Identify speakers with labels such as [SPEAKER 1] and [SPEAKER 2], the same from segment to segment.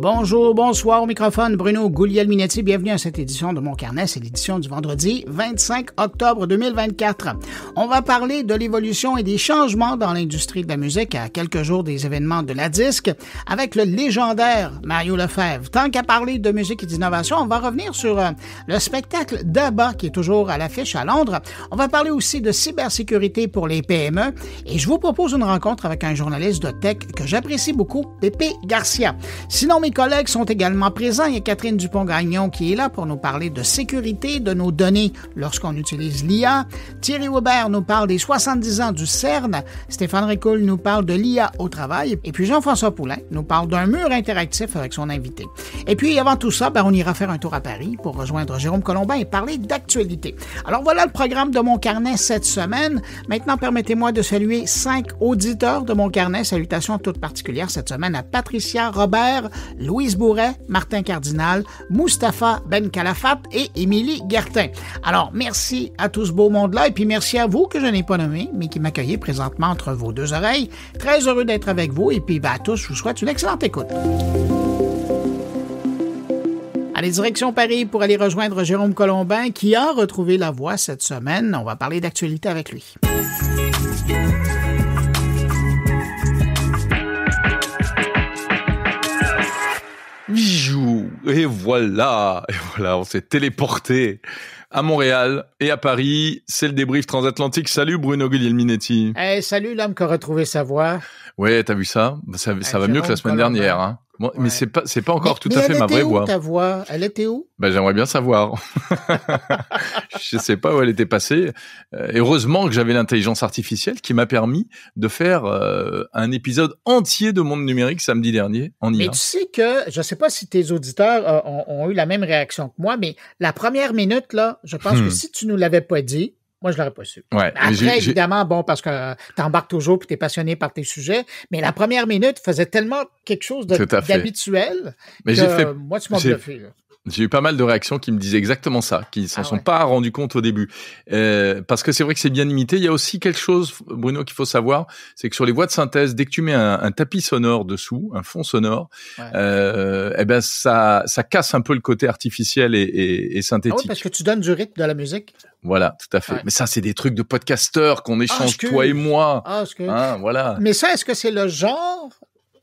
[SPEAKER 1] Bonjour, bonsoir au microphone, Bruno Guglielminetti. Bienvenue à cette édition de Mon Carnet. C'est l'édition du vendredi 25 octobre 2024. On va parler de l'évolution et des changements dans l'industrie de la musique à quelques jours des événements de la disque avec le légendaire Mario Lefebvre. Tant qu'à parler de musique et d'innovation, on va revenir sur le spectacle d'ABBA qui est toujours à l'affiche à Londres. On va parler aussi de cybersécurité pour les PME et je vous propose une rencontre avec un journaliste de tech que j'apprécie beaucoup, Pépé Garcia. Sinon, mes collègues sont également présents. Il y a Catherine Dupont-Gagnon qui est là pour nous parler de sécurité de nos données lorsqu'on utilise l'IA. Thierry Weber nous parle des 70 ans du CERN. Stéphane Ricoul nous parle de l'IA au travail. Et puis Jean-François Poulain nous parle d'un mur interactif avec son invité. Et puis avant tout ça, on ira faire un tour à Paris pour rejoindre Jérôme Colombin et parler d'actualité. Alors voilà le programme de Mon Carnet cette semaine. Maintenant, permettez-moi de saluer 5 auditeurs de Mon Carnet. Salutations toutes particulières cette semaine à Patricia Robert, Louise Bourret, Martin Cardinal, Mustapha Ben Kalafat et Émilie Gertin. Alors, merci à tout ce beau monde-là et puis merci à vous que je n'ai pas nommé, mais qui m'accueillez présentement entre vos deux oreilles. Très heureux d'être avec vous et puis à tous, je vous souhaite une excellente écoute. Allez, direction Paris pour aller rejoindre Jérôme Colombin qui a retrouvé la voix cette semaine. On va parler d'actualité avec lui.
[SPEAKER 2] Et voilà, on s'est téléporté à Montréal et à Paris. C'est le débrief transatlantique. Salut Bruno Guglielminetti.
[SPEAKER 1] Hey, salut l'homme qui a retrouvé sa voix.
[SPEAKER 2] Ouais, t'as vu ça? Ça va mieux que la semaine dernière, hein. Bon, ouais. Mais c'est pas encore tout à fait ma vraie voix.
[SPEAKER 1] Ta voix, elle était où?
[SPEAKER 2] J'aimerais bien savoir. Je sais pas où elle était passée. Heureusement que j'avais l'intelligence artificielle qui m'a permis de faire un épisode entier de Monde Numérique samedi dernier en IA.
[SPEAKER 1] Mais tu sais que, je sais pas si tes auditeurs ont eu la même réaction que moi, mais la première minute, là, je pense que si tu nous l'avais pas dit, moi, je l'aurais pas su.
[SPEAKER 2] Ouais,
[SPEAKER 1] après, évidemment, parce que t'embarques toujours puis t'es passionné par tes sujets, mais la première minute faisait tellement quelque chose d'habituel que moi, tu m'as bluffé, là.
[SPEAKER 2] J'ai eu pas mal de réactions qui me disaient exactement ça, qui s'en sont pas rendus compte au début. Parce que c'est vrai que c'est bien imité. Il y a aussi quelque chose, Bruno, qu'il faut savoir, c'est que sur les voix de synthèse, dès que tu mets un tapis sonore dessous, un fond sonore, ça casse un peu le côté artificiel et synthétique.
[SPEAKER 1] Ah oui, parce que tu donnes du rythme de la musique.
[SPEAKER 2] Voilà, tout à fait. Ouais. Mais ça, c'est des trucs de podcasteurs qu'on échange toi et moi. Voilà.
[SPEAKER 1] Mais ça, est-ce que c'est le genre...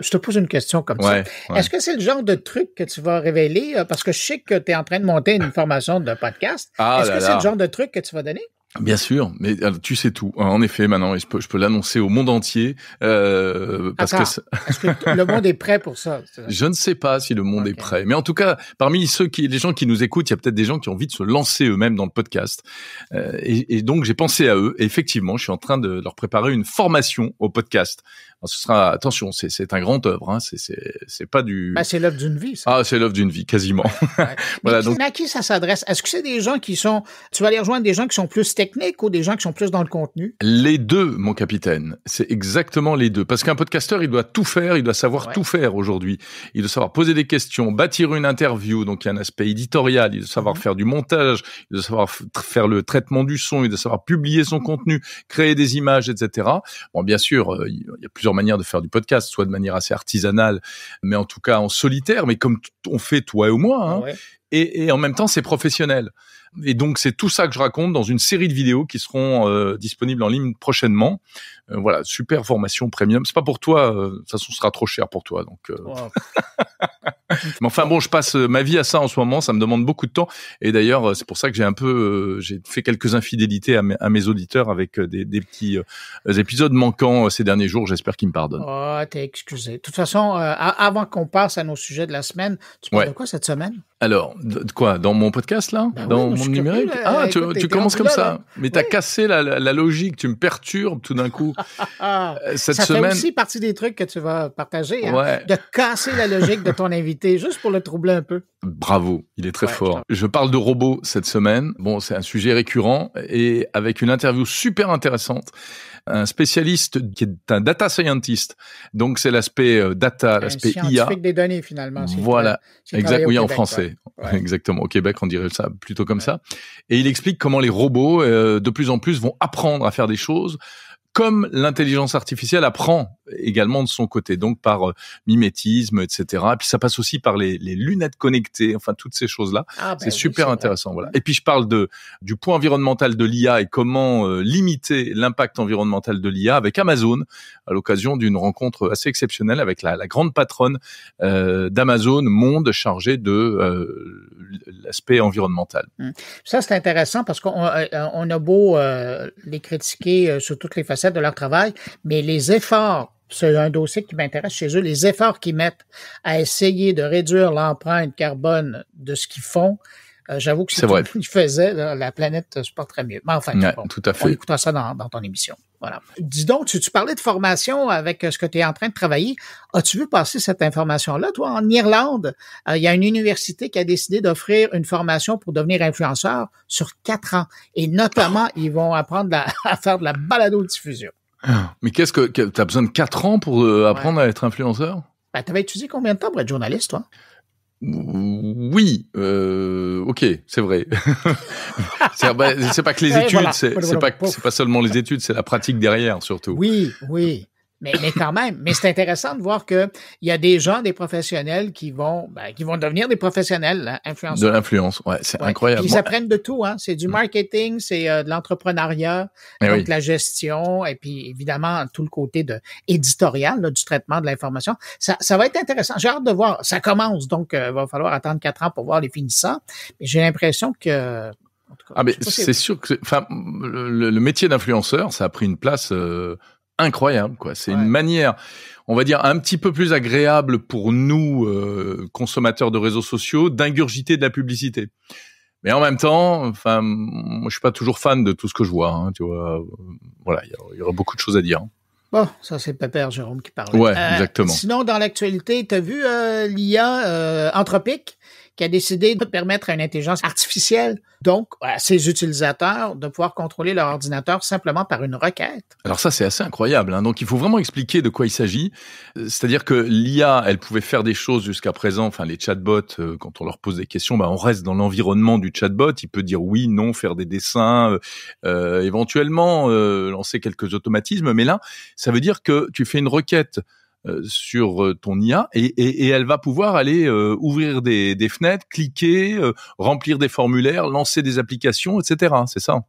[SPEAKER 1] Je te pose une question comme ça. Ouais. Est-ce que c'est le genre de truc que tu vas révéler? Parce que je sais que tu es en train de monter une formation de podcast. Est-ce que c'est le genre de truc que tu vas donner?
[SPEAKER 2] Bien sûr, mais tu sais tout. En effet, maintenant, je peux l'annoncer au monde entier. Parce
[SPEAKER 1] est-ce que le monde est prêt pour ça?
[SPEAKER 2] Je ne sais pas si le monde est prêt. Mais en tout cas, parmi les gens qui nous écoutent, il y a peut-être des gens qui ont envie de se lancer eux-mêmes dans le podcast. Et donc, j'ai pensé à eux. Et effectivement, je suis en train de leur préparer une formation au podcast. Alors, ce sera, attention, c'est un grand œuvre, hein. C'est pas du...
[SPEAKER 1] c'est l'œuvre d'une vie, ça.
[SPEAKER 2] Ah, c'est l'œuvre d'une vie, quasiment.
[SPEAKER 1] Voilà, donc. À qui ça s'adresse? Est-ce que c'est des gens qui sont, tu vas aller rejoindre des gens qui sont plus techniques ou des gens qui sont plus dans le contenu?
[SPEAKER 2] Les deux, mon capitaine. C'est exactement les deux. Parce qu'un podcasteur, il doit tout faire, il doit savoir tout faire aujourd'hui. Il doit savoir poser des questions, bâtir une interview, donc il y a un aspect éditorial, il doit savoir faire du montage, il doit savoir faire le traitement du son, il doit savoir publier son contenu, créer des images, etc. Bon, bien sûr, il y a plusieurs manières de faire du podcast, soit de manière assez artisanale, mais en tout cas en solitaire, mais comme on fait toi et moi, hein. Ouais. Et en même temps, c'est professionnel. Et donc, c'est tout ça que je raconte dans une série de vidéos qui seront disponibles en ligne prochainement. Voilà, super formation premium. C'est pas pour toi, de toute façon, ce sera trop cher pour toi. Donc, wow. Mais enfin bon, je passe ma vie à ça en ce moment. Ça me demande beaucoup de temps. Et d'ailleurs, c'est pour ça que j'ai fait quelques infidélités à mes auditeurs avec des petits épisodes manquants ces derniers jours. J'espère qu'ils me pardonnent.
[SPEAKER 1] Oh, t'es excusé. De toute façon, avant qu'on passe à nos sujets de la semaine, tu parles de quoi cette semaine?
[SPEAKER 2] Alors, de quoi? Dans mon podcast, là? Dans Monde Numérique? Tu commences comme ça. Mais t'as cassé la logique. Tu me perturbes tout d'un coup.
[SPEAKER 1] Cette semaine... fait aussi partie des trucs que tu vas partager, hein, de casser la logique de ton invité, juste pour le troubler un peu.
[SPEAKER 2] Bravo, il est très fort. Je parle de robots cette semaine. Bon, c'est un sujet récurrent et avec une interview super intéressante. Un spécialiste qui est un data scientist. Donc, c'est l'aspect data, l'aspect IA.
[SPEAKER 1] Scientifique des données, finalement.
[SPEAKER 2] Voilà. Exact. Oui, en français. Ouais. Exactement. Au Québec, on dirait ça plutôt comme ça. Et il explique comment les robots, de plus en plus, vont apprendre à faire des choses comme l'intelligence artificielle apprend également de son côté, donc par mimétisme, etc. Et puis ça passe aussi par les lunettes connectées, enfin toutes ces choses-là. C'est super intéressant. Voilà. Et puis je parle du poids environnemental de l'IA et comment limiter l'impact environnemental de l'IA avec Amazon, à l'occasion d'une rencontre assez exceptionnelle avec la grande patronne d'Amazon Monde, chargée de l'aspect environnemental.
[SPEAKER 1] Ça, c'est intéressant parce qu'on a beau les critiquer sur toutes les facettes de leur travail, mais les efforts, c'est un dossier qui m'intéresse chez eux, les efforts qu'ils mettent à essayer de réduire l'empreinte carbone de ce qu'ils font, j'avoue que si tout ils faisaient, la planète se porterait mieux. Mais enfin,
[SPEAKER 2] tout à fait.
[SPEAKER 1] On écoutera ça dans ton émission. Voilà. Dis donc, tu parlais de formation avec ce que tu es en train de travailler. As-tu vu passer cette information-là? Toi, en Irlande, il y a une université qui a décidé d'offrir une formation pour devenir influenceur sur 4 ans. Et notamment, ils vont apprendre à faire de la balado-diffusion.
[SPEAKER 2] Mais qu'est-ce que t'as besoin de 4 ans pour apprendre à être influenceur?
[SPEAKER 1] T'avais étudié combien de temps pour être journaliste, toi?
[SPEAKER 2] Oui, ok, c'est vrai. C'est pas que les études, c'est pas seulement les études, c'est la pratique derrière surtout.
[SPEAKER 1] Oui. Mais quand même, mais c'est intéressant de voir que il y a des gens, des professionnels qui vont devenir des professionnels influenceurs.
[SPEAKER 2] De l'influence, c'est incroyable.
[SPEAKER 1] Puis ils apprennent de tout, hein. C'est du marketing, c'est de l'entrepreneuriat, donc la gestion, et puis évidemment tout le côté éditorial du traitement de l'information. Ça va être intéressant. J'ai hâte de voir. Ça commence, donc il va falloir attendre 4 ans pour voir les finissants. Mais j'ai l'impression que
[SPEAKER 2] mais c'est sûr que le métier d'influenceur, ça a pris une place incroyable, quoi. C'est une manière, on va dire, un petit peu plus agréable pour nous, consommateurs de réseaux sociaux, d'ingurgiter de la publicité. Mais en même temps, moi, je suis pas toujours fan de tout ce que je vois, hein, tu vois. Voilà, il y aura beaucoup de choses à dire.
[SPEAKER 1] Bon, ça, c'est Pépère Jérôme qui parle.
[SPEAKER 2] Ouais, exactement.
[SPEAKER 1] Sinon, dans l'actualité, t'as vu l'IA Anthropic qui a décidé de permettre à une intelligence artificielle, donc à ses utilisateurs, de pouvoir contrôler leur ordinateur simplement par une requête.
[SPEAKER 2] Alors ça, c'est assez incroyable, hein. Donc il faut vraiment expliquer de quoi il s'agit. C'est-à-dire que l'IA, elle pouvait faire des choses jusqu'à présent, les chatbots, quand on leur pose des questions, on reste dans l'environnement du chatbot. Il peut dire oui, non, faire des dessins, éventuellement lancer quelques automatismes. Mais là, ça veut dire que tu fais une requête sur ton IA et elle va pouvoir aller ouvrir des fenêtres, cliquer, remplir des formulaires, lancer des applications, etc. C'est ça.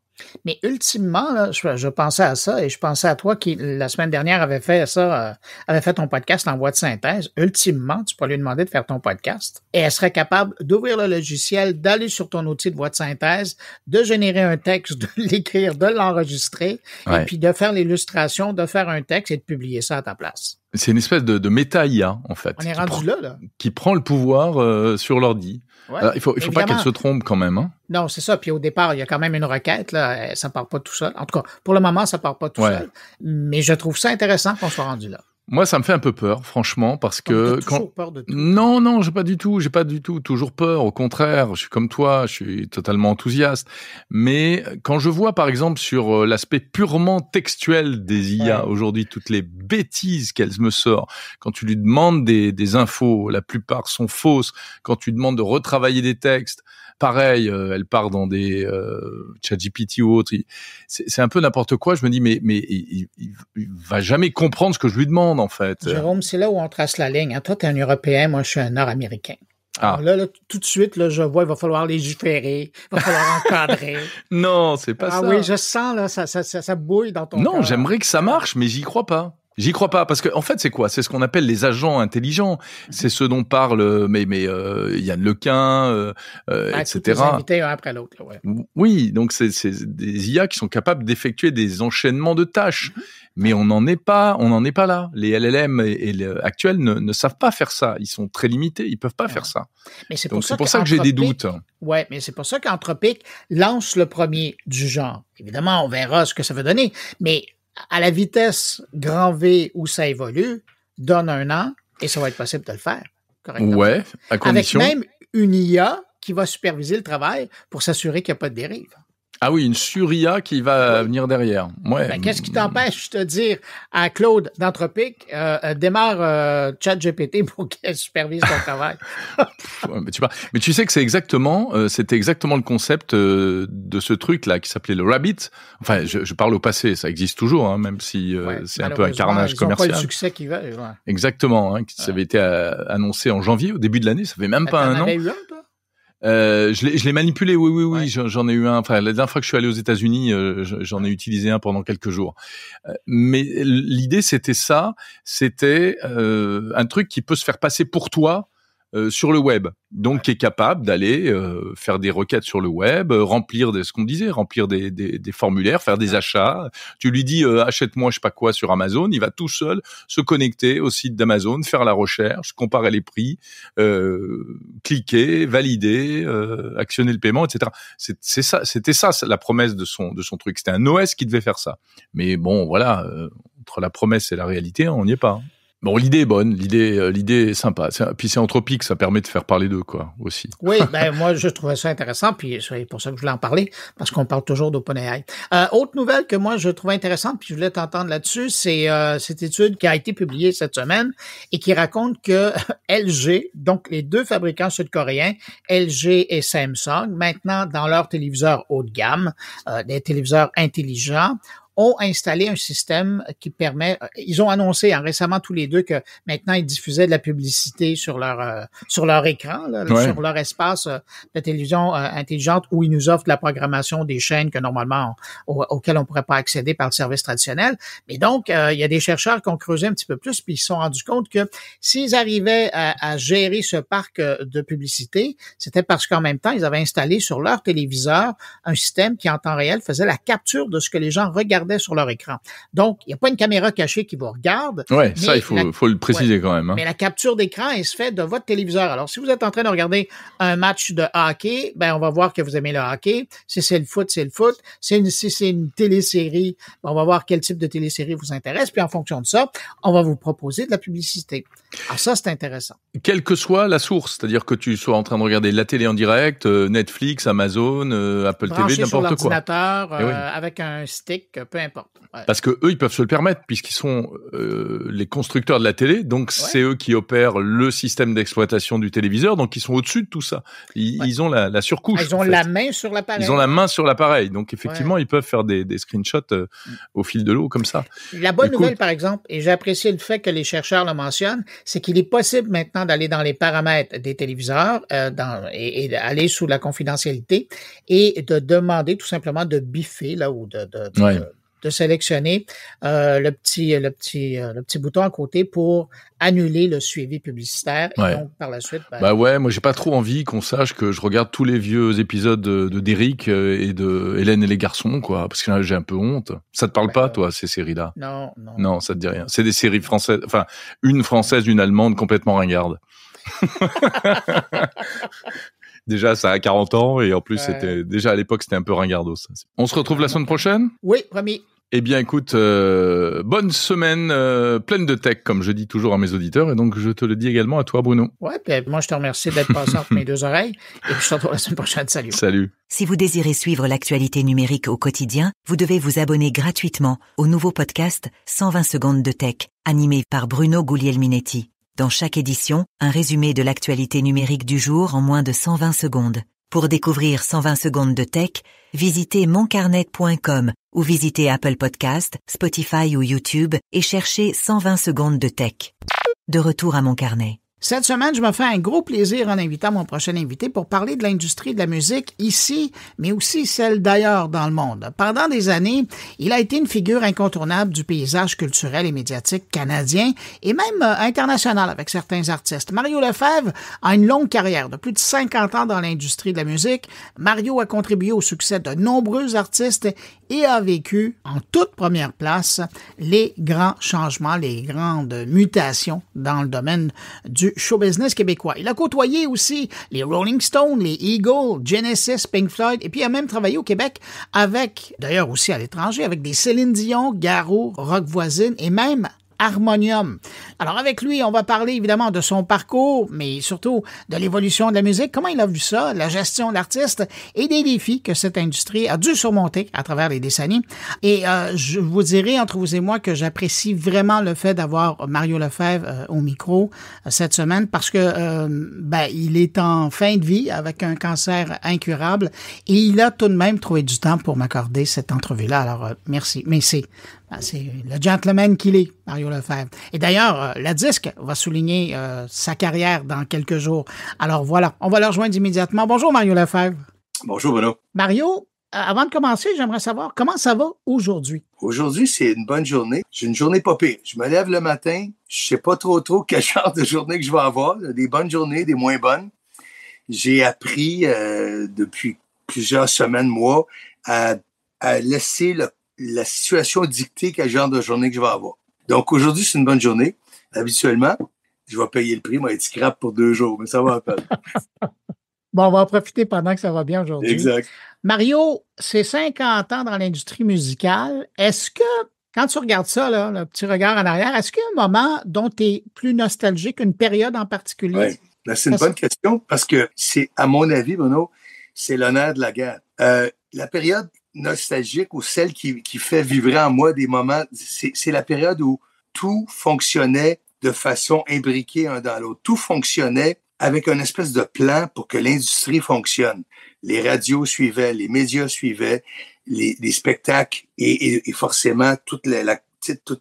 [SPEAKER 1] Mais ultimement, là, je pensais à ça et je pensais à toi qui, la semaine dernière, avait fait ça, avait fait ton podcast en voix de synthèse. Ultimement, tu peux lui demander de faire ton podcast et elle serait capable d'ouvrir le logiciel, d'aller sur ton outil de voix de synthèse, de générer un texte, de l'écrire, de l'enregistrer et puis de faire l'illustration, de faire un texte et de publier ça à ta place.
[SPEAKER 2] C'est une espèce de méta-IA, en fait.
[SPEAKER 1] On est rendu là.
[SPEAKER 2] Qui prend le pouvoir sur l'ordi.
[SPEAKER 1] Ouais,
[SPEAKER 2] alors, il faut pas qu'elle se trompe quand même, hein.
[SPEAKER 1] Non, c'est ça. Puis au départ, il y a quand même une requête, là. Ça part pas tout seul. En tout cas, pour le moment, ça part pas tout seul. Mais je trouve ça intéressant qu'on soit rendu là.
[SPEAKER 2] Moi, ça me fait un peu peur, franchement, parce que
[SPEAKER 1] peur de tout.
[SPEAKER 2] Non, j'ai pas du tout toujours peur. Au contraire, je suis comme toi, je suis totalement enthousiaste. Mais quand je vois, par exemple, sur l'aspect purement textuel des IA aujourd'hui, toutes les bêtises qu'elle me sort, quand tu lui demandes des infos, la plupart sont fausses. Quand tu demandes de retravailler des textes, pareil, elle part dans des ChatGPT ou autre. C'est un peu n'importe quoi. Je me dis, mais il va jamais comprendre ce que je lui demande, en fait.
[SPEAKER 1] Jérôme, c'est là où on trace la ligne. Toi, tu es un Européen, moi, je suis un Nord-Américain. Alors là, tout de suite, là, je vois, il va falloir légiférer, il va falloir encadrer.
[SPEAKER 2] Non, c'est pas ça.
[SPEAKER 1] Ah oui, je sens, là, ça bouille dans ton
[SPEAKER 2] Non,
[SPEAKER 1] cœur.
[SPEAKER 2] J'aimerais que ça marche, mais j'y crois pas. J'y crois pas parce que en fait c'est quoi? C'est ce qu'on appelle les agents intelligents. C'est ce dont parle Yann Lequin, etc.
[SPEAKER 1] Tous les invités un après l'autre. Là,
[SPEAKER 2] Oui, donc c'est des IA qui sont capables d'effectuer des enchaînements de tâches. Mais on n'en est pas là. Les LLM et les actuels ne savent pas faire ça. Ils sont très limités. Ils peuvent pas faire ça.
[SPEAKER 1] Mais c'est
[SPEAKER 2] pour ça que j'ai des doutes.
[SPEAKER 1] Ouais, mais c'est pour ça qu'Anthropic lance le premier du genre. Évidemment, on verra ce que ça va donner. Mais à la vitesse grand V où ça évolue, donne 1 an et ça va être possible de le faire correctement.
[SPEAKER 2] Ouais, à condition.
[SPEAKER 1] Avec même une IA qui va superviser le travail pour s'assurer qu'il n'y a pas de dérive.
[SPEAKER 2] Ah oui, une sur-IA qui va venir derrière. Ouais.
[SPEAKER 1] Ben, qu'est-ce qui t'empêche de dire à Claude d'Anthropic, démarre ChatGPT pour qu'elle supervise ton travail?
[SPEAKER 2] Mais tu sais que c'était exactement le concept de ce truc-là qui s'appelait le Rabbit. Enfin, je parle au passé, ça existe toujours, hein, même si c'est un peu un carnage commercial.
[SPEAKER 1] Ils n'ont pas le succès qu'ils veulent. Ouais.
[SPEAKER 2] Exactement, hein, ça avait été annoncé en janvier, au début de l'année, ça fait même pas un an.
[SPEAKER 1] T'en avais eu un, toi?
[SPEAKER 2] Je l'ai manipulé, oui.
[SPEAKER 1] Ouais.
[SPEAKER 2] J'en ai eu un. Enfin, la dernière fois que je suis allé aux États-Unis, j'en ai utilisé un pendant quelques jours. Mais l'idée, c'était ça. C'était un truc qui peut se faire passer pour toi sur le web. Donc, qui est capable d'aller faire des requêtes sur le web, remplir des formulaires, faire des achats. Tu lui dis achète-moi je sais pas quoi sur Amazon, il va tout seul se connecter au site d'Amazon, faire la recherche, comparer les prix, cliquer, valider, actionner le paiement, etc. C'était ça la promesse de son truc. C'était un OS qui devait faire ça. Mais bon, voilà, entre la promesse et la réalité, on n'y est pas. Bon, l'idée est bonne, l'idée est sympa. Puis c'est Anthropic, ça permet de faire parler d'eux, quoi, aussi.
[SPEAKER 1] Oui, moi, je trouvais ça intéressant, puis c'est pour ça que je voulais en parler, parce qu'on parle toujours d'OpenAI. Autre nouvelle que moi, je trouvais intéressante, puis je voulais t'entendre là-dessus, c'est cette étude qui a été publiée cette semaine et qui raconte que LG, donc les deux fabricants sud-coréens, LG et Samsung, maintenant dans leurs téléviseurs haut de gamme, des téléviseurs intelligents, ont installé un système qui permet, ils ont annoncé récemment tous les deux que maintenant ils diffusaient de la publicité sur leur écran, là, sur leur espace de télévision intelligente où ils nous offrent de la programmation des chaînes que normalement auxquelles on pourrait pas accéder par le service traditionnel. Mais donc, il y a des chercheurs qui ont creusé un petit peu plus puis ils se sont rendus compte que s'ils arrivaient à gérer ce parc de publicité, c'était parce qu'en même temps, ils avaient installé sur leur téléviseur un système qui en temps réel faisait la capture de ce que les gens regardaient sur leur écran. Donc, il n'y a pas une caméra cachée qui vous regarde.
[SPEAKER 2] Ouais, ça, il faut le préciser quand même. Hein.
[SPEAKER 1] Mais la capture d'écran, elle se fait de votre téléviseur. Alors, si vous êtes en train de regarder un match de hockey, ben, on va voir que vous aimez le hockey. Si c'est le foot, c'est le foot. Si c'est une télésérie, ben, on va voir quel type de télésérie vous intéresse. Puis, en fonction de ça, on va vous proposer de la publicité. Alors, ça, c'est intéressant.
[SPEAKER 2] Quelle que soit la source, c'est-à-dire que tu sois en train de regarder la télé en direct, Netflix, Amazon, Apple
[SPEAKER 1] branché
[SPEAKER 2] TV, n'importe
[SPEAKER 1] sur
[SPEAKER 2] quoi.
[SPEAKER 1] L'ordinateur, avec un stick, peu importe. Ouais.
[SPEAKER 2] Parce que eux, ils peuvent se le permettre puisqu'ils sont les constructeurs de la télé, donc c'est eux qui opèrent le système d'exploitation du téléviseur, donc ils sont au-dessus de tout ça. Ils ont la surcouche.
[SPEAKER 1] Ils ont la main sur l'appareil.
[SPEAKER 2] Ils ont la main sur l'appareil, donc effectivement, ils peuvent faire des screenshots au fil de l'eau comme ça.
[SPEAKER 1] La bonne nouvelle, par exemple, et j'ai apprécié le fait que les chercheurs le mentionnent, c'est qu'il est possible maintenant d'aller dans les paramètres des téléviseurs et d'aller sous la confidentialité et de demander tout simplement de biffer là ou de sélectionner le petit bouton à côté pour annuler le suivi publicitaire. Et donc, par la suite...
[SPEAKER 2] moi, j'ai pas trop envie qu'on sache que je regarde tous les vieux épisodes de Derrick et de Hélène et les garçons, quoi, parce que j'ai un peu honte. Ça te parle pas, toi, ces séries-là?
[SPEAKER 1] Non.
[SPEAKER 2] Non, ça te dit rien. C'est des séries françaises, enfin, une française, une allemande complètement ringarde. Déjà, ça a 40 ans et en plus, déjà à l'époque, c'était un peu ringardos. On se retrouve la semaine prochaine?
[SPEAKER 1] Oui, promis.
[SPEAKER 2] Eh bien, écoute, bonne semaine pleine de tech, comme je dis toujours à mes auditeurs, et donc je te le dis également à toi, Bruno.
[SPEAKER 1] Ouais, puis moi, je te remercie d'être passé entre mes deux oreilles, et puis je te retrouve la semaine prochaine. Salut.
[SPEAKER 2] Salut.
[SPEAKER 3] Si vous désirez suivre l'actualité numérique au quotidien, vous devez vous abonner gratuitement au nouveau podcast 120 secondes de tech, animé par Bruno Guglielminetti. Dans chaque édition, un résumé de l'actualité numérique du jour en moins de 120 secondes. Pour découvrir 120 secondes de tech, visitez moncarnet.com ou visitez Apple Podcast, Spotify ou YouTube et cherchez 120 secondes de tech. De retour à Mon Carnet.
[SPEAKER 1] Cette semaine, je me fais un gros plaisir en invitant mon prochain invité pour parler de l'industrie de la musique ici, mais aussi celle d'ailleurs dans le monde. Pendant des années, il a été une figure incontournable du paysage culturel et médiatique canadien et même international avec certains artistes. Mario Lefebvre a une longue carrière de plus de 50 ans dans l'industrie de la musique. Mario a contribué au succès de nombreux artistes et a vécu en toute première place les grands changements, les grandes mutations dans le domaine du show business québécois. Il a côtoyé aussi les Rolling Stones, les Eagles, Genesis, Pink Floyd, et puis il a même travaillé au Québec avec, d'ailleurs aussi à l'étranger, avec des Céline Dion, Garou, Rock Voisine et même Harmonium. Alors, avec lui, on va parler évidemment de son parcours, mais surtout de l'évolution de la musique, comment il a vu ça, la gestion de l'artiste et des défis que cette industrie a dû surmonter à travers les décennies. Et je vous dirai, entre vous et moi, que j'apprécie vraiment le fait d'avoir Mario Lefebvre au micro cette semaine parce que il est en fin de vie avec un cancer incurable et il a tout de même trouvé du temps pour m'accorder cette entrevue-là. Alors, merci. Mais c'est le gentleman qu'il est, Mario Lefebvre. Et d'ailleurs, la disque va souligner sa carrière dans quelques jours. Alors voilà, on va le rejoindre immédiatement. Bonjour Mario Lefebvre.
[SPEAKER 4] Bonjour Bruno.
[SPEAKER 1] Mario, avant de commencer, j'aimerais savoir comment ça va aujourd'hui?
[SPEAKER 4] Aujourd'hui, c'est une bonne journée. J'ai une journée pas pire. Je me lève le matin, je sais pas trop quel genre de journée que je vais avoir. Des bonnes journées, des moins bonnes. J'ai appris depuis plusieurs semaines, mois, à laisser la situation dicter quel genre de journée que je vais avoir. Donc, aujourd'hui, c'est une bonne journée. Habituellement, je vais payer le prix, moi, être scrap pour 2 jours, mais ça va à peine.
[SPEAKER 1] Bon, on va en profiter pendant que ça va bien aujourd'hui.
[SPEAKER 4] Exact.
[SPEAKER 1] Mario, c'est 50 ans dans l'industrie musicale. Est-ce que, quand tu regardes ça, là, le petit regard en arrière, est-ce qu'il y a un moment dont tu es plus nostalgique, une période en particulier?
[SPEAKER 4] Oui, c'est une bonne question parce que c'est, à mon avis, Bruno, c'est l'honneur de la guerre. La période nostalgique ou celle qui fait vibrer en moi des moments, c'est la période où tout fonctionnait de façon imbriquée un dans l'autre. Tout fonctionnait avec une espèce de plan pour que l'industrie fonctionne. Les radios suivaient, les médias suivaient, les spectacles et forcément tout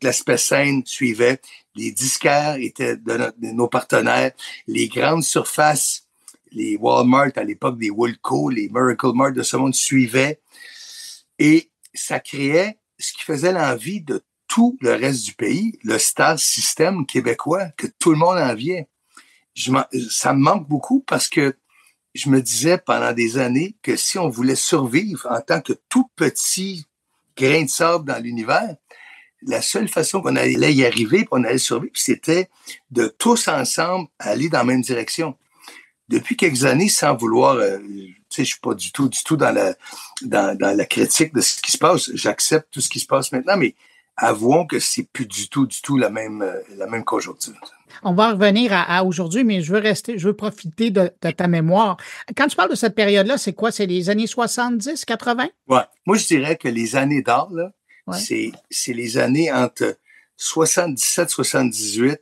[SPEAKER 4] l'aspect scène suivait. Les disquaires étaient de nos partenaires. Les grandes surfaces, les Walmart à l'époque des Woolco, les Miracle Mart de ce monde suivaient. Et ça créait ce qui faisait l'envie de tout le reste du pays, le star system québécois, que tout le monde enviait. Ça me manque beaucoup parce que je me disais pendant des années que si on voulait survivre en tant que tout petit grain de sable dans l'univers, la seule façon qu'on allait y arriver, qu'on allait survivre, c'était de tous ensemble aller dans la même direction. Depuis quelques années, sans vouloir, je suis pas du tout dans la critique de ce qui se passe. J'accepte tout ce qui se passe maintenant, mais avouons que c'est plus du tout la même conjoncture.
[SPEAKER 1] On va revenir à aujourd'hui, mais je veux profiter de ta mémoire. Quand tu parles de cette période-là, c'est quoi? C'est les années 70, 80?
[SPEAKER 4] Ouais. Moi, je dirais que les années d'or, là, c'est les années entre 77, 78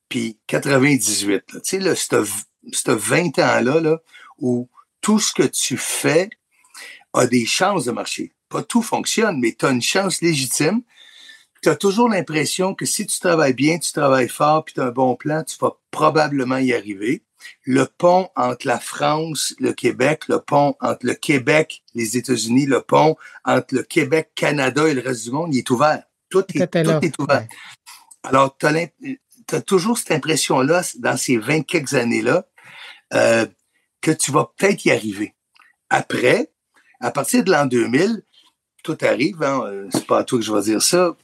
[SPEAKER 4] puis 98. Tu sais, là, c'est 20 ans-là là, où tout ce que tu fais a des chances de marcher. Pas tout fonctionne, mais tu as une chance légitime. Tu as toujours l'impression que si tu travailles bien, tu travailles fort, puis tu as un bon plan, tu vas probablement y arriver. Le pont entre la France, le Québec, le pont entre le Québec, les États-Unis, le pont entre le Québec, Canada et le reste du monde, il est ouvert. Tout est ouvert. Ouais. Alors, tu as toujours cette impression-là, dans ces 20 quelques années-là, que tu vas peut-être y arriver. Après, à partir de l'an 2000, tout arrive, c'est pas à toi que je vais dire ça,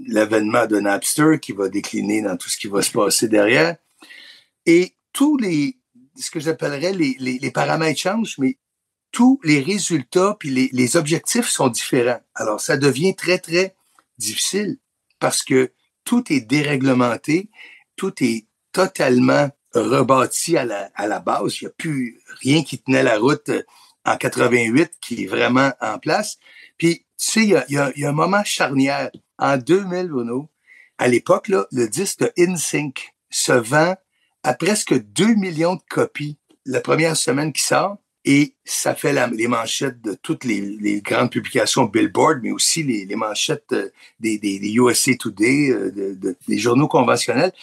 [SPEAKER 4] l'avènement de Napster qui va décliner dans tout ce qui va se passer derrière. Et ce que j'appellerais les paramètres changent, mais tous les résultats puis les objectifs sont différents. Alors, ça devient très, très difficile parce que tout est déréglementé, tout est totalement rebâti à la base. Il n'y a plus rien qui tenait la route en 88 qui est vraiment en place. Puis, tu sais, il y a un moment charnière. En 2000, Bruno, à l'époque, là, le disque de NSYNC se vend à presque 2 millions de copies la première semaine qui sort et ça fait les manchettes de toutes les grandes publications Billboard, mais aussi les manchettes des USA Today, des journaux conventionnels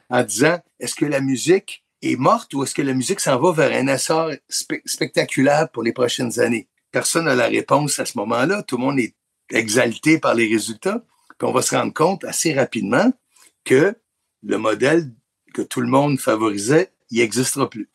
[SPEAKER 4] en disant est-ce que la musique est morte ou est-ce que la musique s'en va vers un essor spectaculaire pour les prochaines années? Personne n'a la réponse à ce moment-là. Tout le monde est exalté par les résultats. Puis on va se rendre compte assez rapidement que le modèle que tout le monde favorisait, il n'existera plus.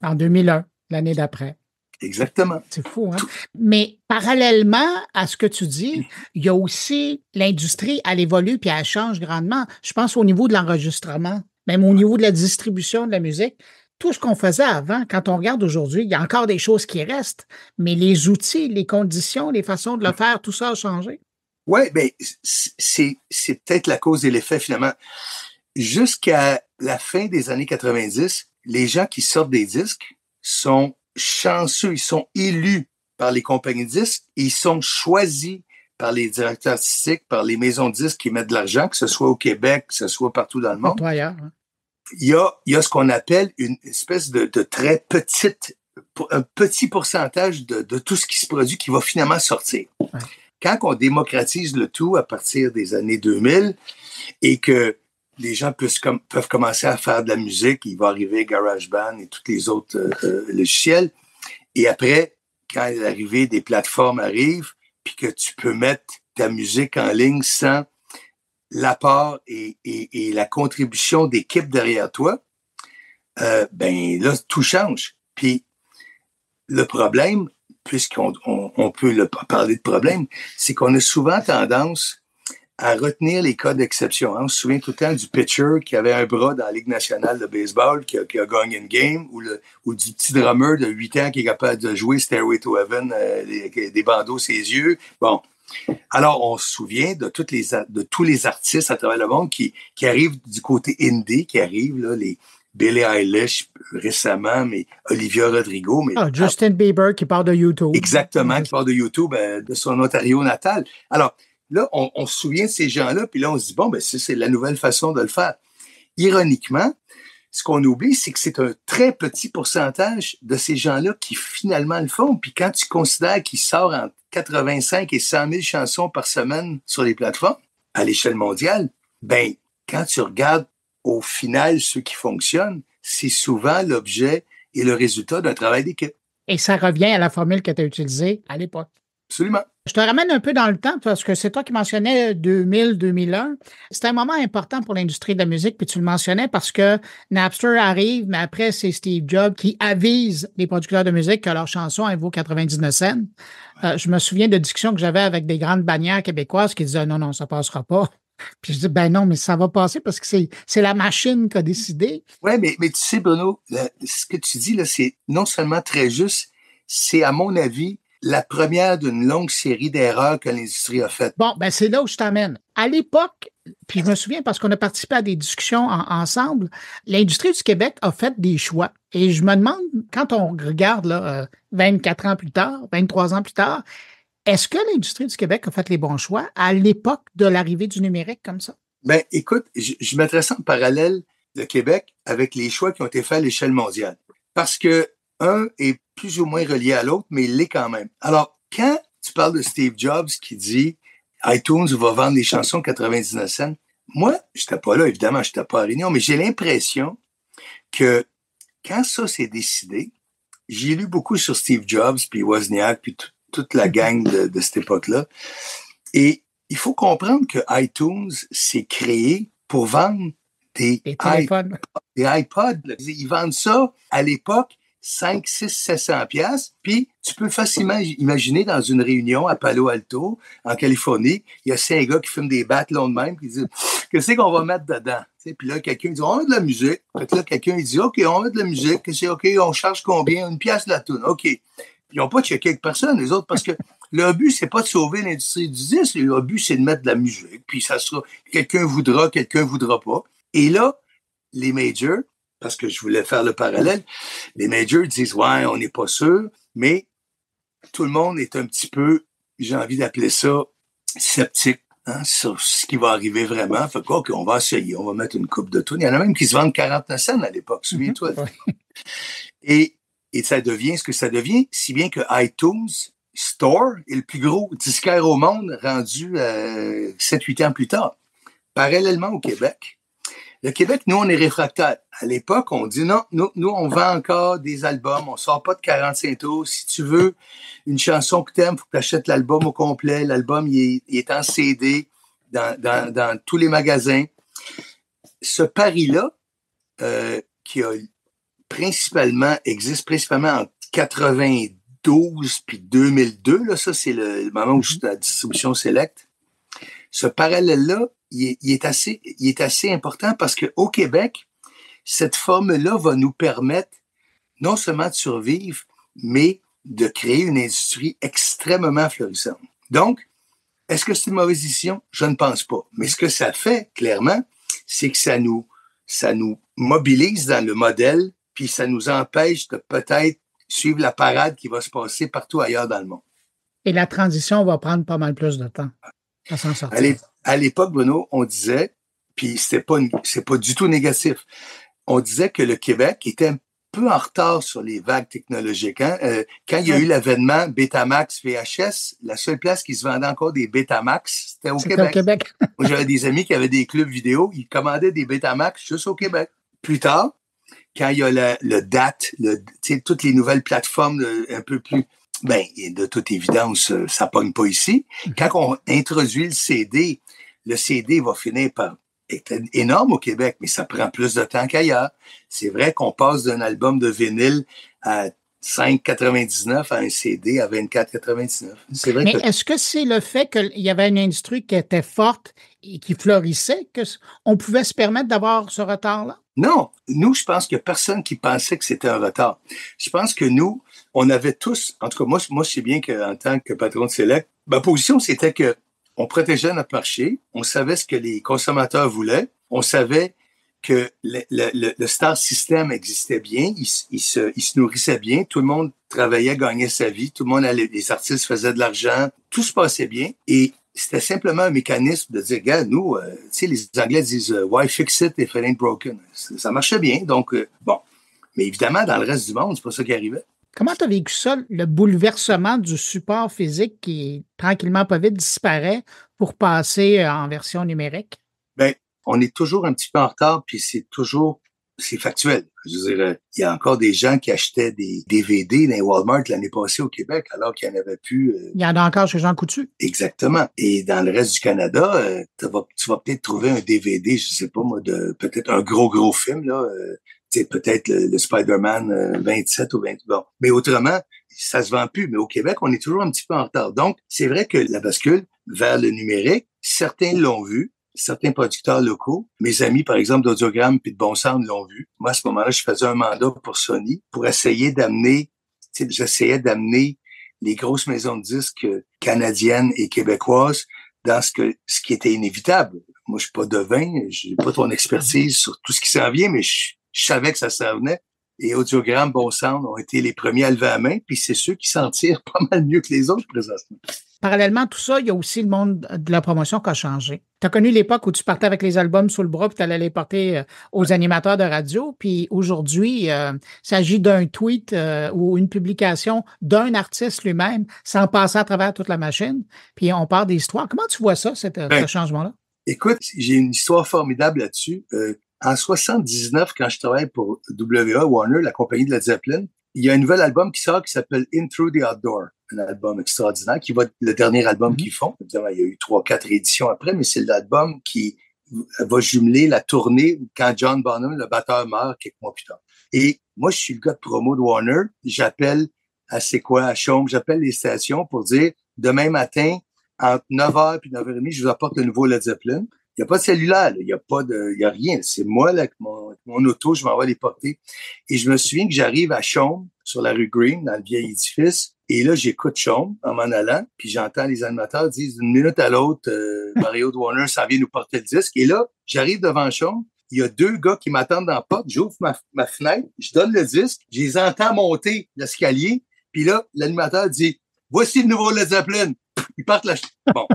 [SPEAKER 1] En 2001, l'année d'après.
[SPEAKER 4] Exactement.
[SPEAKER 1] C'est fou, hein? Mais parallèlement à ce que tu dis, il y a aussi l'industrie, elle évolue puis elle change grandement. Je pense au niveau de l'enregistrement, même au niveau de la distribution de la musique. Tout ce qu'on faisait avant, quand on regarde aujourd'hui, il y a encore des choses qui restent, mais les outils, les conditions, les façons de le faire, tout ça a changé.
[SPEAKER 4] Oui, bien, c'est peut-être la cause et l'effet, finalement. Jusqu'à la fin des années 90, les gens qui sortent des disques sont chanceux, ils sont élus par les compagnies de disques, et ils sont choisis par les directeurs artistiques, par les maisons de disques qui mettent de l'argent, que ce soit au Québec, que ce soit partout dans le monde.
[SPEAKER 1] Partout ailleurs. Hein.
[SPEAKER 4] Il y a ce qu'on appelle une espèce de très petite, un petit pourcentage de tout ce qui se produit qui va finalement sortir.
[SPEAKER 1] Ouais.
[SPEAKER 4] Quand on démocratise le tout à partir des années 2000 et que les gens peuvent commencer à faire de la musique, il va arriver GarageBand et tous les autres logiciels. Et après, quand l'arrivée des plateformes arrive, puis que tu peux mettre ta musique en ligne sans l'apport et la contribution d'équipe derrière toi, ben là, tout change. Puis le problème, puisqu'on peut parler de problème, c'est qu'on a souvent tendance à retenir les cas d'exception. On se souvient tout le temps du pitcher qui avait un bras dans la Ligue nationale de baseball, qui a gagné une game, ou du petit drummer de 8 ans qui est capable de jouer Stairway to Heaven, des bandeaux ses yeux. Bon. Alors, on se souvient de tous les artistes à travers le monde qui arrivent du côté indie, qui arrivent, là, les Billie Eilish récemment, mais Olivia Rodrigo. Mais,
[SPEAKER 1] Justin Bieber qui part de YouTube.
[SPEAKER 4] Exactement, qui part de YouTube, de son Ontario natal. Alors, là, on se souvient de ces gens-là, puis là, on se dit, bon, ben c'est la nouvelle façon de le faire. Ironiquement, ce qu'on oublie, c'est que c'est un très petit pourcentage de ces gens-là qui finalement le font. Puis quand tu considères qu'ils sortent entre 85 et 100 000 chansons par semaine sur les plateformes, à l'échelle mondiale, ben quand tu regardes au final ceux qui fonctionnent, c'est souvent l'objet et le résultat d'un travail d'équipe.
[SPEAKER 1] Et ça revient à la formule que tu as utilisée à l'époque.
[SPEAKER 4] Absolument.
[SPEAKER 1] Je te ramène un peu dans le temps parce que c'est toi qui mentionnais 2000-2001. C'était un moment important pour l'industrie de la musique, puis tu le mentionnais parce que Napster arrive, mais après, c'est Steve Jobs qui avise les producteurs de musique que leur chanson elle vaut 99 cents. Je me souviens de discussions que j'avais avec des grandes bannières québécoises qui disaient non, ça passera pas. Puis je dis, ben non, mais ça va passer parce que c'est la machine qui a décidé.
[SPEAKER 4] Oui, mais tu sais, Bruno, ce que tu dis, là, c'est non seulement très juste, c'est, à mon avis, la première d'une longue série d'erreurs que l'industrie a faites.
[SPEAKER 1] Bon, ben c'est là où je t'amène. À l'époque, puis je me souviens parce qu'on a participé à des discussions ensemble, l'industrie du Québec a fait des choix. Et je me demande, quand on regarde là, 24 ans plus tard, 23 ans plus tard, est-ce que l'industrie du Québec a fait les bons choix à l'époque de l'arrivée du numérique comme ça?
[SPEAKER 4] Ben, écoute, je mettrais ça en parallèle le Québec avec les choix qui ont été faits à l'échelle mondiale. Parce que un est plus ou moins relié à l'autre, mais il l'est quand même. Alors, quand tu parles de Steve Jobs qui dit iTunes va vendre des chansons 99 cents, moi, je n'étais pas là, évidemment, je n'étais pas à Réunion, mais j'ai l'impression que quand ça s'est décidé, j'ai lu beaucoup sur Steve Jobs, puis Wozniak, puis toute la gang de cette époque-là. Et il faut comprendre que iTunes s'est créé pour vendre des iPods. Ils vendent ça à l'époque 5, 6, 700 piastres. Puis tu peux facilement imaginer dans une réunion à Palo Alto, en Californie, il y a 5 gars qui fument des battes là de même, qui disent « Qu'est-ce qu'on va mettre dedans? » Puis là, quelqu'un dit « On met de la musique. » Puis là, quelqu'un il dit « OK, on met de la musique. C'est OK, on charge combien? 1 piastre la toune. OK. » Ils n'ont pas checké avec personne, les autres, parce que le but, c'est pas de sauver l'industrie du disque. Le but, c'est de mettre de la musique. Puis ça sera, quelqu'un voudra pas. Et là, les majors, parce que je voulais faire le parallèle, les majors disent, ouais, on n'est pas sûr, mais tout le monde est un petit peu, j'ai envie d'appeler ça, sceptique sur ce qui va arriver vraiment. Fait quoi, OK, on va essayer, on va mettre une coupe de tunes. Il y en a même qui se vendent 49 cents à l'époque, souviens-toi. Et ça devient ce que ça devient, si bien que iTunes Store est le plus gros disquaire au monde rendu 7-8 ans plus tard. Parallèlement au Québec, le Québec, nous, on est réfractaires. À l'époque, on dit non, nous, on vend encore des albums, on sort pas de 45 tours. Si tu veux une chanson que t'aimes, il faut que tu achètes l'album au complet. L'album, il est en CD dans tous les magasins. Ce pari-là, qui existe principalement entre 92 puis 2002, là, ça, c'est le moment où je suis à la distribution Select. Ce parallèle-là, il est assez important parce qu'au Québec, cette forme-là va nous permettre non seulement de survivre, mais de créer une industrie extrêmement florissante. Donc, Est-ce que c'est une mauvaise décision? Je ne pense pas. Mais ce que ça fait, clairement, c'est que ça nous mobilise dans le modèle, puis ça nous empêche de peut-être suivre la parade qui va se passer partout ailleurs dans le monde.
[SPEAKER 1] Et la transition va prendre pas mal plus de temps à s'en sortir.
[SPEAKER 4] À l'époque, Bruno, on disait, puis c'est pas du tout négatif, on disait que le Québec était un peu en retard sur les vagues technologiques. Hein? Quand il y a eu l'avènement Betamax VHS, la seule place qui se vendait encore des Betamax, c'était au Québec. Moi, j'avais des amis qui avaient des clubs vidéo, ils commandaient des Betamax juste au Québec. Plus tard, quand il y a le DAT, toutes les nouvelles plateformes un peu plus... Ben, de toute évidence, ça pogne pas ici. Quand on introduit le CD va finir par être énorme au Québec, mais ça prend plus de temps qu'ailleurs. C'est vrai qu'on passe d'un album de vinyle à 5,99 à un CD à 24,99. C'est vrai.
[SPEAKER 1] Mais est-ce que c'est le fait qu'il y avait une industrie qui était forte et qui florissait qu'on pouvait se permettre d'avoir ce retard-là?
[SPEAKER 4] Non. Nous, je pense qu'il n'y a personne qui pensait que c'était un retard. Je pense que nous, on avait tous, en tout cas, moi je sais bien qu'en tant que patron de Select, ma position, c'était que on protégeait notre marché, on savait ce que les consommateurs voulaient, on savait que le Star System existait bien, il se nourrissait bien, tout le monde travaillait, gagnait sa vie, tout le monde les artistes faisaient de l'argent, tout se passait bien et c'était simplement un mécanisme de dire, regarde, nous, tu sais, les Anglais disent « Why fix it if it ain't broken ?» Ça marchait bien, donc bon. Mais évidemment, dans le reste du monde, c'est pas ça qui arrivait.
[SPEAKER 1] Comment tu as vécu ça, le bouleversement du support physique qui, tranquillement, pas vite, disparaît pour passer en version numérique?
[SPEAKER 4] Bien, on est toujours un petit peu en retard, puis c'est factuel. Je veux dire, il y a encore des gens qui achetaient des DVD dans Walmart l'année passée au Québec, alors qu'il n'y en avait plus.
[SPEAKER 1] Il y en a encore chez Jean Coutu.
[SPEAKER 4] Exactement. Et dans le reste du Canada, tu vas peut-être trouver un DVD, je sais pas moi, de peut-être un gros film, là. Peut-être le Spider-Man 27 ou 20. Bon. Mais autrement, ça se vend plus. Mais au Québec, on est toujours un petit peu en retard. Donc, c'est vrai que la bascule vers le numérique, certains l'ont vu, certains producteurs locaux. Mes amis, par exemple, d'Audiogramme puis de Bon Sound l'ont vu. Moi, à ce moment-là, je faisais un mandat pour Sony pour essayer d'amener les grosses maisons de disques canadiennes et québécoises dans ce qui était inévitable. Moi, je suis pas devin, j'ai pas ton expertise sur tout ce qui s'en vient, mais je savais que ça s'en venait. Et Audiogramme, Bon Sound ont été les premiers à lever la main, puis c'est ceux qui s'en tirent pas mal mieux que les autres présentement.
[SPEAKER 1] Parallèlement à tout ça, il y a aussi le monde de la promotion qui a changé. Tu as connu l'époque où tu partais avec les albums sous le bras puis tu allais les porter aux animateurs de radio. Puis aujourd'hui, il s'agit d'un tweet ou une publication d'un artiste lui-même sans passer à travers toute la machine. Puis on part des histoires. Comment tu vois ça, ce changement-là?
[SPEAKER 4] Écoute, j'ai une histoire formidable là-dessus. En 79, quand je travaille pour WA, Warner, la compagnie de Led Zeppelin, il y a un nouvel album qui sort qui s'appelle In Through the Outdoor, un album extraordinaire qui va être le dernier album qu'ils font. Il y a eu 3-4 éditions après, mais c'est l'album qui va jumeler la tournée quand John Bonham, le batteur, meurt quelques mois plus tard. Et moi, je suis le gars de promo de Warner. J'appelle à Chaume, j'appelle les stations pour dire demain matin, entre 9h et 9h30, je vous apporte le nouveau Led Zeppelin. Il n'y a pas de cellulaire, il y a rien. C'est moi, là, avec mon auto, je m'en vais les porter. Et je me souviens que j'arrive à Chaume, sur la rue Green, dans le vieil édifice. Et là, j'écoute Chaume en m'en allant. Puis j'entends les animateurs dire d'une minute à l'autre, Mario de Warner s'en vient nous porter le disque. Et là, j'arrive devant Chaume. Il y a 2 gars qui m'attendent dans la porte. J'ouvre ma fenêtre, je donne le disque. Je les entends monter l'escalier. Puis là, l'animateur dit « Voici le nouveau Led Zeppelin ». Ils partent là. Bon.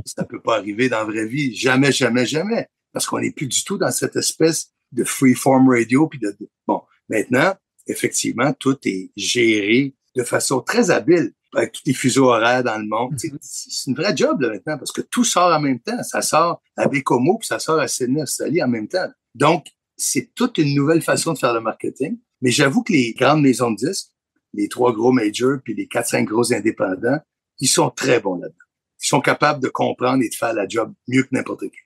[SPEAKER 4] Ça peut pas arriver dans la vraie vie. Jamais, jamais, jamais. Parce qu'on n'est plus du tout dans cette espèce de freeform radio. Puis bon, maintenant, effectivement, tout est géré de façon très habile avec tous les fuseaux horaires dans le monde. C'est une vraie job là, maintenant parce que tout sort en même temps. Ça sort à Bécomo puis ça sort à Sydney, Australie en même temps. Donc, c'est toute une nouvelle façon de faire le marketing. Mais j'avoue que les grandes maisons de disques, les 3 gros majors puis les 4-5 gros indépendants, ils sont très bons là-dedans. Ils sont capables de comprendre et de faire la job mieux que n'importe qui.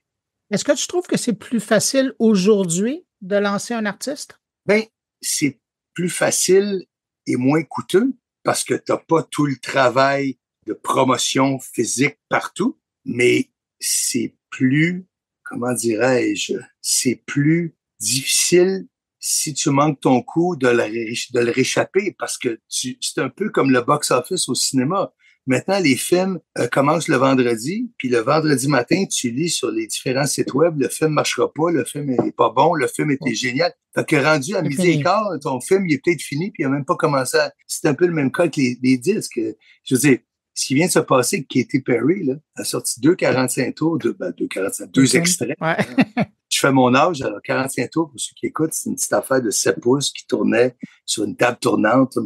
[SPEAKER 1] Est-ce que tu trouves que c'est plus facile aujourd'hui de lancer un artiste?
[SPEAKER 4] Bien, c'est plus facile et moins coûteux parce que tu n'as pas tout le travail de promotion physique partout, mais c'est plus, comment dirais-je, c'est plus difficile si tu manques ton coup de le réchapper parce que c'est un peu comme le box-office au cinéma. Maintenant, les films commencent le vendredi, puis le vendredi matin, tu lis sur les différents sites web, le film marchera pas, le film est pas bon, le film était génial. Fait que rendu à midi et quart, ton film, il est peut-être fini, puis il a même pas commencé à... C'est un peu le même cas que les disques. Je veux dire, ce qui vient de se passer avec Katy Perry, là, a sorti 2,45 tours, deux extraits.
[SPEAKER 1] Ouais.
[SPEAKER 4] Je fais mon âge, alors 45 tours, pour ceux qui écoutent, c'est une petite affaire de 7 pouces qui tournait sur une table tournante.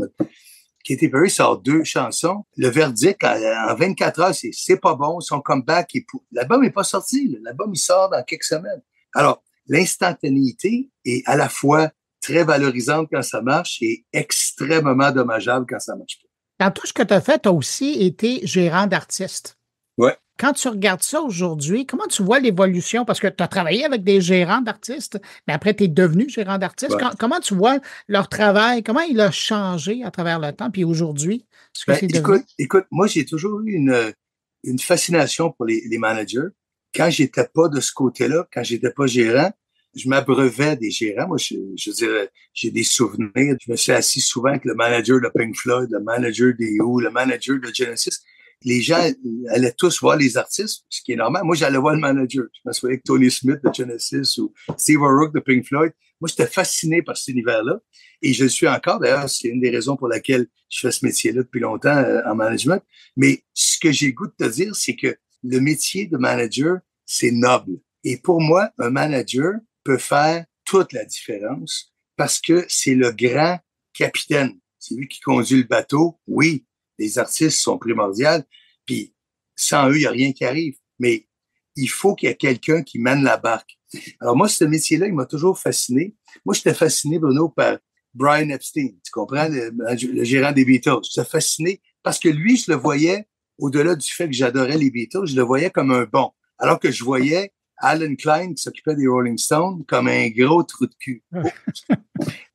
[SPEAKER 4] Katy Perry sort 2 chansons. Le verdict, en 24 heures, c'est pas bon. Son comeback l'album n'est pas sorti. Là. L'album, il sort dans quelques semaines. Alors, l'instantanéité est à la fois très valorisante quand ça marche et extrêmement dommageable quand ça marche pas.
[SPEAKER 1] Dans tout ce que tu as fait, tu as aussi été gérant d'artistes.
[SPEAKER 4] Ouais.
[SPEAKER 1] Quand tu regardes ça aujourd'hui, comment tu vois l'évolution? Parce que tu as travaillé avec des gérants d'artistes, mais après, tu es devenu gérant d'artistes.
[SPEAKER 4] Ouais.
[SPEAKER 1] Comment tu vois leur travail? Comment il a changé à travers le temps? Puis aujourd'hui, ce que c'est devenu?
[SPEAKER 4] Écoute, moi, j'ai toujours eu une fascination pour les managers. Quand j'étais pas de ce côté-là, quand j'étais pas gérant, je m'abreuvais des gérants. Moi, je dirais, j'ai des souvenirs. Je me suis assis souvent avec le manager de Pink Floyd, le manager des Who, le manager de Genesis. Les gens allaient tous voir les artistes, ce qui est normal. Moi, j'allais voir le manager. Je m'assoyais avec Tony Smith de Genesis ou Steve Aoki de Pink Floyd. Moi, j'étais fasciné par cet univers-là. Et je le suis encore. D'ailleurs, c'est une des raisons pour laquelle je fais ce métier-là depuis longtemps en management. Mais ce que j'ai le goût de te dire, c'est que le métier de manager, c'est noble. Et pour moi, un manager peut faire toute la différence parce que c'est le grand capitaine. C'est lui qui conduit le bateau. Oui, les artistes sont primordiaux, puis sans eux, il n'y a rien qui arrive. Mais il faut qu'il y ait quelqu'un qui mène la barque. Alors moi, ce métier-là, il m'a toujours fasciné. Moi, j'étais fasciné, Bruno, par Brian Epstein. Tu comprends? Le gérant des Beatles. J'étais fasciné parce que lui, je le voyais, au-delà du fait que j'adorais les Beatles, je le voyais comme un bon. Alors que je voyais Alan Klein, qui s'occupait des Rolling Stones, comme un gros trou de cul.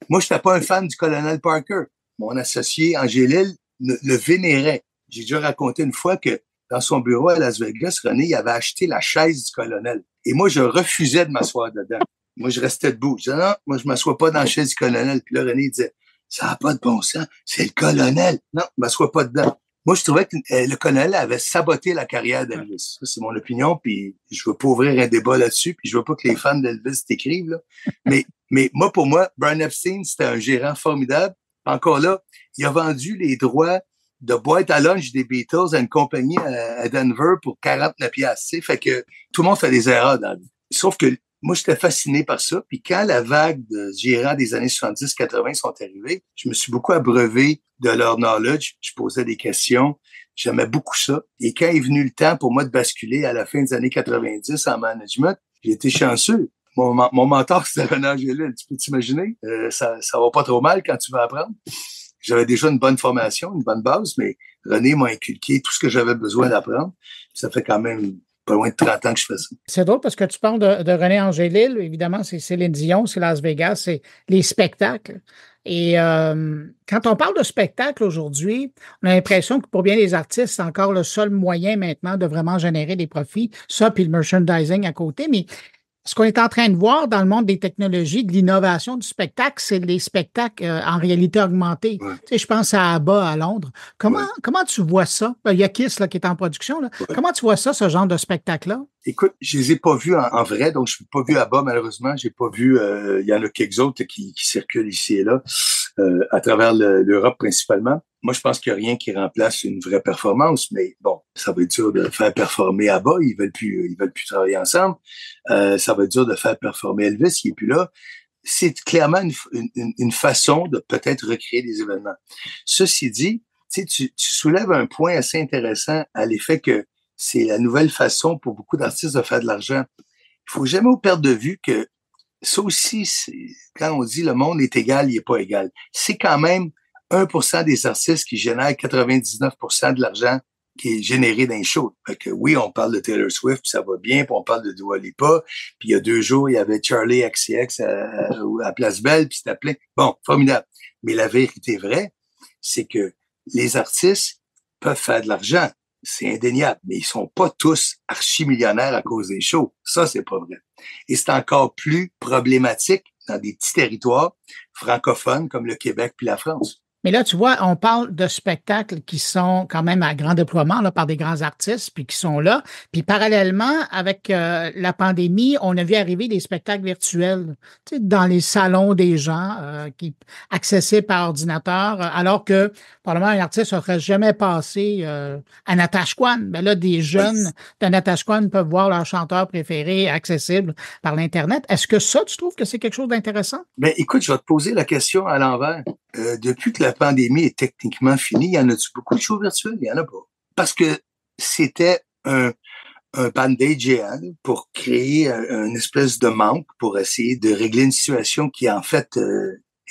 [SPEAKER 4] Moi, je n'étais pas un fan du colonel Parker. Mon associé, Angélil, le vénérait. J'ai déjà raconté une fois que dans son bureau à Las Vegas, René, il avait acheté la chaise du colonel. Et moi, je refusais de m'asseoir dedans. Moi, je restais debout. Je disais, non, moi, je m'assois pas dans la chaise du colonel. Puis là, René, il disait, ça n'a pas de bon sens. C'est le colonel. Non, je m'assois pas dedans. Moi, je trouvais que le colonel avait saboté la carrière d'Elvis. Ça, c'est mon opinion, puis je veux pas ouvrir un débat là-dessus, puis je veux pas que les fans d'Elvis t'écrivent, là. Mais moi, pour moi, Brian Epstein, c'était un gérant formidable. Encore là, il a vendu les droits de boîte à lunch des Beatles à une compagnie à Denver pour 49 piastres. Tu sais, fait que tout le monde fait des erreurs dans la vie. Sauf que moi, j'étais fasciné par ça. Puis quand la vague de gérants des années 70-80 sont arrivés, je me suis beaucoup abreuvé de leur knowledge. Je posais des questions. J'aimais beaucoup ça. Et quand est venu le temps pour moi de basculer à la fin des années 90 en management, j'ai été chanceux. Mon mentor, c'était René Angélil. Tu peux t'imaginer? Ça va pas trop mal quand tu veux apprendre. J'avais déjà une bonne formation, une bonne base, mais René m'a inculqué tout ce que j'avais besoin d'apprendre. Ça fait quand même pas loin de 30 ans que je fais ça.
[SPEAKER 1] C'est drôle parce que tu parles de René Angélil. Évidemment, c'est Céline Dion, c'est Las Vegas, c'est les spectacles. Et quand on parle de spectacle aujourd'hui, on a l'impression que pour bien les artistes, c'est encore le seul moyen maintenant de vraiment générer des profits. Ça, puis le merchandising à côté. Mais ce qu'on est en train de voir dans le monde des technologies, de l'innovation du spectacle, c'est les spectacles en réalité augmentée. Ouais. Tu sais, je pense à ABBA à Londres. Comment tu vois ça? Il y a Kiss là, qui est en production. Là. Ouais. Comment tu vois ça, ce genre de spectacle-là?
[SPEAKER 4] Écoute, je les ai pas vus en vrai, donc je n'ai pas vu ABBA malheureusement. J'ai pas vu. Il y en a quelques autres qui circulent ici et là, à travers l'Europe principalement. Moi, je pense qu'il n'y a rien qui remplace une vraie performance, mais bon, ça va être dur de faire performer ABBA, ils veulent plus travailler ensemble. Ça va être dur de faire performer Elvis, il est plus là. C'est clairement une façon de peut-être recréer des événements. Ceci dit, tu soulèves un point assez intéressant à l'effet que c'est la nouvelle façon pour beaucoup d'artistes de faire de l'argent. Il faut jamais perdre de vue que ça aussi, quand on dit le monde est égal, il n'est pas égal. C'est quand même 1% des artistes qui génèrent 99% de l'argent qui est généré dans les shows. Fait que oui, on parle de Taylor Swift, puis ça va bien, puis on parle de Dua Lipa, puis il y a 2 jours, il y avait Charlie XCX à Place Belle, puis c'était plein. Bon, formidable. Mais la vérité vraie, c'est que les artistes peuvent faire de l'argent. C'est indéniable, mais ils sont pas tous archi-millionnaires à cause des shows. Ça, c'est pas vrai. Et c'est encore plus problématique dans des petits territoires francophones comme le Québec puis la France.
[SPEAKER 1] Mais là, tu vois, on parle de spectacles qui sont quand même à grand déploiement là, par des grands artistes, puis qui sont là. Puis parallèlement, avec la pandémie, on a vu arriver des spectacles virtuels, tu sais, dans les salons des gens, accessibles par ordinateur, alors que probablement un artiste n'aurait jamais passé à Natashquan. Mais là, des jeunes de Natashquan peuvent voir leur chanteur préféré accessible par l'Internet. Est-ce que ça, tu trouves que c'est quelque chose d'intéressant?
[SPEAKER 4] Ben, écoute, je vais te poser la question à l'envers. Depuis que la pandémie est techniquement finie, y en a-tu beaucoup de shows virtuels? Il y en a pas. Parce que c'était un band-aid géant pour créer une espèce de manque, pour essayer de régler une situation qui, en fait,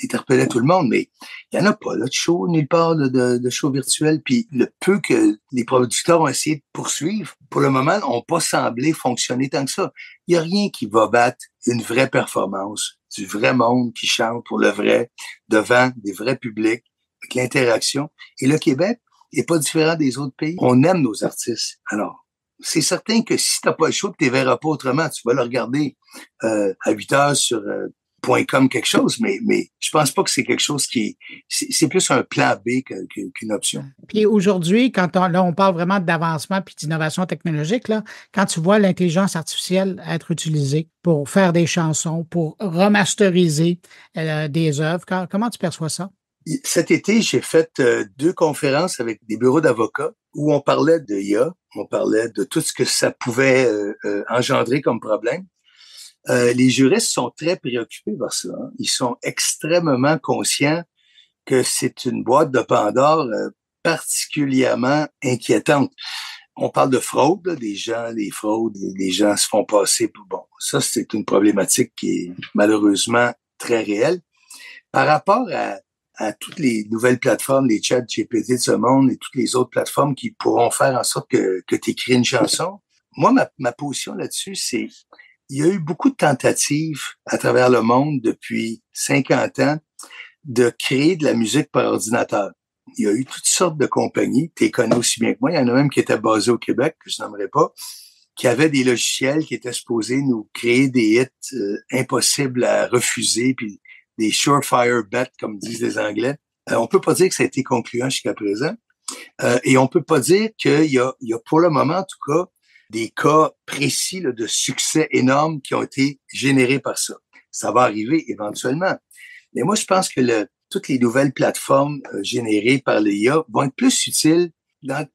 [SPEAKER 4] interpellait tout le monde. Mais il y en a pas, là, de show, nulle part de show virtuel. Puis le peu que les producteurs ont essayé de poursuivre, pour le moment, n'ont pas semblé fonctionner tant que ça. Il y a rien qui va battre une vraie performance, du vrai monde qui chante pour le vrai, devant des vrais publics, avec l'interaction. Et le Québec est pas différent des autres pays. On aime nos artistes. Alors, c'est certain que si t'as pas le choix, que tu verras pas autrement, tu vas le regarder à 8 heures sur .com quelque chose, mais je pense pas que c'est quelque chose c'est plus un plan B qu'une option.
[SPEAKER 1] Puis aujourd'hui, quand on parle vraiment d'avancement puis d'innovation technologique, là, quand tu vois l'intelligence artificielle être utilisée pour faire des chansons, pour remasteriser des œuvres, comment tu perçois ça?
[SPEAKER 4] Cet été, j'ai fait 2 conférences avec des bureaux d'avocats où on parlait de IA, on parlait de tout ce que ça pouvait engendrer comme problème. Les juristes sont très préoccupés par ça. Hein. Ils sont extrêmement conscients que c'est une boîte de Pandore particulièrement inquiétante. On parle de fraude, là, les fraudes, les gens se font passer pour bon. Ça, c'est une problématique qui est malheureusement très réelle. Par rapport à toutes les nouvelles plateformes, les chats GPT de ce monde et toutes les autres plateformes qui pourront faire en sorte que tu écris une chanson, moi, ma position là-dessus, c'est il y a eu beaucoup de tentatives à travers le monde depuis 50 ans de créer de la musique par ordinateur. Il y a eu toutes sortes de compagnies, tu les connais aussi bien que moi, il y en a même qui étaient basées au Québec, que je nommerai pas, qui avaient des logiciels qui étaient supposés nous créer des hits impossibles à refuser, puis des surefire bets, comme disent les Anglais. On peut pas dire que ça a été concluant jusqu'à présent. Et on peut pas dire qu'il y a pour le moment, en tout cas, des cas précis là, de succès énormes qui ont été générés par ça. Ça va arriver éventuellement. Mais moi, je pense que toutes les nouvelles plateformes générées par l'IA vont être plus utiles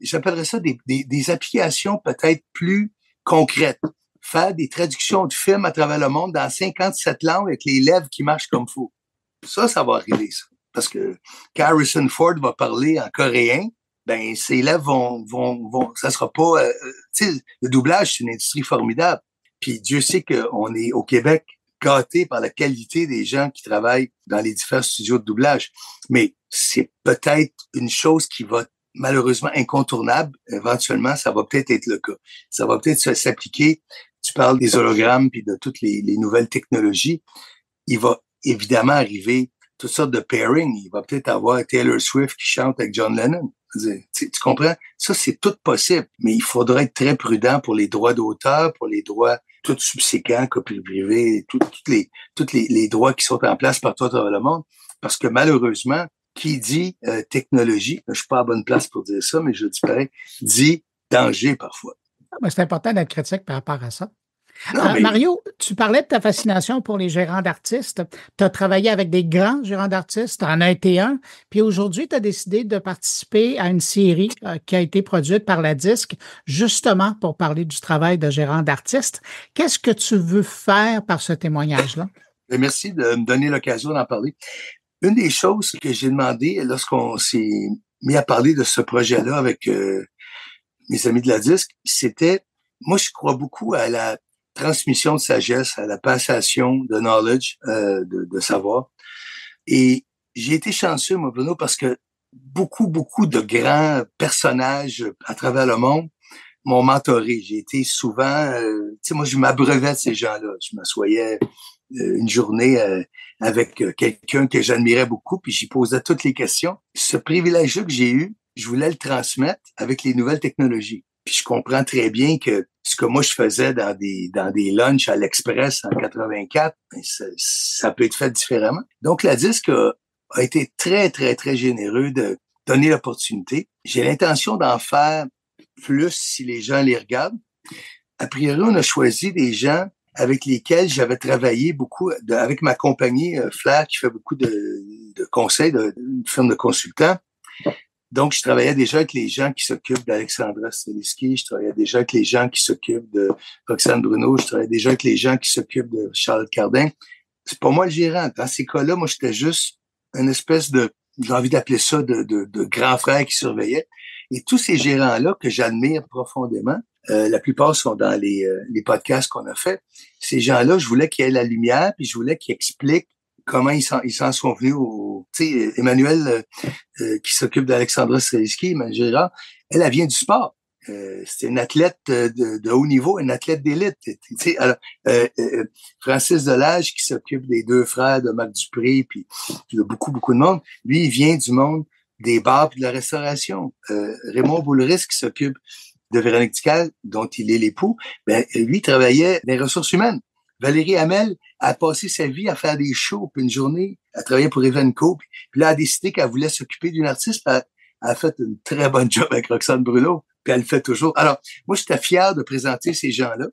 [SPEAKER 4] j'appellerais ça des applications peut-être plus concrètes. Faire des traductions de films à travers le monde dans 57 langues avec les lèvres qui marchent comme faut. Ça va arriver, ça. Parce que quand Harrison Ford va parler en coréen, ben ses lèvres vont ça sera pas tu sais, le doublage, c'est une industrie formidable. Puis Dieu sait qu'on est au Québec gâté par la qualité des gens qui travaillent dans les différents studios de doublage. Mais c'est peut-être une chose qui va malheureusement incontournable. Éventuellement, ça va peut-être être le cas. Ça va peut-être s'appliquer. Tu parles des hologrammes puis de toutes les nouvelles technologies. Il va évidemment arriver toutes sortes de pairing. Il va peut-être avoir Taylor Swift qui chante avec John Lennon. Tu comprends? Ça, c'est tout possible. Mais il faudra être très prudent pour les droits d'auteur, pour les droits tout subséquents, copie privée, tous les droits qui sont en place partout à travers le monde. Parce que malheureusement, qui dit technologie, je suis pas à bonne place pour dire ça, mais je dis pareil, dit danger parfois.
[SPEAKER 1] Mais c'est important d'être critique par rapport à ça. Non, Mario, tu parlais de ta fascination pour les gérants d'artistes. Tu as travaillé avec des grands gérants d'artistes, tu en as été un, puis aujourd'hui, tu as décidé de participer à une série qui a été produite par la Disque, justement pour parler du travail de gérant d'artistes. Qu'est-ce que tu veux faire par ce témoignage-là?
[SPEAKER 4] Merci de me donner l'occasion d'en parler. Une des choses que j'ai demandé lorsqu'on s'est mis à parler de ce projet-là avec mes amis de la Disque, c'était, moi, je crois beaucoup à la transmission de sagesse, à la passation de knowledge, de savoir. Et j'ai été chanceux, moi, Bruno, parce que beaucoup de grands personnages à travers le monde m'ont mentoré. J'ai été souvent, tu sais, moi, je m'abreuvais de ces gens-là. Je m'assoyais une journée avec quelqu'un que j'admirais beaucoup, puis j'y posais toutes les questions. Ce privilège-là que j'ai eu, je voulais le transmettre avec les nouvelles technologies. Puis je comprends très bien que ce que moi je faisais dans des lunchs à l'Express en 84, ça peut être fait différemment. Donc la Disque a a été très, très, très généreux de donner l'opportunité. J'ai l'intention d'en faire plus si les gens les regardent. A priori, on a choisi des gens avec lesquels j'avais travaillé beaucoup avec ma compagnie Flair, qui fait beaucoup de conseils, une firme de consultants. Donc, je travaillais déjà avec les gens qui s'occupent d'Alexandra Streliski, je travaillais déjà avec les gens qui s'occupent de Roxane Bruno, je travaillais déjà avec les gens qui s'occupent de Charlotte Cardin. C'est pas moi le gérant. Dans ces cas-là, moi, j'étais juste une espèce j'ai envie d'appeler ça de grand frère qui surveillait. Et tous ces gérants-là que j'admire profondément, la plupart sont dans les podcasts qu'on a fait. Ces gens-là, je voulais qu'ils aient la lumière, puis je voulais qu'ils expliquent comment ils s'en sont venus tu sais, Emmanuel, qui s'occupe d'Alexandra Streliski, Emmanuel Gérard, elle vient du sport. C'était une athlète de haut niveau, une athlète d'élite. Tu sais, alors, Francis Delage, qui s'occupe des deux frères de Marc Dupré, puis de beaucoup, beaucoup de monde, lui, il vient du monde des bars et de la restauration. Raymond Boulris, qui s'occupe de Véronique Dical, dont il est l'époux, ben, lui, travaillait dans les ressources humaines. Valérie Hamel a passé sa vie à faire des shows, puis une journée, à travailler pour Evenco, puis là, elle a décidé qu'elle voulait s'occuper d'une artiste, puis elle a fait une très bonne job avec Roxane Bruno, puis elle le fait toujours. Alors, moi, j'étais fier de présenter ces gens-là,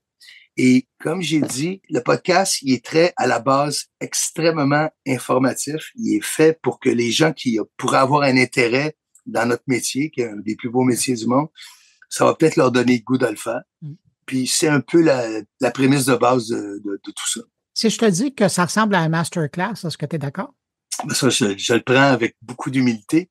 [SPEAKER 4] et comme j'ai dit, le podcast, il est très, à la base, extrêmement informatif. Il est fait pour que les gens qui pourraient avoir un intérêt dans notre métier, qui est un des plus beaux métiers du monde, ça va peut-être leur donner le goût de le faire. Puis c'est un peu la prémisse de base de tout ça.
[SPEAKER 1] Si je te dis que ça ressemble à un masterclass, est-ce que tu es d'accord?
[SPEAKER 4] Ben ça, je le prends avec beaucoup d'humilité.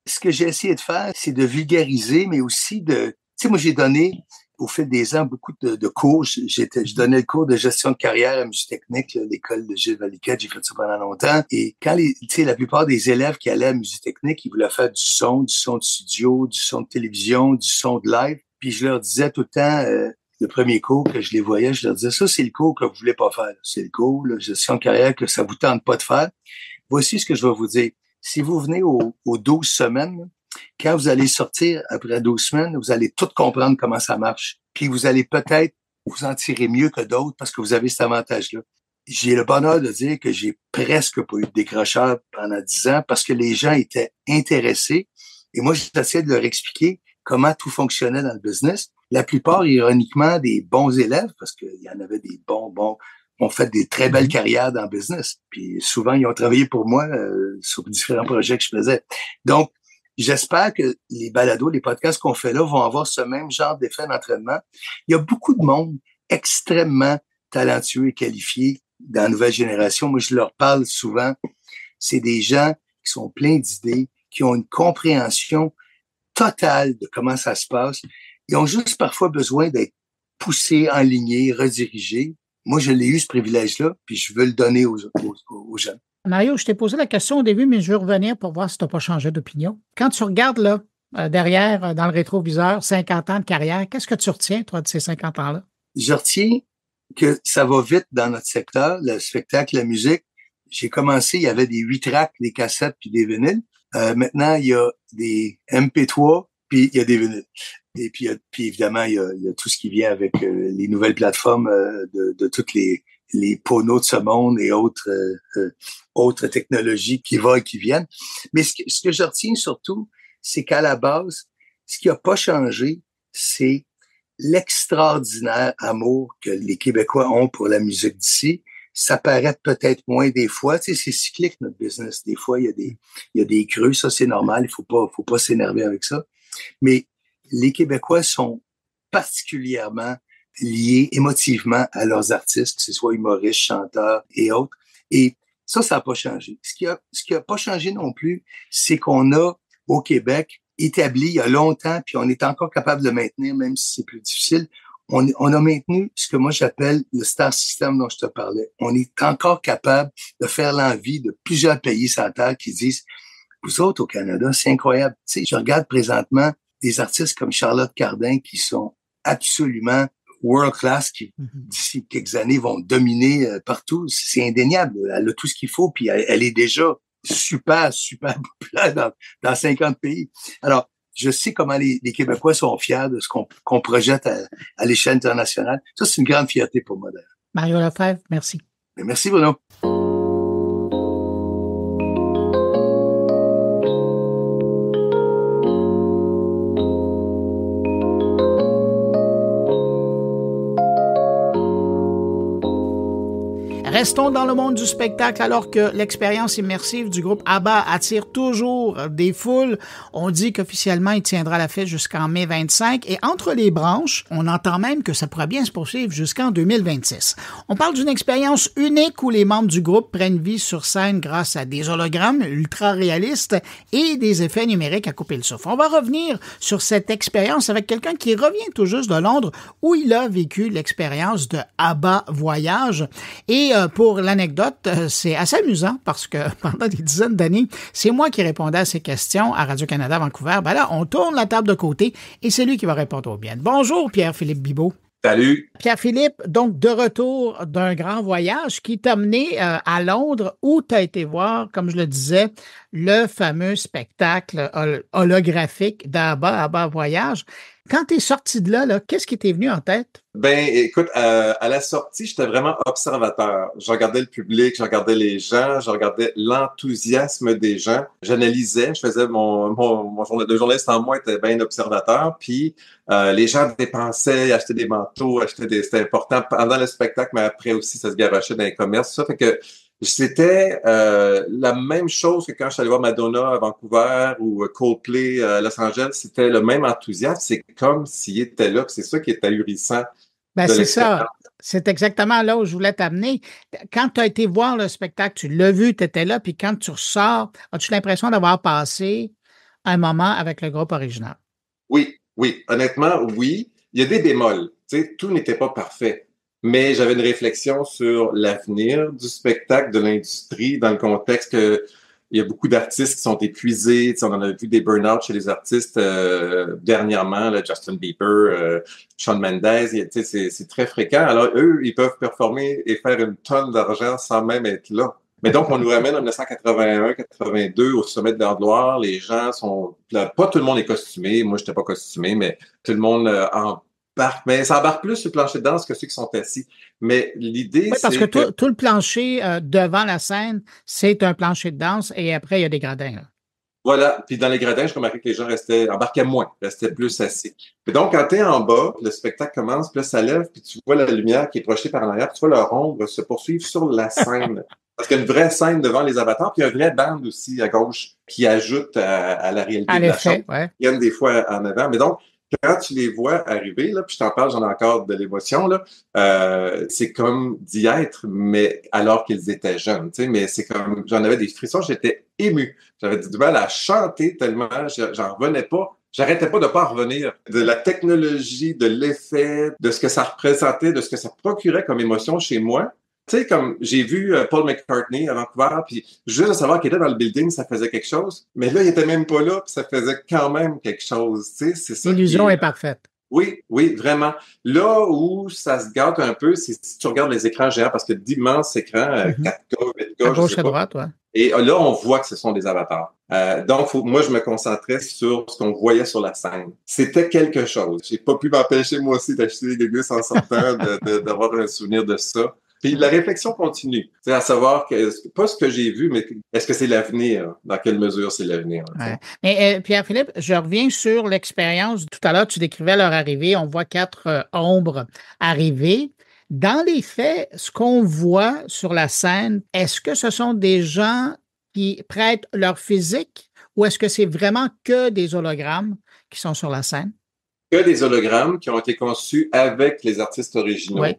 [SPEAKER 4] Ce que j'ai essayé de faire, c'est de vulgariser, mais aussi tu sais, moi, j'ai donné, au fil des ans, beaucoup de cours. Je donnais le cours de gestion de carrière à Musique Technique, l'école de Gilles Valiquette. J'ai fait ça pendant longtemps. Et quand tu sais, la plupart des élèves qui allaient à Musique Technique, ils voulaient faire du son de studio, du son de télévision, du son de live. Puis je leur disais tout le temps, le premier cours que je les voyais, je leur disais, ça, c'est le cours que vous voulez pas faire. C'est le cours, la gestion de carrière que ça vous tente pas de faire. Voici ce que je vais vous dire. Si vous venez aux 12 semaines, quand vous allez sortir après 12 semaines, vous allez tout comprendre comment ça marche. Puis vous allez peut-être vous en tirer mieux que d'autres parce que vous avez cet avantage-là. J'ai le bonheur de dire que j'ai presque pas eu de décrocheur pendant 10 ans parce que les gens étaient intéressés. Et moi, j'essayais de leur expliquer comment tout fonctionnait dans le business. La plupart, ironiquement, des bons élèves, parce qu'il y en avait des bons, ont fait des très belles carrières dans le business. Puis souvent, ils ont travaillé pour moi sur différents projets que je faisais. Donc, j'espère que les balados, les podcasts qu'on fait là vont avoir ce même genre d'effet d'entraînement. Il y a beaucoup de monde extrêmement talentueux et qualifié dans la nouvelle génération. Moi, je leur parle souvent. C'est des gens qui sont pleins d'idées, qui ont une compréhension totale de comment ça se passe. Ils ont juste parfois besoin d'être poussés, enlignés, redirigés. Moi, je l'ai eu, ce privilège-là, puis je veux le donner aux jeunes.
[SPEAKER 1] Mario, je t'ai posé la question au début, mais je veux revenir pour voir si tu n'as pas changé d'opinion. Quand tu regardes là, derrière, dans le rétroviseur, 50 ans de carrière, qu'est-ce que tu retiens, toi, de ces 50 ans-là?
[SPEAKER 4] Je retiens que ça va vite dans notre secteur, le spectacle, la musique. J'ai commencé, il y avait des 8 tracks, des cassettes puis des vinyles. Maintenant, il y a des MP3 puis il y a des vinyles. Et puis évidemment, il y a tout ce qui vient avec les nouvelles plateformes de toutes les Pono de ce monde et autres technologies qui vont et qui viennent. Mais ce que je retiens surtout, c'est qu'à la base, ce qui n'a pas changé, c'est l'extraordinaire amour que les Québécois ont pour la musique d'ici. Ça paraît peut-être moins des fois. Tu sais, c'est cyclique, notre business. Des fois, il y a des creux. Ça, c'est normal. Il faut pas s'énerver avec ça. Mais les Québécois sont particulièrement liés émotivement à leurs artistes, que ce soit humoristes, chanteurs et autres. Et ça n'a pas changé. Ce qui a pas changé non plus, c'est qu'on a, au Québec, établi il y a longtemps, puis on est encore capable de le maintenir, même si c'est plus difficile. On a maintenu ce que moi j'appelle le star system dont je te parlais. On est encore capable de faire l'envie de plusieurs pays sur la terre qui disent, vous autres au Canada, c'est incroyable. Tu sais, je regarde présentement des artistes comme Charlotte Cardin qui sont absolument world class, qui d'ici quelques années vont dominer partout. C'est indéniable. Elle a tout ce qu'il faut, puis elle est déjà super populaire dans 50 pays. Alors, je sais comment les Québécois sont fiers de ce qu'on projette à l'échelle internationale. Ça, c'est une grande fierté pour moi, d'ailleurs.
[SPEAKER 1] Mario Lefebvre, merci.
[SPEAKER 4] Merci, Bruno.
[SPEAKER 1] Restons dans le monde du spectacle alors que l'expérience immersive du groupe ABBA attire toujours des foules. On dit qu'officiellement, il tiendra la fête jusqu'en mai 25 et entre les branches, on entend même que ça pourrait bien se poursuivre jusqu'en 2026. On parle d'une expérience unique où les membres du groupe prennent vie sur scène grâce à des hologrammes ultra réalistes et des effets numériques à couper le souffle. On va revenir sur cette expérience avec quelqu'un qui revient tout juste de Londres où il a vécu l'expérience de ABBA Voyage. Et pour l'anecdote, c'est assez amusant parce que pendant des dizaines d'années, c'est moi qui répondais à ces questions à Radio-Canada Vancouver. Ben là, on tourne la table de côté et c'est lui qui va répondre au bien. Bonjour Pierre-Philippe Bibeau.
[SPEAKER 5] Salut.
[SPEAKER 1] Pierre-Philippe, donc de retour d'un grand voyage qui t'a mené à Londres où tu as été voir, comme je le disais, le fameux spectacle holographique d'ABBA, ABBA Voyage. Quand tu es sorti de là, qu'est-ce qui t'est venu en tête?
[SPEAKER 5] Ben, écoute, à la sortie, j'étais vraiment observateur. Je regardais le public, je regardais les gens, je regardais l'enthousiasme des gens. J'analysais, je faisais mon journaliste en moi était bien observateur. Puis les gens dépensaient, achetaient des manteaux, c'était important pendant le spectacle, mais après aussi, ça se garochait dans les commerces. Ça fait que c'était la même chose que quand je suis allé voir Madonna à Vancouver ou Coldplay à Los Angeles. C'était le même enthousiasme. C'est comme s'il était là. C'est ça qui est ahurissant.
[SPEAKER 1] Ben c'est ça. C'est exactement là où je voulais t'amener. Quand tu as été voir le spectacle, tu l'as vu, tu étais là, puis quand tu ressors, as-tu l'impression d'avoir passé un moment avec le groupe original?
[SPEAKER 5] Oui. Honnêtement, oui. Il y a des bémols. Tu sais, tout n'était pas parfait. Mais j'avais une réflexion sur l'avenir du spectacle, de l'industrie, dans le contexte que il y a beaucoup d'artistes qui sont épuisés. On en a vu des burn-out chez les artistes dernièrement, là, Justin Bieber, Shawn Mendes, c'est très fréquent. Alors, eux, ils peuvent performer et faire une tonne d'argent sans même être là. Mais donc, on nous ramène en 1981-82 au sommet de leur gloire. Les gens sont... Pas tout le monde est costumé. Moi, je n'étais pas costumé, mais tout le monde mais ça embarque plus sur le plancher de danse que ceux qui sont assis. Mais l'idée,
[SPEAKER 1] oui, parce que tout le plancher devant la scène, c'est un plancher de danse et après, il y a des gradins. Là.
[SPEAKER 5] Voilà. Puis dans les gradins, je remarquais que les gens embarquaient moins, restaient plus assis. Puis donc, quand tu es en bas, le spectacle commence, puis là, ça lève, puis tu vois la lumière qui est projetée par en arrière, puis tu vois leur ombre se poursuivre sur la scène. Parce qu'il y a une vraie scène devant les avatars, puis il y a un vrai band aussi à gauche qui ajoute à la réalité de la chose.
[SPEAKER 1] Ouais.
[SPEAKER 5] Il y en a des fois en avant. Mais donc, quand tu les vois arriver, là, puis je t'en parle, j'en ai encore de l'émotion, là, c'est comme d'y être, mais alors qu'ils étaient jeunes, tu sais, mais c'est comme, j'en avais des frissons, j'étais ému. J'avais du mal à chanter tellement, j'en revenais pas. J'arrêtais pas de pas revenir de la technologie, de l'effet, de ce que ça représentait, de ce que ça procurait comme émotion chez moi. Tu sais, comme j'ai vu Paul McCartney à Vancouver, puis juste de savoir qu'il était dans le building, ça faisait quelque chose. Mais là, il était même pas là, puis ça faisait quand même quelque chose. Tu sais, c'est ça.
[SPEAKER 1] L'illusion est parfaite.
[SPEAKER 5] Oui, vraiment. Là où ça se gâte un peu, c'est si tu regardes les écrans géants, parce que d'immenses écrans, 4K, 8K,
[SPEAKER 1] à gauche, à droite, ouais.
[SPEAKER 5] Et là, on voit que ce sont des avatars. Donc, moi, je me concentrais sur ce qu'on voyait sur la scène. C'était quelque chose. J'ai pas pu m'empêcher, moi aussi, d'acheter des gus en sortant, d'avoir un souvenir de ça. Puis la réflexion continue, c'est à savoir que pas ce que j'ai vu, mais est-ce que c'est l'avenir? Dans quelle mesure c'est l'avenir?
[SPEAKER 1] Ouais. Mais Pierre-Philippe, je reviens sur l'expérience. Tout à l'heure, tu décrivais leur arrivée. On voit 4 ombres arriver. Dans les faits, ce qu'on voit sur la scène, est-ce que ce sont des gens qui prêtent leur physique ou est-ce que c'est vraiment que des hologrammes qui sont sur la scène?
[SPEAKER 5] Que des hologrammes qui ont été conçus avec les artistes originaux.
[SPEAKER 1] Oui.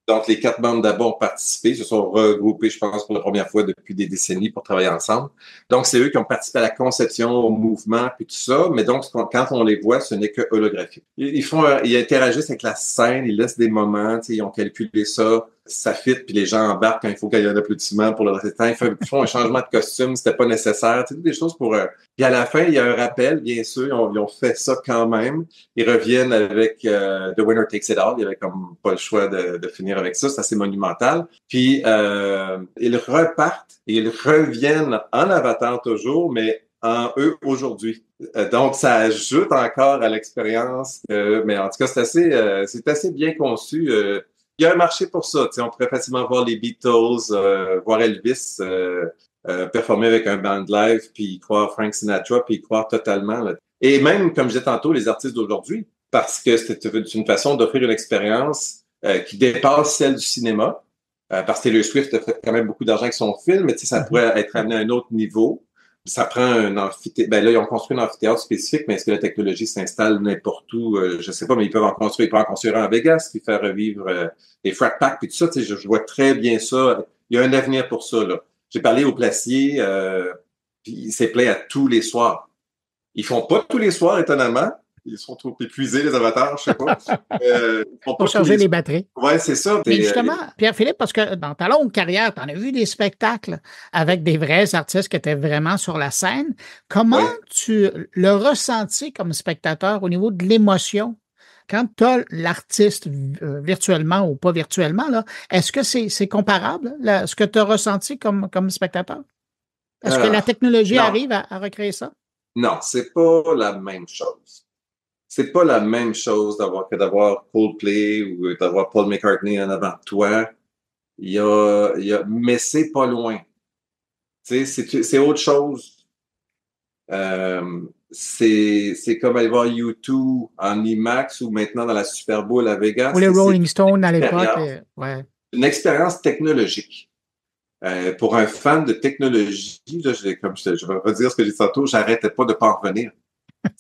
[SPEAKER 5] Donc, les 4 membres d'ABBA ont participé, se sont regroupés, je pense, pour la première fois depuis des décennies pour travailler ensemble. Donc, c'est eux qui ont participé à la conception, au mouvement, puis tout ça. Mais donc, quand on les voit, ce n'est que holographique. Ils interagissent avec la scène, ils laissent des moments, ils ont calculé ça. Ça fit, puis les gens embarquent quand il faut qu'il y ait un applaudissement pour le reste du temps. Ils font un changement de costume, c'était pas nécessaire. Tu sais, des choses pour... Puis à la fin, il y a un rappel, bien sûr, ils ont fait ça quand même. Ils reviennent avec The Winner Takes It All. Il y avait comme pas le choix de finir avec ça. C'est assez monumental. Puis ils repartent et ils reviennent en avatar toujours, mais en eux aujourd'hui. Donc, ça ajoute encore à l'expérience. Mais en tout cas, c'est assez bien conçu. Il y a un marché pour ça. On pourrait facilement voir les Beatles, voir Elvis performer avec un band live, puis croire Frank Sinatra, puis croire totalement. Là. Et même, comme je disais tantôt, les artistes d'aujourd'hui, parce que c'est une façon d'offrir une expérience qui dépasse celle du cinéma. Parce que Taylor Swift a fait quand même beaucoup d'argent avec son film, mais ça pourrait être amené à un autre niveau. Ça prend un amphithéâtre. Ben là, ils ont construit un amphithéâtre spécifique, mais est-ce que la technologie s'installe n'importe où? Je sais pas, mais ils peuvent en construire un à Vegas, puis faire revivre les Frat Pack, puis tout ça. Je vois très bien ça. Il y a un avenir pour ça, là. J'ai parlé au Placier, puis il s'est plaint à tous les soirs. Ils font pas tous les soirs, étonnamment. Ils sont trop épuisés, les avatars, je sais pas.
[SPEAKER 1] Pour charger les batteries.
[SPEAKER 5] Ouais, c'est ça.
[SPEAKER 1] Mais justement, Pierre-Philippe, parce que dans ta longue carrière, tu en as vu des spectacles avec des vrais artistes qui étaient vraiment sur la scène. Comment tu le ressentis comme spectateur au niveau de l'émotion? Quand tu as l'artiste virtuellement ou pas virtuellement, là, est-ce que c'est comparable, là, ce que tu as ressenti comme spectateur? Est-ce que la technologie arrive à recréer ça?
[SPEAKER 5] Non, c'est pas la même chose. C'est pas la même chose d'avoir Coldplay ou d'avoir Paul McCartney en avant de toi. Mais c'est pas loin. Tu sais, c'est autre chose. C'est comme aller voir U2 en IMAX ou maintenant dans la Super Bowl à Vegas.
[SPEAKER 1] Ou les Rolling Stones à l'époque. Ouais.
[SPEAKER 5] Une expérience technologique. Pour un fan de technologie, là, je vais redire ce que j'ai dit tantôt, j'arrêtais pas de pas en revenir.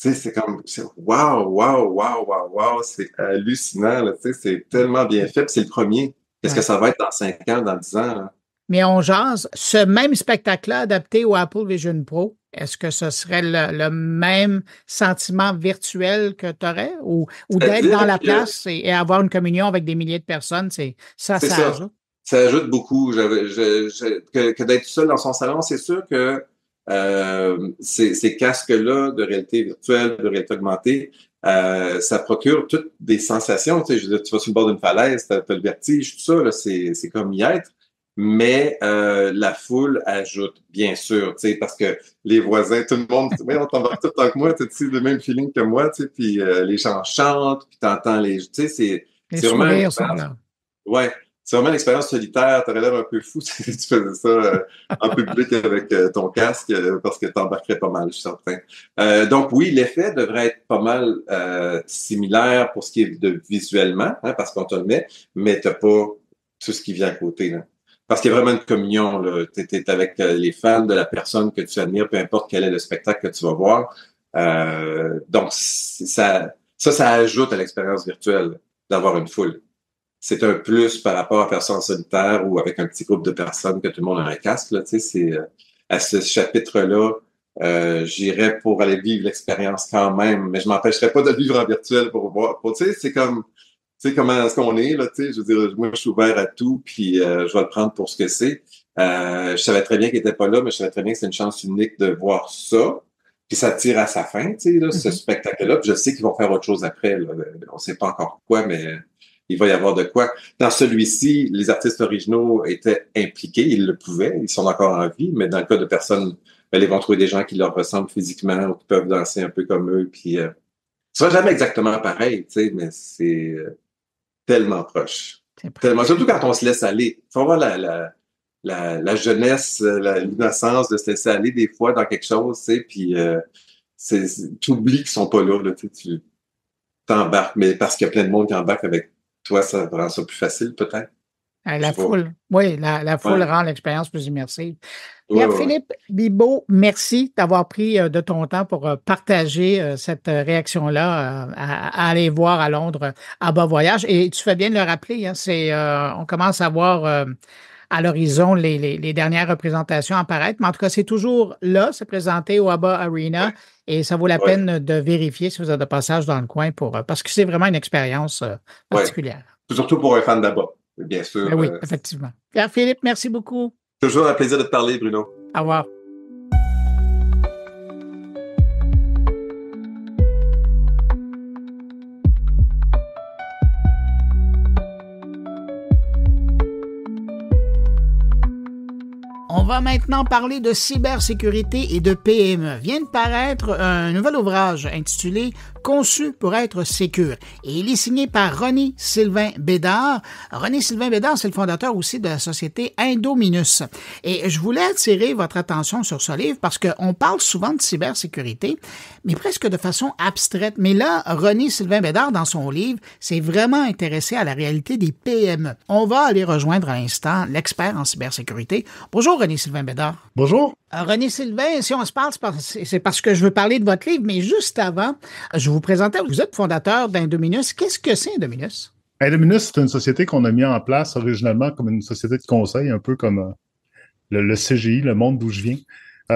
[SPEAKER 5] Tu sais, c'est wow, c'est hallucinant, là, tu sais, c'est tellement bien fait, puis c'est le premier. Qu'est-ce que ça va être dans 5 ans, dans 10 ans? Là?
[SPEAKER 1] Mais on jase, ce même spectacle-là adapté au Apple Vision Pro, est-ce que ce serait le même sentiment virtuel que tu aurais? Ou d'être dans la place et avoir une communion avec des milliers de personnes, ça ajoute?
[SPEAKER 5] Ça ajoute beaucoup. Que d'être seul dans son salon, c'est sûr que ces casques-là de réalité virtuelle, de réalité augmentée, ça procure toutes des sensations. Tu sais, je veux dire, tu vas sur le bord d'une falaise, t'as le vertige, tout ça, là, c'est comme y être. Mais la foule ajoute, bien sûr, tu sais, parce que les voisins, tout le monde, on t'embarque tout le temps que moi, tu sais, le même feeling que moi, tu sais, puis les gens chantent, puis t'entends tu sais, c'est vraiment... Ouais. C'est vraiment une expérience solitaire. T'aurais l'air un peu fou si tu faisais ça en public avec ton casque parce que t'embarquerais pas mal, je suis certain. Donc oui, l'effet devrait être pas mal similaire pour ce qui est de visuellement, hein, parce qu'on te le met, mais t'as pas tout ce qui vient à côté. Là. Parce qu'il y a vraiment une communion. Là. T'es avec les fans de la personne que tu admires, peu importe quel est le spectacle que tu vas voir. Donc ça ajoute à l'expérience virtuelle d'avoir une foule. C'est un plus par rapport à personne solitaire ou avec un petit groupe de personnes que tout le monde a un casque. Là, tu sais, c'est à ce chapitre-là, j'irais pour aller vivre l'expérience quand même, mais je m'empêcherais pas de vivre en virtuel pour voir. Tu sais, c'est comme, tu sais, comment est-ce qu'on est là. Tu sais, je veux dire, moi, je suis ouvert à tout, puis je vais le prendre pour ce que c'est. Je savais très bien qu'il était pas là, mais je savais très bien que c'est une chance unique de voir ça. Puis ça tire à sa fin, tu sais, là, ce spectacle-là. Puis je sais qu'ils vont faire autre chose après. Là. On sait pas encore quoi, mais il va y avoir de quoi. Dans celui-ci, les artistes originaux étaient impliqués, ils le pouvaient, ils sont encore en vie, mais dans le cas de personnes, ils vont trouver des gens qui leur ressemblent physiquement ou qui peuvent danser un peu comme eux. Puis, ce sera jamais exactement pareil, tu sais, mais c'est tellement proche. Tellement, surtout quand on se laisse aller. Il faut avoir la jeunesse, l'innocence de se laisser aller des fois dans quelque chose, tu sais, puis tu oublies qu'ils sont pas là, tu t'embarques, mais parce qu'il y a plein de monde qui embarque avec toi, ça rend ça plus facile, peut-être?
[SPEAKER 1] La foule. Oui, la foule rend l'expérience plus immersive. Pierre-Philippe Bibeau, merci d'avoir pris de ton temps pour partager cette réaction-là à aller voir à Londres à bas voyage. Et tu fais bien de le rappeler, hein, on commence à voir à l'horizon les dernières représentations apparaître, mais en tout cas, c'est toujours là, c'est présenté au ABBA Arena et ça vaut la peine de vérifier si vous êtes de passage dans le coin parce que c'est vraiment une expérience particulière.
[SPEAKER 5] Surtout pour un fan d'ABBA, bien sûr.
[SPEAKER 1] Oui, effectivement. Pierre-Philippe, merci beaucoup.
[SPEAKER 5] Toujours un plaisir de te parler, Bruno.
[SPEAKER 1] Au revoir. On va maintenant parler de cybersécurité et de PME. Vient de paraître un nouvel ouvrage intitulé « conçu pour être sécure. Et il est signé par René-Sylvain Bédard. René-Sylvain Bédard, c'est le fondateur aussi de la société Indominus. Et je voulais attirer votre attention sur ce livre parce qu'on parle souvent de cybersécurité, mais presque de façon abstraite. Mais là, René-Sylvain Bédard, dans son livre, s'est vraiment intéressé à la réalité des PME. On va aller rejoindre à l'instant l'expert en cybersécurité. Bonjour René-Sylvain Bédard.
[SPEAKER 6] Bonjour.
[SPEAKER 1] René-Sylvain, si on se parle, c'est parce que je veux parler de votre livre, mais juste avant, je vous présentais, vous êtes fondateur d'Indominus. Qu'est-ce que c'est Indominus?
[SPEAKER 6] Indominus, c'est une société qu'on a mis en place originalement comme une société de conseil, un peu comme le CGI, le monde d'où je viens,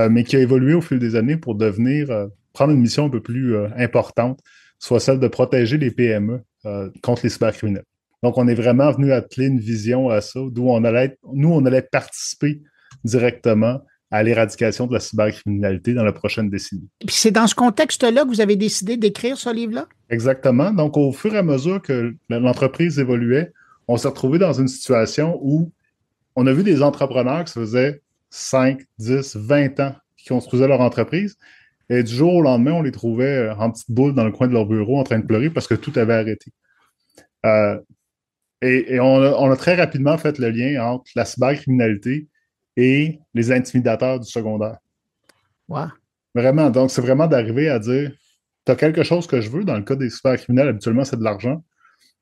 [SPEAKER 6] mais qui a évolué au fil des années pour devenir, prendre une mission un peu plus importante, soit celle de protéger les PME contre les cybercriminels. Donc, on est vraiment venu atteler une vision à ça, d'où on allait participer directement à l'éradication de la cybercriminalité dans la prochaine décennie.
[SPEAKER 1] Et puis c'est dans ce contexte-là que vous avez décidé d'écrire ce livre-là?
[SPEAKER 6] Exactement. Donc, au fur et à mesure que l'entreprise évoluait, on s'est retrouvé dans une situation où on a vu des entrepreneurs qui se faisaient 5, 10, 20 ans qui construisaient leur entreprise et du jour au lendemain, on les trouvait en petite boule dans le coin de leur bureau en train de pleurer parce que tout avait arrêté. Et on a très rapidement fait le lien entre la cybercriminalité et les intimidateurs du secondaire.
[SPEAKER 1] Wow.
[SPEAKER 6] Vraiment, donc c'est vraiment d'arriver à dire tu as quelque chose que je veux, dans le cas des cybercriminels, habituellement c'est de l'argent.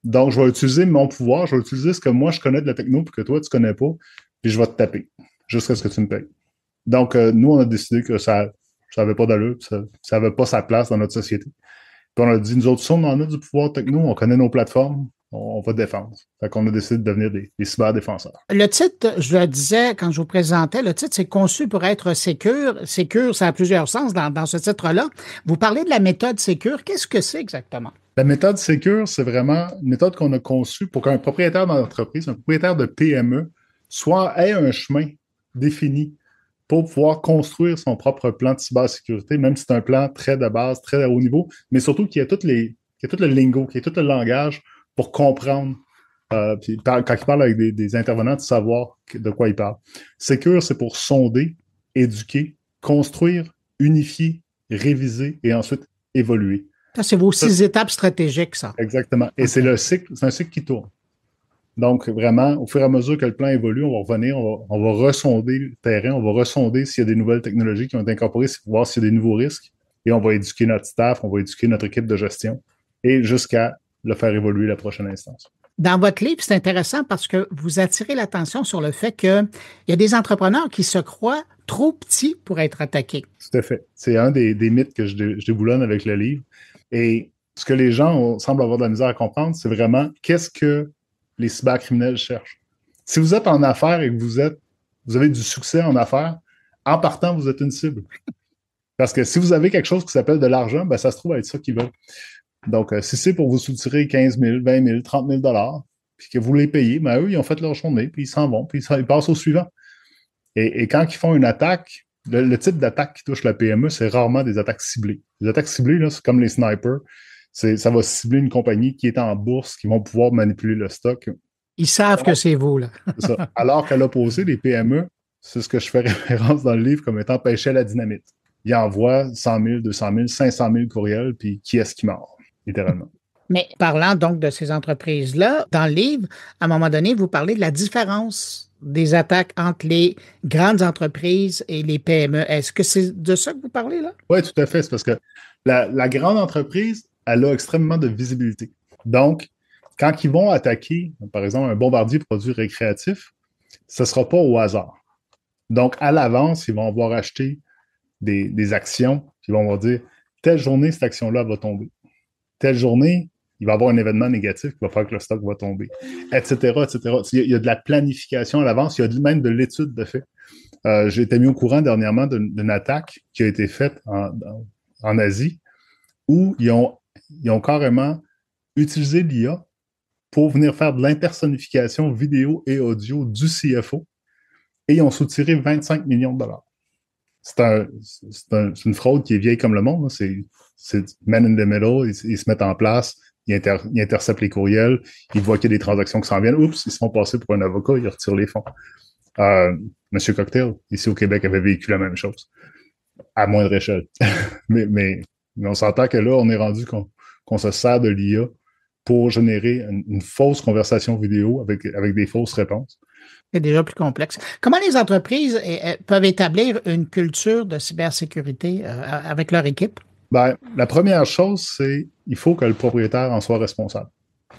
[SPEAKER 6] Donc je vais utiliser mon pouvoir, je vais utiliser ce que moi je connais de la techno puis que toi tu connais pas, puis je vais te taper jusqu'à ce que tu me payes. Donc nous on a décidé que ça n'avait pas d'allure, ça n'avait pas sa place dans notre société. Puis on a dit nous autres, si on en a du pouvoir techno, on connaît nos plateformes, on va défendre. Fait qu'on a décidé de devenir des cyberdéfenseurs.
[SPEAKER 1] Le titre, je le disais quand je vous présentais, le titre, c'est conçu pour être sécure. Sécure, ça a plusieurs sens dans ce titre-là. Vous parlez de la méthode sécure. Qu'est-ce que c'est exactement?
[SPEAKER 6] La méthode sécure, c'est vraiment une méthode qu'on a conçue pour qu'un propriétaire d'entreprise, un propriétaire de PME, ait un chemin défini pour pouvoir construire son propre plan de cybersécurité, même si c'est un plan très de base, très haut niveau, mais surtout qu'il y ait tout le lingo, qu'il y ait tout le langage pour comprendre, puis quand il parle avec des intervenants, de savoir de quoi il parle. Secure, c'est pour sonder, éduquer, construire, unifier, réviser et ensuite évoluer.
[SPEAKER 1] Ça, c'est vos 6 étapes stratégiques, ça.
[SPEAKER 6] Exactement. Et c'est un cycle qui tourne. Donc, vraiment, au fur et à mesure que le plan évolue, on va revenir, on va ressonder le terrain, on va ressonder s'il y a des nouvelles technologies qui ont été incorporées, pour voir s'il y a des nouveaux risques. Et on va éduquer notre staff, on va éduquer notre équipe de gestion, et jusqu'à le faire évoluer la prochaine instance.
[SPEAKER 1] Dans votre livre, c'est intéressant parce que vous attirez l'attention sur le fait qu'il y a des entrepreneurs qui se croient trop petits pour être attaqués.
[SPEAKER 6] Tout à fait. C'est un des mythes que je déboulonne avec le livre. Et ce que les gens semblent avoir de la misère à comprendre, c'est vraiment qu'est-ce que les cybercriminels cherchent. Si vous êtes en affaires et que vous avez du succès en affaires, en partant, vous êtes une cible. Parce que si vous avez quelque chose qui s'appelle de l'argent, ben, ça se trouve être ça qu'ils veulent. Donc, si c'est pour vous soutirer 15 000, 20 000, 30 000 $, puis que vous les payez, ben eux, ils ont fait leur journée, puis ils s'en vont, puis ils passent au suivant. Et quand ils font une attaque, le type d'attaque qui touche la PME, c'est rarement des attaques ciblées. Les attaques ciblées, là, c'est comme les snipers. Ça va cibler une compagnie qui est en bourse, qui vont pouvoir manipuler le stock.
[SPEAKER 1] Ils savent que c'est vous, là.
[SPEAKER 6] C'est ça. Alors qu'à l'opposé, les PME, c'est ce que je fais référence dans le livre comme étant pêcher à la dynamite. Ils envoient 100 000, 200 000, 500 000 courriels, puis qui est-ce qui mord, littéralement.
[SPEAKER 1] Mais parlant donc de ces entreprises-là, dans le livre, à un moment donné, vous parlez de la différence des attaques entre les grandes entreprises et les PME. Est-ce que c'est de ça que vous parlez, là?
[SPEAKER 6] Oui, tout à fait. C'est parce que la grande entreprise, elle a extrêmement de visibilité. Donc, quand ils vont attaquer, par exemple, un bombardier produit récréatif, ce ne sera pas au hasard. Donc, à l'avance, ils vont avoir acheté des actions, puis ils vont avoir dire, telle journée, cette action-là va tomber. Telle journée, il va y avoir un événement négatif qui va faire que le stock va tomber, etc., etc. Il y a de la planification à l'avance, il y a même de l'étude de fait. J'ai été mis au courant dernièrement d'une attaque qui a été faite en Asie, où ils ont carrément utilisé l'IA pour venir faire de l'impersonnification vidéo et audio du CFO, et ils ont soutiré 25 millions de $. C'est une fraude qui est vieille comme le monde. C'est man in the middle, ils se mettent en place, ils interceptent les courriels, ils voient qu'il y a des transactions qui s'en viennent. Oups, ils se font passer pour un avocat, ils retirent les fonds. Monsieur Cocktail, ici au Québec, avait vécu la même chose, à moindre échelle. mais on s'entend que là, on est rendu qu'on se sert de l'IA pour générer une fausse conversation vidéo avec des fausses réponses.
[SPEAKER 1] C'est déjà plus complexe. Comment les entreprises peuvent établir une culture de cybersécurité avec leur équipe?
[SPEAKER 6] Ben, la première chose, c'est qu'il faut que le propriétaire en soit responsable.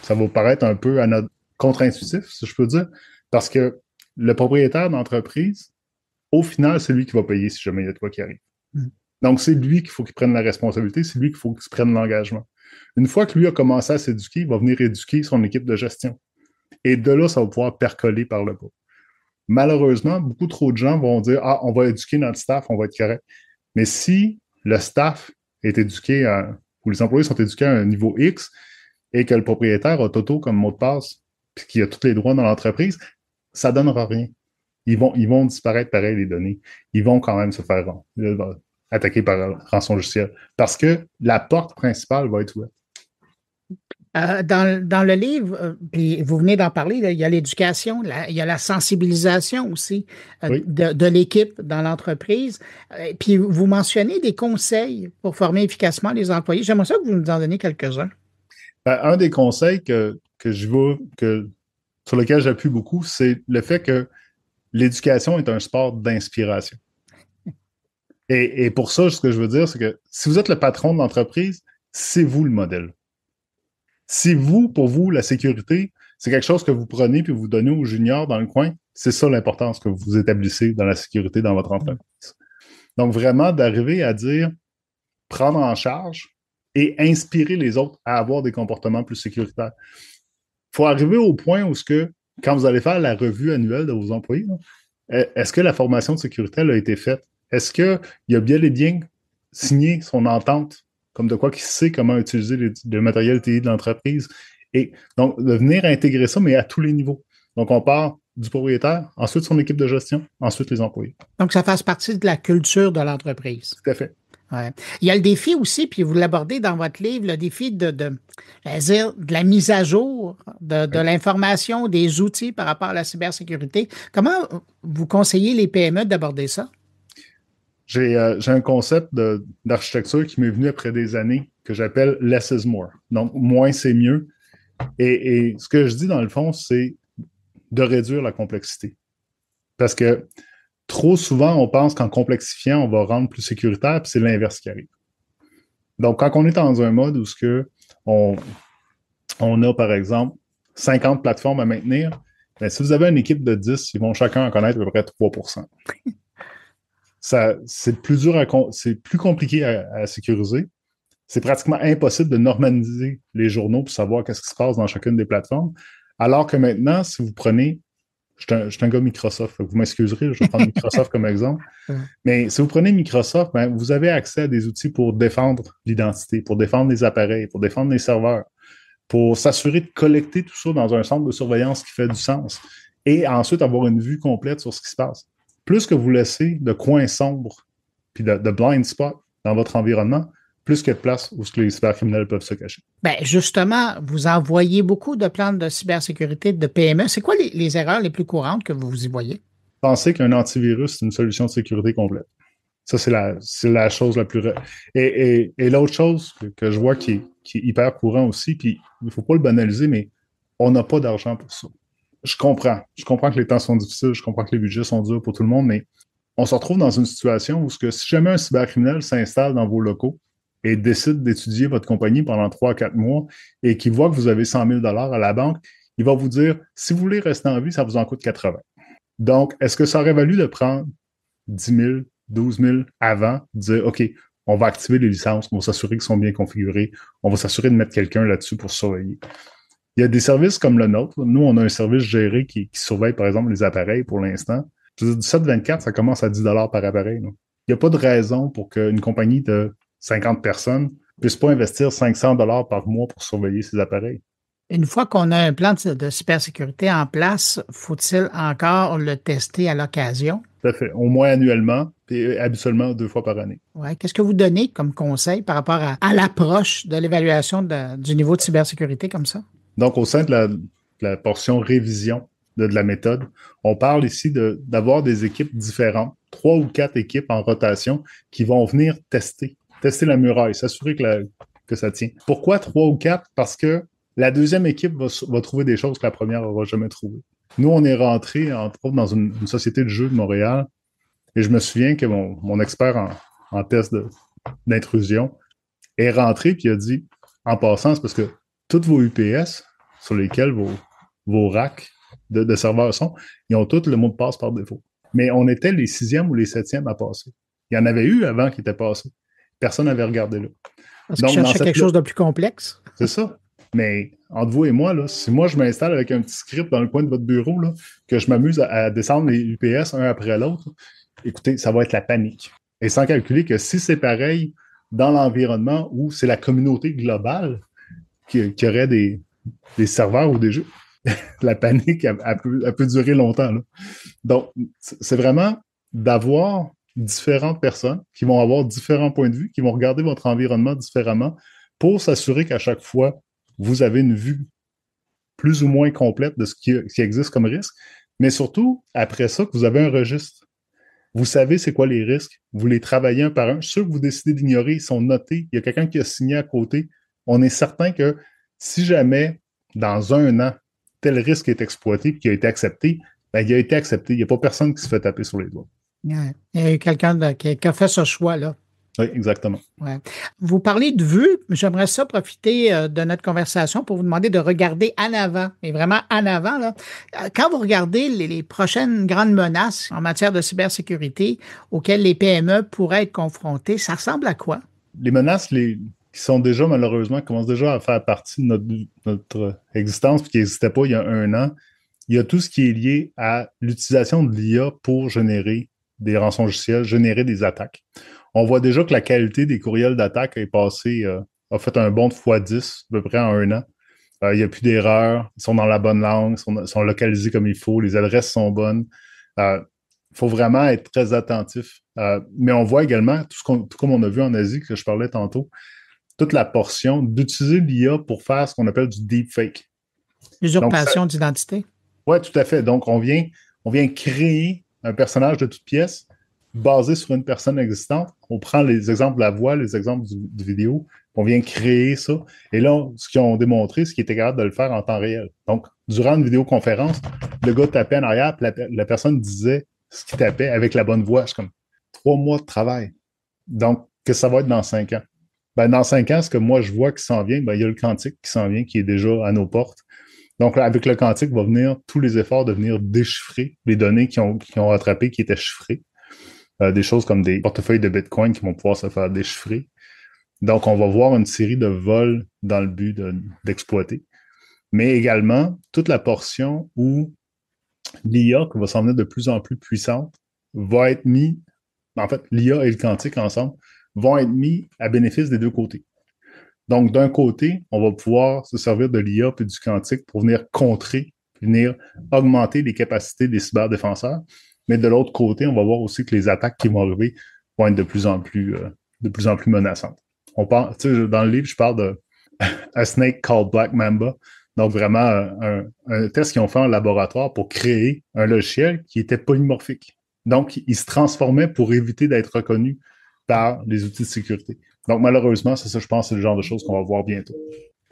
[SPEAKER 6] Ça va paraître un peu contre-intuitif, si je peux dire, parce que le propriétaire d'entreprise, au final, c'est lui qui va payer si jamais il y a de quoi qui arrive. Donc, c'est lui qu'il faut qu'il prenne la responsabilité, c'est lui qu'il faut qu'il se prenne l'engagement. Une fois que lui a commencé à s'éduquer, il va venir éduquer son équipe de gestion. Et de là, ça va pouvoir percoler par le bas. Malheureusement, beaucoup trop de gens vont dire « Ah, on va éduquer notre staff, on va être correct. » Mais si le staff est éduqué ou les employés sont éduqués à un niveau X et que le propriétaire a Toto comme mot de passe puis qu'il a tous les droits dans l'entreprise, ça ne donnera rien. Ils vont disparaître pareil, les données. Ils vont quand même se faire attaquer par rançon logiciel parce que la porte principale va être ouverte.
[SPEAKER 1] Dans le livre, puis vous venez d'en parler, là, il y a l'éducation, il y a la sensibilisation aussi
[SPEAKER 6] Oui.
[SPEAKER 1] de l'équipe dans l'entreprise. Puis vous mentionnez des conseils pour former efficacement les employés. J'aimerais ça que vous nous en donniez quelques-uns.
[SPEAKER 6] Ben, un des conseils sur lequel j'appuie beaucoup, c'est le fait que l'éducation est un sport d'inspiration. Et pour ça, ce que je veux dire, c'est que si vous êtes le patron de l'entreprise, c'est vous le modèle. Si pour vous, la sécurité, c'est quelque chose que vous prenez puis vous donnez aux juniors dans le coin, c'est ça l'importance que vous établissez dans la sécurité dans votre entreprise. Donc, vraiment, d'arriver à dire, prendre en charge et inspirer les autres à avoir des comportements plus sécuritaires. Il faut arriver au point où, quand vous allez faire la revue annuelle de vos employés, est-ce que la formation de sécurité a été faite? Est-ce qu'il a bien et bien signé son entente comme de quoi qu'il sait comment utiliser le matériel TI de l'entreprise? Et donc, de venir intégrer ça, mais à tous les niveaux. Donc, on part du propriétaire, ensuite son équipe de gestion, ensuite les employés.
[SPEAKER 1] Donc, ça fasse partie de la culture de l'entreprise.
[SPEAKER 6] Tout à fait.
[SPEAKER 1] Ouais. Il y a le défi aussi, puis vous l'abordez dans votre livre, le défi de la mise à jour de l'information, des outils par rapport à la cybersécurité. Comment vous conseillez les PME d'aborder ça?
[SPEAKER 6] J'ai un concept d'architecture qui m'est venu après des années que j'appelle « less is more ». Donc, moins, c'est mieux. Et ce que je dis, dans le fond, c'est de réduire la complexité. Parce que trop souvent, on pense qu'en complexifiant, on va rendre plus sécuritaire, puis c'est l'inverse qui arrive. Donc, quand on est dans un mode où on a, par exemple, 50 plateformes à maintenir, bien, si vous avez une équipe de 10, ils vont chacun en connaître à peu près 3%. C'est plus compliqué à sécuriser. C'est pratiquement impossible de normaliser les journaux pour savoir qu'est-ce qui se passe dans chacune des plateformes. Alors que maintenant, si vous prenez, je suis un gars Microsoft, vous m'excuserez, je vais prendre Microsoft comme exemple, mais si vous prenez Microsoft, ben, vous avez accès à des outils pour défendre l'identité, pour défendre les appareils, pour défendre les serveurs, pour s'assurer de collecter tout ça dans un centre de surveillance qui fait du sens et ensuite avoir une vue complète sur ce qui se passe. Plus que vous laissez de coins sombres puis de blind spots dans votre environnement, plus qu'il y a de place où les cybercriminels peuvent se cacher.
[SPEAKER 1] Bien, justement, vous en voyez beaucoup de plans de cybersécurité de PME. C'est quoi les erreurs les plus courantes que vous y voyez?
[SPEAKER 6] Pensez qu'un antivirus, c'est une solution de sécurité complète. Ça, c'est la chose la plus... Et l'autre chose que je vois qui est hyper courant aussi, puis il ne faut pas le banaliser, mais on n'a pas d'argent pour ça. Je comprends que les temps sont difficiles, je comprends que les budgets sont durs pour tout le monde, mais on se retrouve dans une situation où si jamais un cybercriminel s'installe dans vos locaux et décide d'étudier votre compagnie pendant 3-4 mois et qu'il voit que vous avez 100 000 $ à la banque, il va vous dire, si vous voulez rester en vie, ça vous en coûte 80. Donc, est-ce que ça aurait valu de prendre 10 000, 12 000 avant, de dire, OK, on va activer les licences, on va s'assurer qu'ils sont bien configurés, on va s'assurer de mettre quelqu'un là-dessus pour surveiller. Il y a des services comme le nôtre. Nous, on a un service géré qui surveille, par exemple, les appareils pour l'instant. Je veux dire, du 7-24, ça commence à 10 $ par appareil. Là. Il n'y a pas de raison pour qu'une compagnie de 50 personnes ne puisse pas investir 500 $ par mois pour surveiller ses appareils.
[SPEAKER 1] Une fois qu'on a un plan de cybersécurité en place, faut-il encore le tester à l'occasion?
[SPEAKER 6] Tout à fait. Au moins annuellement, et habituellement 2 fois par année.
[SPEAKER 1] Ouais. Qu'est-ce que vous donnez comme conseil par rapport à l'approche de l'évaluation du niveau de cybersécurité comme ça?
[SPEAKER 6] Donc, au sein de la portion révision de la méthode, on parle ici d'avoir des équipes différentes, 3 ou 4 équipes en rotation qui vont venir tester la muraille, s'assurer que que ça tient. Pourquoi 3 ou 4? Parce que la deuxième équipe va trouver des choses que la première n'aura jamais trouvées. Nous, on est rentrés, entre autres, dans une société de jeux de Montréal, et je me souviens que mon expert en test d'intrusion est rentré et a dit, en passant, c'est parce que toutes vos UPS sur lesquels vos racks de serveurs sont, ils ont tous le mot de passe par défaut. Mais on était les 6e ou les 7e à passer. Il y en avait eu avant qui étaient passés. Personne n'avait regardé là.
[SPEAKER 1] Parce que je cherchais quelque chose de plus complexe.
[SPEAKER 6] C'est ça. Mais entre vous et moi, là, si moi je m'installe avec un petit script dans le coin de votre bureau, là, que je m'amuse à descendre les UPS un après l'autre, écoutez, ça va être la panique. Et sans calculer que si c'est pareil dans l'environnement où c'est la communauté globale qui aurait des serveurs ou des jeux, la panique, elle peut durer longtemps. Là. Donc, c'est vraiment d'avoir différentes personnes qui vont avoir différents points de vue, qui vont regarder votre environnement différemment pour s'assurer qu'à chaque fois, vous avez une vue plus ou moins complète de ce qui existe comme risque, mais surtout, après ça, que vous avez un registre. Vous savez c'est quoi les risques, vous les travaillez un par un. Ceux que vous décidez d'ignorer, ils sont notés. Il y a quelqu'un qui a signé à côté. On est certain que si jamais, dans 1 an, tel risque est exploité et qui a été accepté, ben, il a été accepté. Il n'y a pas personne qui se fait taper sur les doigts.
[SPEAKER 1] Il y a eu quelqu'un qui a fait ce choix-là.
[SPEAKER 6] Oui, exactement.
[SPEAKER 1] Ouais. Vous parlez de vue, j'aimerais ça profiter de notre conversation pour vous demander de regarder en avant, et vraiment en avant. Là. Quand vous regardez les prochaines grandes menaces en matière de cybersécurité auxquelles les PME pourraient être confrontées, ça ressemble à quoi?
[SPEAKER 6] Les menaces qui sont déjà, malheureusement, commencent déjà à faire partie de notre existence, puis qui n'existaient pas il y a 1 an. Il y a tout ce qui est lié à l'utilisation de l'IA pour générer des rançongiciels, générer des attaques. On voit déjà que la qualité des courriels d'attaque est passée, a fait un bond de x10 à peu près en 1 an. Il n'y a plus d'erreurs, ils sont dans la bonne langue, sont localisés comme il faut, les adresses sont bonnes. Il faut vraiment être très attentif. Mais on voit également, tout comme on a vu en Asie, que je parlais tantôt, toute la portion d'utiliser l'IA pour faire ce qu'on appelle du deepfake.
[SPEAKER 1] L'usurpation d'identité.
[SPEAKER 6] Oui, tout à fait. Donc, on vient créer un personnage de toute pièce basé sur une personne existante. On prend les exemples de la voix, les exemples du vidéo, on vient créer ça. Et là, ce qu'ils ont démontré, c'est qu'ils étaient capables de le faire en temps réel. Donc, durant une vidéoconférence, le gars tapait en arrière, puis la personne disait ce qu'il tapait avec la bonne voix. C'est comme 3 mois de travail. Donc, qu'est-ce que ça va être dans 5 ans? Ben, dans 5 ans, ce que moi, je vois qui s'en vient, ben, il y a le quantique qui s'en vient, qui est déjà à nos portes. Donc, avec le quantique, va venir tous les efforts de venir déchiffrer les données qui ont rattrapé, qui étaient chiffrées. Des choses comme des portefeuilles de Bitcoin qui vont pouvoir se faire déchiffrer. Donc, on va voir une série de vols dans le but d'exploiter. Mais également, toute la portion où l'IA, qui va s'en venir de plus en plus puissante, va être mis, en fait, l'IA et le quantique ensemble, vont être mis à bénéfice des deux côtés. Donc, d'un côté, on va pouvoir se servir de l'IA et du quantique pour venir contrer, venir augmenter les capacités des cyberdéfenseurs. Mais de l'autre côté, on va voir aussi que les attaques qui vont arriver vont être de plus en plus menaçantes. On parle, dans le livre, je parle de A Snake Called Black Mamba. Donc, vraiment, un test qu'ils ont fait en laboratoire pour créer un logiciel qui était polymorphique. Donc, il se transformait pour éviter d'être reconnu par les outils de sécurité. Donc, malheureusement, c'est ça, je pense, c'est le genre de choses qu'on va voir bientôt.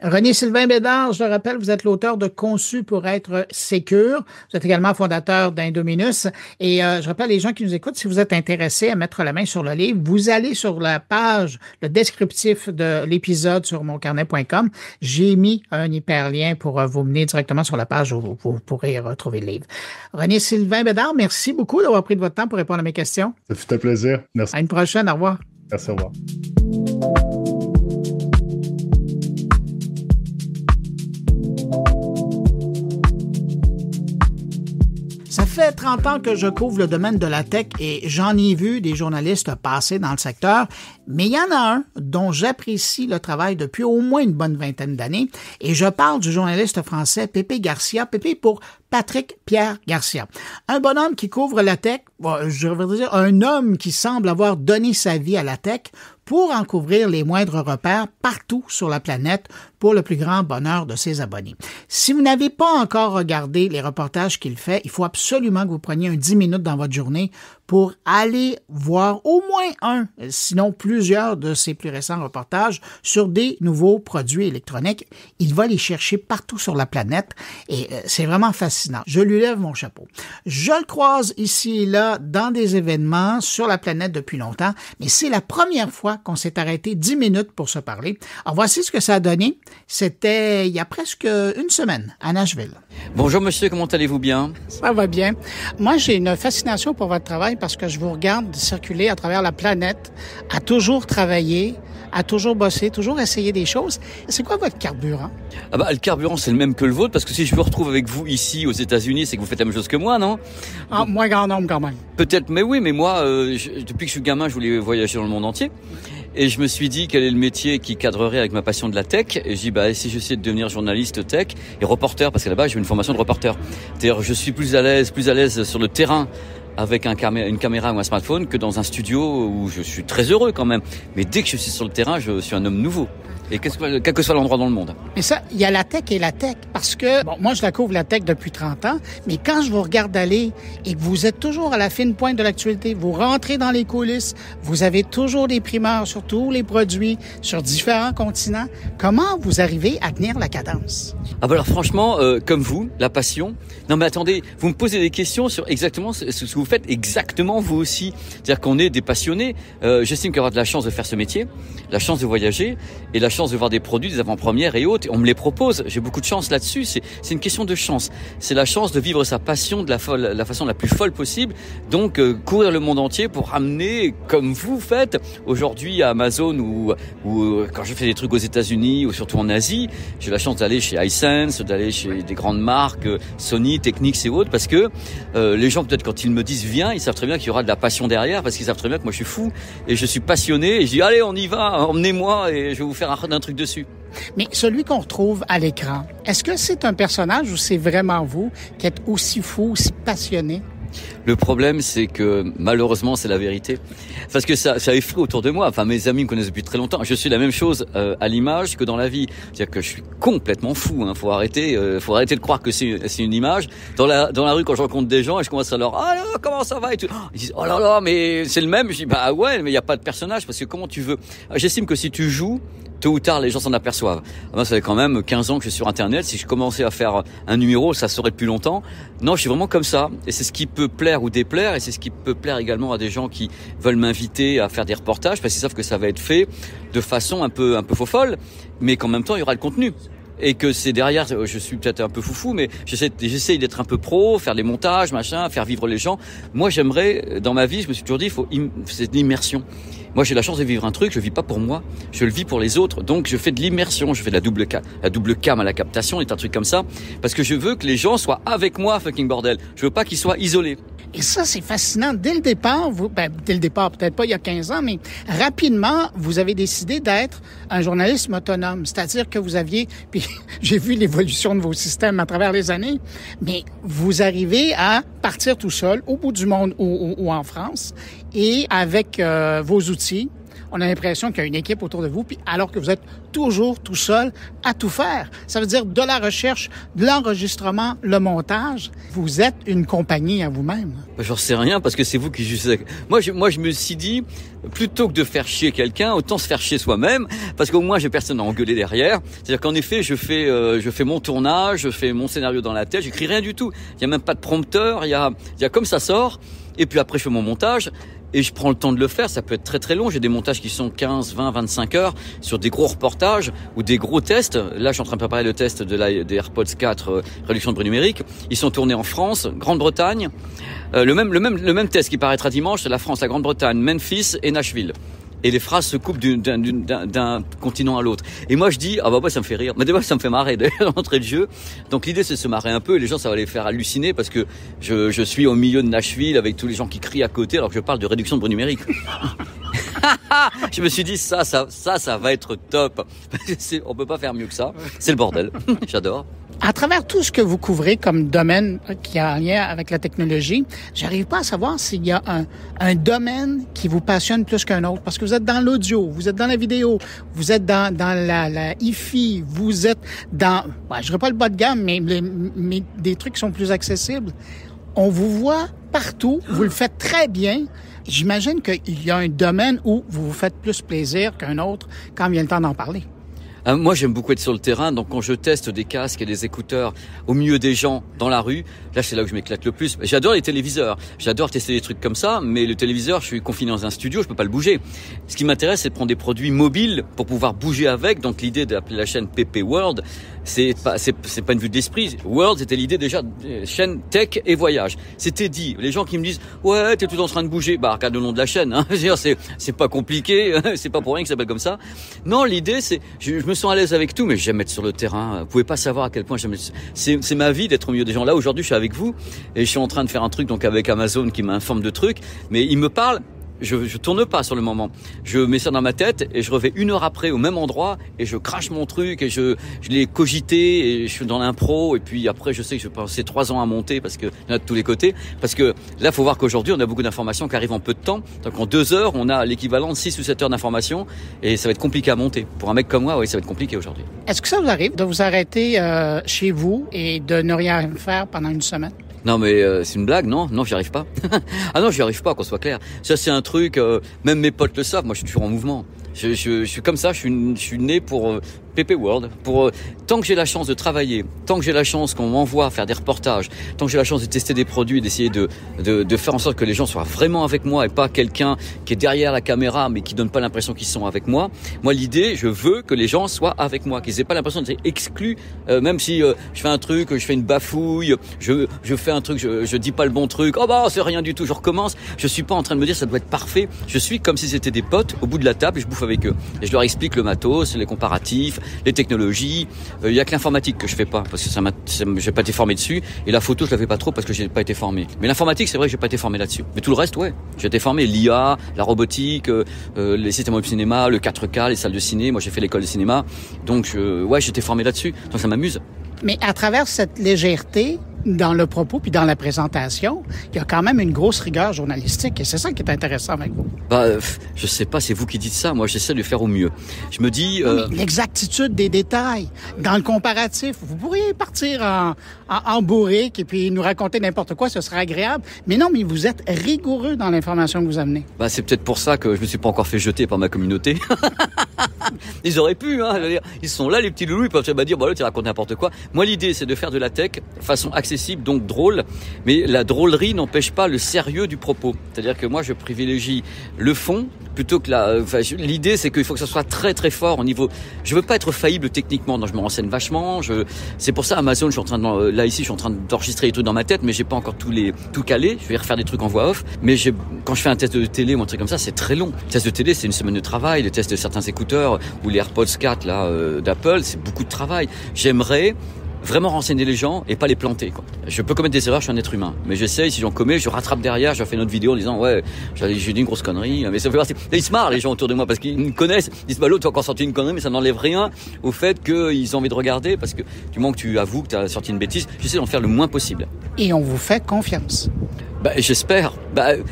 [SPEAKER 1] René-Sylvain Bédard, je le rappelle, vous êtes l'auteur de Conçu pour être sécure. Vous êtes également fondateur d'Indominus. Et je rappelle les gens qui nous écoutent, si vous êtes intéressés à mettre la main sur le livre, vous allez sur la page, le descriptif de l'épisode sur moncarnet.com. J'ai mis un hyperlien pour vous mener directement sur la page où vous pourrez retrouver le livre. René-Sylvain Bédard, merci beaucoup d'avoir pris de votre temps pour répondre à mes questions.
[SPEAKER 6] Ça fait un plaisir. Merci.
[SPEAKER 1] À une prochaine. Au revoir.
[SPEAKER 6] Merci, au revoir.
[SPEAKER 1] Ça fait 30 ans que je couvre le domaine de la tech et j'en ai vu des journalistes passer dans le secteur, mais il y en a un dont j'apprécie le travail depuis au moins une bonne 20aine d'années et je parle du journaliste français Pépé Garcia, Pépé pour Patrick Pierre Garcia. Un bonhomme qui couvre la tech, je veux dire un homme qui semble avoir donné sa vie à la tech pour en couvrir les moindres repères partout sur la planète pour le plus grand bonheur de ses abonnés. Si vous n'avez pas encore regardé les reportages qu'il fait, il faut absolument que vous preniez un 10 minutes dans votre journée pour aller voir au moins un, sinon plusieurs de ses plus récents reportages sur des nouveaux produits électroniques. Il va les chercher partout sur la planète et c'est vraiment fascinant. Je lui lève mon chapeau. Je le croise ici et là dans des événements sur la planète depuis longtemps, mais c'est la première fois qu'on s'est arrêté 10 minutes pour se parler. Alors voici ce que ça a donné. C'était il y a presque une semaine à Nashville.
[SPEAKER 7] Bonjour monsieur, comment allez-vous bien?
[SPEAKER 1] Ça va bien. Moi, j'ai une fascination pour votre travail parce que je vous regarde circuler à travers la planète, à toujours travailler, à toujours bosser, toujours essayer des choses. C'est quoi votre carburant?
[SPEAKER 7] Le carburant, c'est le même que le vôtre, parce que si je me retrouve avec vous ici aux États-Unis, c'est que vous faites la même chose que moi, non?
[SPEAKER 1] Moins grand nombre quand même.
[SPEAKER 7] Peut-être, mais oui, mais moi, depuis que je suis gamin, je voulais voyager dans le monde entier. Et je me suis dit quel est le métier qui cadrerait avec ma passion de la tech. Et j'ai dit, si j'essaie de devenir journaliste tech et reporter, parce que là-bas, j'ai une formation de reporter. C'est-à-dire, je suis plus à l'aise sur le terrain avec une caméra ou un smartphone que dans un studio où je suis très heureux quand même. Mais dès que je suis sur le terrain, je suis un homme nouveau. Et quel que soit l'endroit dans le monde.
[SPEAKER 1] Mais ça, il y a la tech et la tech. Parce que, moi, je la couvre la tech depuis 30 ans, mais quand je vous regarde aller et que vous êtes toujours à la fine pointe de l'actualité, vous rentrez dans les coulisses, vous avez toujours des primeurs sur tous les produits, sur différents continents, comment vous arrivez à tenir la cadence?
[SPEAKER 7] Alors franchement, comme vous, la passion. Non mais attendez, vous me posez des questions sur exactement ce que vous faites exactement vous aussi. C'est-à-dire qu'on est des passionnés. J'estime qu'avoir de la chance de faire ce métier, la chance de voyager et la chance de voir des produits, des avant-premières et autres. Et on me les propose. J'ai beaucoup de chance là-dessus. C'est une question de chance. C'est la chance de vivre sa passion de la façon la plus folle possible. Donc courir le monde entier pour ramener, comme vous faites aujourd'hui à Amazon ou quand je fais des trucs aux États-Unis ou surtout en Asie, j'ai la chance d'aller chez iSense, d'aller chez des grandes marques, Sony, Technics et autres, parce que les gens peut-être quand ils me disent viens, ils savent très bien qu'il y aura de la passion derrière, parce qu'ils savent très bien que moi je suis fou et je suis passionné et je dis allez on y va, emmenez-moi et je vais vous faire un truc dessus.
[SPEAKER 1] Mais celui qu'on retrouve à l'écran, est-ce que c'est un personnage ou c'est vraiment vous qui êtes aussi fou, aussi passionné?
[SPEAKER 7] Le problème, c'est que malheureusement, c'est la vérité. Parce que ça effraie autour de moi. Enfin, mes amis me connaissent depuis très longtemps. Je suis la même chose à l'image que dans la vie. C'est-à-dire que je suis complètement fou. Faut arrêter de croire que c'est une image. Dans la rue, quand je rencontre des gens et je commence à leur ah là, comment ça va et tout, ils disent oh là là, mais c'est le même. Je dis ouais, mais il y a pas de personnage parce que comment tu veux. J'estime que si tu joues, tôt ou tard, les gens s'en aperçoivent. Moi, ça fait quand même 15 ans que je suis sur Internet. Si je commençais à faire un numéro, ça se saurait depuis longtemps. Non, je suis vraiment comme ça. Et c'est ce qui peut plaire ou déplaire. Et c'est ce qui peut plaire également à des gens qui veulent m'inviter à faire des reportages parce qu'ils savent que ça va être fait de façon un peu faux folle, mais qu'en même temps, il y aura le contenu. Et que c'est derrière, je suis peut-être un peu foufou, mais j'essaie d'être un peu pro, faire les montages, machin, faire vivre les gens. Moi, j'aimerais, dans ma vie, je me suis toujours dit, c'est de l'immersion. Moi, j'ai la chance de vivre un truc, je vis pas pour moi, je le vis pour les autres. Donc, je fais de l'immersion, je fais de la double cam à la captation et un truc comme ça, parce que je veux que les gens soient avec moi, fucking bordel. Je veux pas qu'ils soient isolés.
[SPEAKER 1] Et ça, c'est fascinant. Dès le départ, dès le départ, peut-être pas il y a 15 ans, mais rapidement, vous avez décidé d'être un journalisme autonome. C'est-à-dire que vous aviez, puis j'ai vu l'évolution de vos systèmes à travers les années, mais vous arrivez à partir tout seul, au bout du monde ou en France, et avec vos outils, on a l'impression qu'il y a une équipe autour de vous, puis alors que vous êtes toujours tout seul à tout faire. Ça veut dire de la recherche, de l'enregistrement, le montage. Vous êtes une compagnie à vous-même.
[SPEAKER 7] J'en sais rien parce que c'est vous qui jugez. Moi, je me suis dit, plutôt que de faire chier quelqu'un, autant se faire chier soi-même, parce qu'au moins j'ai personne à engueuler derrière. C'est-à-dire qu'en effet, je fais mon tournage, je fais mon scénario dans la tête, j'écris rien du tout. Il y a même pas de prompteur, il y a comme ça sort. Et puis après, je fais mon montage. Et je prends le temps de le faire, ça peut être très très long. J'ai des montages qui sont 15, 20, 25 heures sur des gros reportages ou des gros tests. Là, je suis en train de préparer le test des AirPods 4 réduction de bruit numérique. Ils sont tournés en France, Grande-Bretagne. Le même test qui paraîtra dimanche, c'est la France, la Grande-Bretagne, Memphis et Nashville. Et les phrases se coupent d'un continent à l'autre. Et moi, je dis, ça me fait rire. Mais d'abord, ça me fait marrer d'entrée de jeu. Donc, l'idée, c'est de se marrer un peu. Et les gens, ça va les faire halluciner parce que je suis au milieu de Nashville avec tous les gens qui crient à côté alors que je parle de réduction de bruit numérique. Je me suis dit, ça va être top. On peut pas faire mieux que ça. C'est le bordel. J'adore.
[SPEAKER 1] À travers tout ce que vous couvrez comme domaine qui a un lien avec la technologie, j'arrive pas à savoir s'il y a un domaine qui vous passionne plus qu'un autre. Parce que vous êtes dans l'audio, vous êtes dans la vidéo, vous êtes dans la hi-fi, vous êtes dans, je dirais pas le bas de gamme, mais des trucs qui sont plus accessibles. On vous voit partout, vous le faites très bien. J'imagine qu'il y a un domaine où vous vous faites plus plaisir qu'un autre quand vient le temps d'en parler.
[SPEAKER 7] Moi, j'aime beaucoup être sur le terrain, donc quand je teste des casques et des écouteurs au milieu des gens dans la rue, là, c'est là où je m'éclate le plus. J'adore les téléviseurs, j'adore tester des trucs comme ça, mais le téléviseur, je suis confiné dans un studio, je peux pas le bouger. Ce qui m'intéresse, c'est de prendre des produits mobiles pour pouvoir bouger avec. Donc l'idée d'appeler la chaîne PP World, c'est pas une vue de l'esprit. World, c'était l'idée déjà chaîne tech et voyage. C'était dit. Les gens qui me disent ouais, t'es tout en train de bouger, bah regarde le nom de la chaîne. Hein. C'est pas compliqué, c'est pas pour rien que ça s'appelle comme ça. Non, l'idée c'est, je me sens à l'aise avec tout, mais j'aime être sur le terrain. Vous pouvez pas savoir à quel point c'est ma vie d'être au milieu des gens. Là aujourd'hui, je suis avec vous et je suis en train de faire un truc donc avec Amazon qui m'informe de trucs, mais il me parle. Je tourne pas sur le moment. Je mets ça dans ma tête et je reviens 1 heure après au même endroit et je crache mon truc et je l'ai cogité et je suis dans l'impro et puis après je sais que je vais passer 3 ans à monter parce que il y en a de tous les côtés. Parce que là, faut voir qu'aujourd'hui on a beaucoup d'informations qui arrivent en peu de temps. Donc en 2 heures, on a l'équivalent de 6 ou 7 heures d'informations et ça va être compliqué à monter. Pour un mec comme moi, oui, ça va être compliqué aujourd'hui.
[SPEAKER 1] Est-ce que ça vous arrive de vous arrêter chez vous et de ne rien faire pendant une semaine?
[SPEAKER 7] Non mais c'est une blague, non, j'y arrive pas. Ah non, j'y arrive pas, qu'on soit clair. Ça c'est un truc, même mes potes le savent. Moi, je suis toujours en mouvement. Je suis comme ça. Je suis né pour PP World. Pour tant que j'ai la chance de travailler, tant que j'ai la chance qu'on m'envoie faire des reportages, tant que j'ai la chance de tester des produits, d'essayer de faire en sorte que les gens soient vraiment avec moi et pas quelqu'un qui est derrière la caméra mais qui donne pas l'impression qu'ils sont avec moi. Moi, l'idée, je veux que les gens soient avec moi, qu'ils aient pas l'impression d'être exclus. Même si je fais un truc, je fais une bafouille, je fais un truc, je dis pas le bon truc. Oh bah c'est rien du tout, je recommence. Je suis pas en train de me dire ça doit être parfait. Je suis comme si c'était des potes au bout de la table et je bouffe avec eux. Et je leur explique le matos, les comparatifs, les technologies. Il y a que l'informatique que je fais pas parce que j'ai pas été formé dessus et la photo je la fais pas trop parce que j'ai pas été formé. Mais l'informatique, c'est vrai que j'ai pas été formé là-dessus. Mais tout le reste, ouais, j'ai été formé. L'IA, la robotique, les systèmes web cinéma, le 4K, les salles de ciné. Moi, j'ai fait l'école de cinéma, donc ouais, j'étais formé là-dessus. Donc ça m'amuse.
[SPEAKER 1] Mais à travers cette légèreté dans le propos puis dans la présentation, il y a quand même une grosse rigueur journalistique et c'est ça qui est intéressant avec vous.
[SPEAKER 7] Je sais pas, c'est vous qui dites ça. Moi, j'essaie de faire au mieux. Je me dis...
[SPEAKER 1] L'exactitude des détails, dans le comparatif, vous pourriez partir en bourrique et puis nous raconter n'importe quoi, ce serait agréable. Mais non, mais vous êtes rigoureux dans l'information que vous amenez.
[SPEAKER 7] C'est peut-être pour ça que je me suis pas encore fait jeter par ma communauté. Ils auraient pu, hein. Ils sont là, les petits loulous, ils peuvent pas dire, là, tu racontes n'importe quoi. Moi, l'idée, c'est de faire de la tech façon accessible, donc drôle. Mais la drôlerie n'empêche pas le sérieux du propos. C'est-à-dire que moi, je privilégie le fond plutôt que l'idée, c'est qu'il faut que ça soit très très fort au niveau. Je veux pas être faillible techniquement, donc je me renseigne vachement. C'est pour ça Amazon, je suis en train là ici, je suis en train d'enregistrer les trucs dans ma tête, mais j'ai pas encore tout calé. Je vais refaire des trucs en voix off. Mais quand je fais un test de télé ou un truc comme ça, c'est très long. Le test de télé, c'est une semaine de travail. Le test de certains écouteurs ou les AirPods 4 là d'Apple, c'est beaucoup de travail. J'aimerais vraiment renseigner les gens et pas les planter, quoi. Je peux commettre des erreurs, je suis un être humain. Mais j'essaye, si j'en commets, je rattrape derrière, je fais une autre vidéo en disant, ouais, j'ai dit une grosse connerie, mais ça fait partie. Et ils se marrent, les gens autour de moi, parce qu'ils me connaissent. Ils disent, l'autre, tu as encore sorti une connerie, mais ça n'enlève rien au fait qu'ils ont envie de regarder, parce que du moment que tu avoues que tu as sorti une bêtise, j'essaie d'en faire le moins possible.
[SPEAKER 1] Et on vous fait confiance.
[SPEAKER 7] J'espère.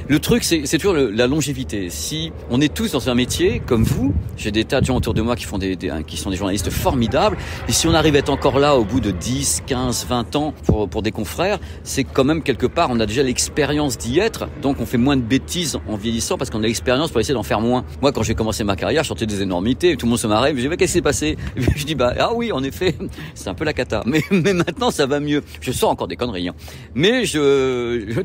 [SPEAKER 7] Le truc, c'est toujours la longévité. Si on est tous dans un métier comme vous, j'ai des tas de gens autour de moi qui font qui sont des journalistes formidables. Et si on arrive à être encore là au bout de 10, 15, 20 ans pour des confrères, c'est quand même quelque part, on a déjà l'expérience d'y être. Donc on fait moins de bêtises en vieillissant parce qu'on a l'expérience pour essayer d'en faire moins. Moi, quand j'ai commencé ma carrière, je sortais des énormités, tout le monde se marrait. Je me disais, qu'est-ce qui s'est passé? Et puis je dis, ah oui, en effet, c'est un peu la cata. Mais maintenant, ça va mieux. Je sors encore des conneries, hein. Mais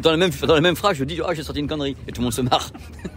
[SPEAKER 7] dans la même phrase, je dis, j'ai sorti une connerie. Et tout le monde se marre.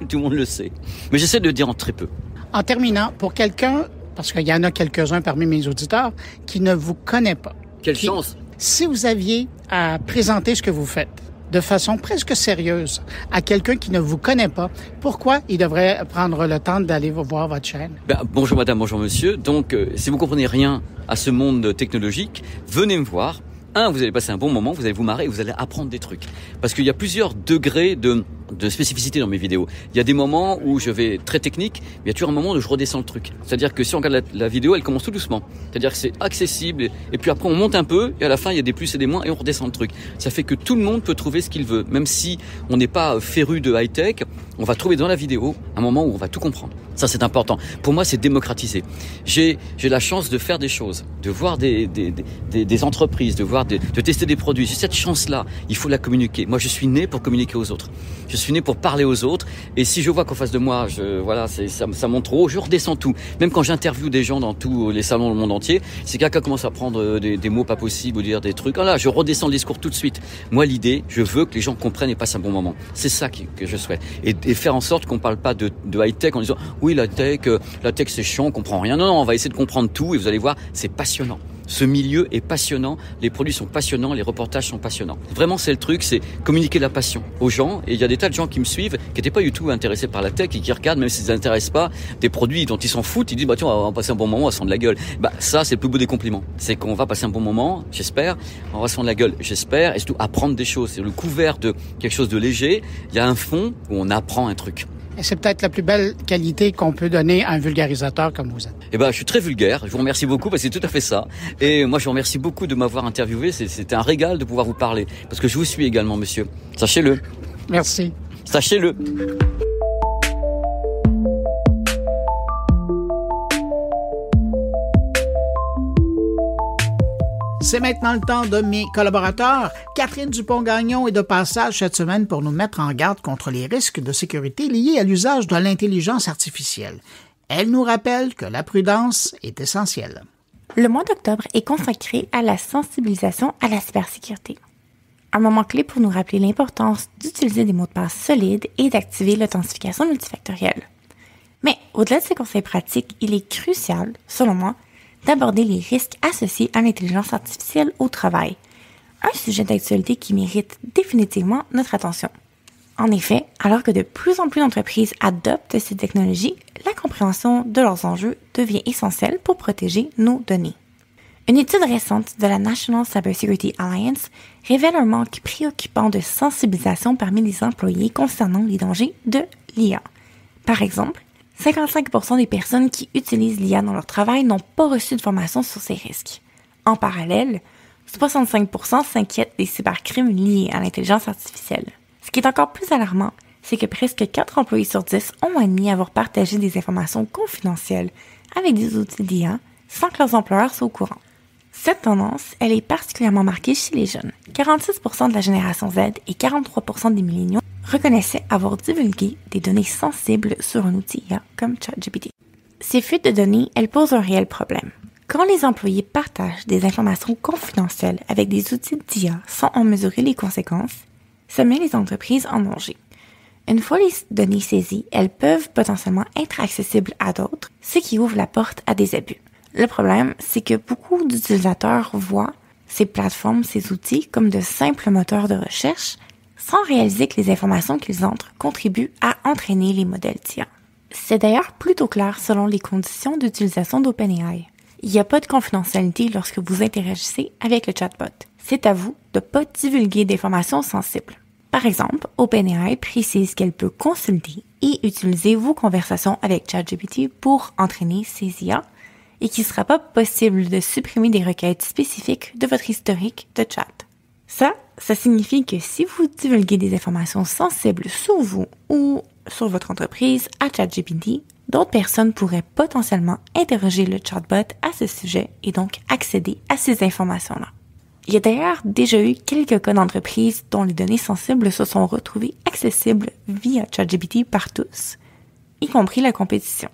[SPEAKER 7] Tout le monde le sait. Mais j'essaie de le dire en très peu.
[SPEAKER 1] En terminant, pour quelqu'un, parce qu'il y en a quelques-uns parmi mes auditeurs, qui ne vous connaît pas.
[SPEAKER 7] Quelle chance!
[SPEAKER 1] Si vous aviez à présenter ce que vous faites de façon presque sérieuse à quelqu'un qui ne vous connaît pas, pourquoi il devrait prendre le temps d'aller voir votre chaîne?
[SPEAKER 7] Bonjour madame, bonjour monsieur. Donc, si vous comprenez rien à ce monde technologique, venez me voir. Vous allez passer un bon moment, vous allez vous marrer et vous allez apprendre des trucs. Parce qu'il y a plusieurs degrés de spécificité dans mes vidéos. Il y a des moments où je vais très technique, mais il y a toujours un moment où je redescends le truc. C'est-à-dire que si on regarde la vidéo, elle commence tout doucement. C'est-à-dire que c'est accessible et puis après on monte un peu et à la fin il y a des plus et des moins et on redescend le truc. Ça fait que tout le monde peut trouver ce qu'il veut. Même si on n'est pas féru de high-tech, on va trouver dans la vidéo un moment où on va tout comprendre. Ça, c'est important. Pour moi, c'est démocratiser. J'ai la chance de faire des choses, de voir des entreprises, de tester des produits. J'ai cette chance-là. Il faut la communiquer. Moi, je suis né pour communiquer aux autres. Je suis né pour parler aux autres. Et si je vois qu'en face de moi, ça monte trop haut, je redescends tout. Même quand j'interviewe des gens dans tous les salons du monde entier, si quelqu'un commence à prendre des mots pas possibles ou dire des trucs, là, je redescends le discours tout de suite. Moi, l'idée, je veux que les gens comprennent et passent un bon moment. C'est ça que je souhaite. Et faire en sorte qu'on parle pas de high-tech en disant, oui, la tech c'est chiant, on comprend rien. Non, on va essayer de comprendre tout et vous allez voir, c'est passionnant. Ce milieu est passionnant, les produits sont passionnants, les reportages sont passionnants. Vraiment, c'est le truc, c'est communiquer la passion aux gens. Et il y a des tas de gens qui me suivent, qui n'étaient pas du tout intéressés par la tech et qui regardent, même s'ils ne s'intéressent pas, des produits dont ils s'en foutent. Ils disent, tiens, on va passer un bon moment, on va se rendre la gueule. Ça, c'est le plus beau des compliments. C'est qu'on va passer un bon moment, j'espère. On va se rendre la gueule, j'espère. Et surtout, apprendre des choses. C'est le couvert de quelque chose de léger. Il y a un fond où on apprend un truc.
[SPEAKER 1] Et c'est peut-être la plus belle qualité qu'on peut donner à un vulgarisateur comme vous êtes.
[SPEAKER 7] Je suis très vulgaire. Je vous remercie beaucoup parce que c'est tout à fait ça. Et moi, je vous remercie beaucoup de m'avoir interviewé. C'était un régal de pouvoir vous parler. Parce que je vous suis également, monsieur. Sachez-le.
[SPEAKER 1] Merci.
[SPEAKER 7] Sachez-le.
[SPEAKER 1] C'est maintenant le temps de mes collaborateurs. Catherine Dupont-Gagnon est de passage cette semaine pour nous mettre en garde contre les risques de sécurité liés à l'usage de l'intelligence artificielle. Elle nous rappelle que la prudence est essentielle.
[SPEAKER 8] Le mois d'octobre est consacré à la sensibilisation à la cybersécurité. Un moment clé pour nous rappeler l'importance d'utiliser des mots de passe solides et d'activer l'authentification multifactorielle. Mais au-delà de ces conseils pratiques, il est crucial, selon moi, d'aborder les risques associés à l'intelligence artificielle au travail. Un sujet d'actualité qui mérite définitivement notre attention. En effet, alors que de plus en plus d'entreprises adoptent ces technologies, la compréhension de leurs enjeux devient essentielle pour protéger nos données. Une étude récente de la National Cybersecurity Alliance révèle un manque préoccupant de sensibilisation parmi les employés concernant les dangers de l'IA. Par exemple, 55% des personnes qui utilisent l'IA dans leur travail n'ont pas reçu de formation sur ces risques. En parallèle, 65% s'inquiètent des cybercrimes liés à l'intelligence artificielle. Ce qui est encore plus alarmant, c'est que presque 4 employés sur 10 ont admis avoir partagé des informations confidentielles avec des outils d'IA sans que leurs employeurs soient au courant. Cette tendance, elle est particulièrement marquée chez les jeunes. 46% de la génération Z et 43% des milléniaux reconnaissaient avoir divulgué des données sensibles sur un outil IA comme ChatGPT. Ces fuites de données, elles posent un réel problème. Quand les employés partagent des informations confidentielles avec des outils d'IA sans en mesurer les conséquences, ça met les entreprises en danger. Une fois les données saisies, elles peuvent potentiellement être accessibles à d'autres, ce qui ouvre la porte à des abus. Le problème, c'est que beaucoup d'utilisateurs voient ces plateformes, ces outils comme de simples moteurs de recherche, sans réaliser que les informations qu'ils entrent contribuent à entraîner les modèles d'IA. C'est d'ailleurs plutôt clair selon les conditions d'utilisation d'OpenAI. Il n'y a pas de confidentialité lorsque vous interagissez avec le chatbot. C'est à vous de ne pas divulguer d'informations sensibles. Par exemple, OpenAI précise qu'elle peut consulter et utiliser vos conversations avec ChatGPT pour entraîner ses IA et qu'il ne sera pas possible de supprimer des requêtes spécifiques de votre historique de chat. Ça signifie que si vous divulguez des informations sensibles sur vous ou sur votre entreprise à ChatGPT, d'autres personnes pourraient potentiellement interroger le chatbot à ce sujet et donc accéder à ces informations-là. Il y a d'ailleurs déjà eu quelques cas d'entreprises dont les données sensibles se sont retrouvées accessibles via ChatGPT par tous, y compris la compétition.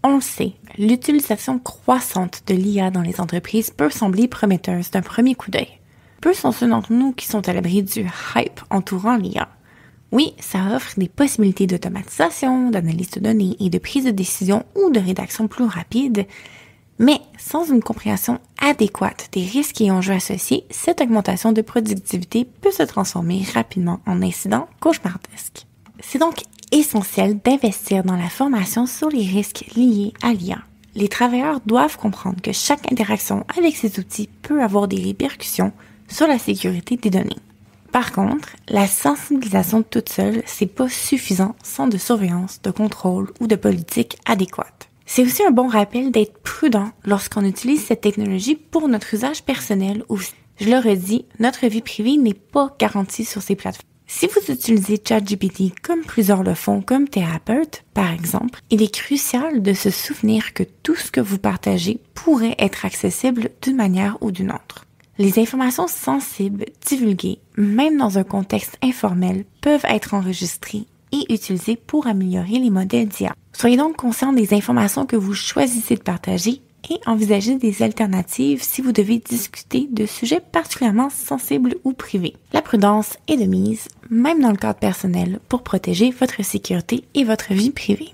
[SPEAKER 8] On le sait, l'utilisation croissante de l'IA dans les entreprises peut sembler prometteuse d'un premier coup d'œil. Peu sont ceux d'entre nous qui sont à l'abri du hype entourant l'IA. Oui, ça offre des possibilités d'automatisation, d'analyse de données et de prise de décision ou de rédaction plus rapide, mais sans une compréhension adéquate des risques et enjeux associés, cette augmentation de productivité peut se transformer rapidement en incident cauchemardesque. C'est donc essentiel d'investir dans la formation sur les risques liés à l'IA. Les travailleurs doivent comprendre que chaque interaction avec ces outils peut avoir des répercussions sur la sécurité des données. Par contre, la sensibilisation toute seule, c'est pas suffisant sans de surveillance, de contrôle ou de politique adéquate. C'est aussi un bon rappel d'être prudent lorsqu'on utilise cette technologie pour notre usage personnel aussi. Je le redis, notre vie privée n'est pas garantie sur ces plateformes. Si vous utilisez ChatGPT comme plusieurs le font comme thérapeute, par exemple, il est crucial de se souvenir que tout ce que vous partagez pourrait être accessible d'une manière ou d'une autre. Les informations sensibles divulguées, même dans un contexte informel, peuvent être enregistrées et utilisées pour améliorer les modèles d'IA. Soyez donc conscient des informations que vous choisissez de partager et envisagez des alternatives si vous devez discuter de sujets particulièrement sensibles ou privés. La prudence est de mise, même dans le cadre personnel, pour protéger votre sécurité et votre vie privée.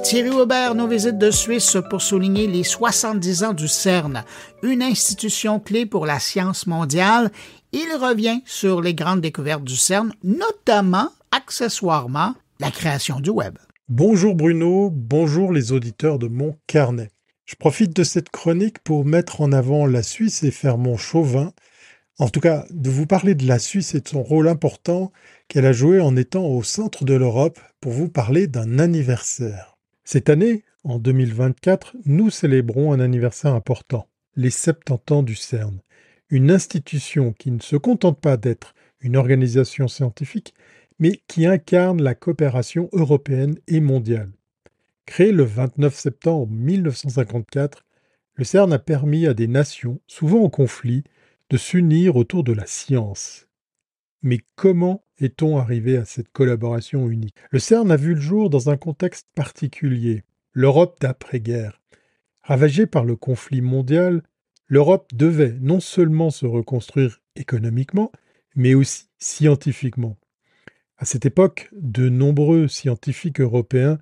[SPEAKER 1] Thierry Weber nous visite de Suisse pour souligner les 70 ans du CERN, une institution clé pour la science mondiale. Il revient sur les grandes découvertes du CERN, notamment, accessoirement, la création du web.
[SPEAKER 9] Bonjour Bruno, bonjour les auditeurs de mon carnet. Je profite de cette chronique pour mettre en avant la Suisse et faire mon chauvin. En tout cas, de vous parler de la Suisse et de son rôle important qu'elle a joué en étant au centre de l'Europe pour vous parler d'un anniversaire. Cette année, en 2024, nous célébrons un anniversaire important, les 70 ans du CERN, une institution qui ne se contente pas d'être une organisation scientifique, mais qui incarne la coopération européenne et mondiale. Créé le 29 septembre 1954, le CERN a permis à des nations, souvent en conflit, de s'unir autour de la science. Mais comment est-on arrivé à cette collaboration unique? Le CERN a vu le jour dans un contexte particulier, l'Europe d'après-guerre. Ravagée par le conflit mondial, l'Europe devait non seulement se reconstruire économiquement, mais aussi scientifiquement. À cette époque, de nombreux scientifiques européens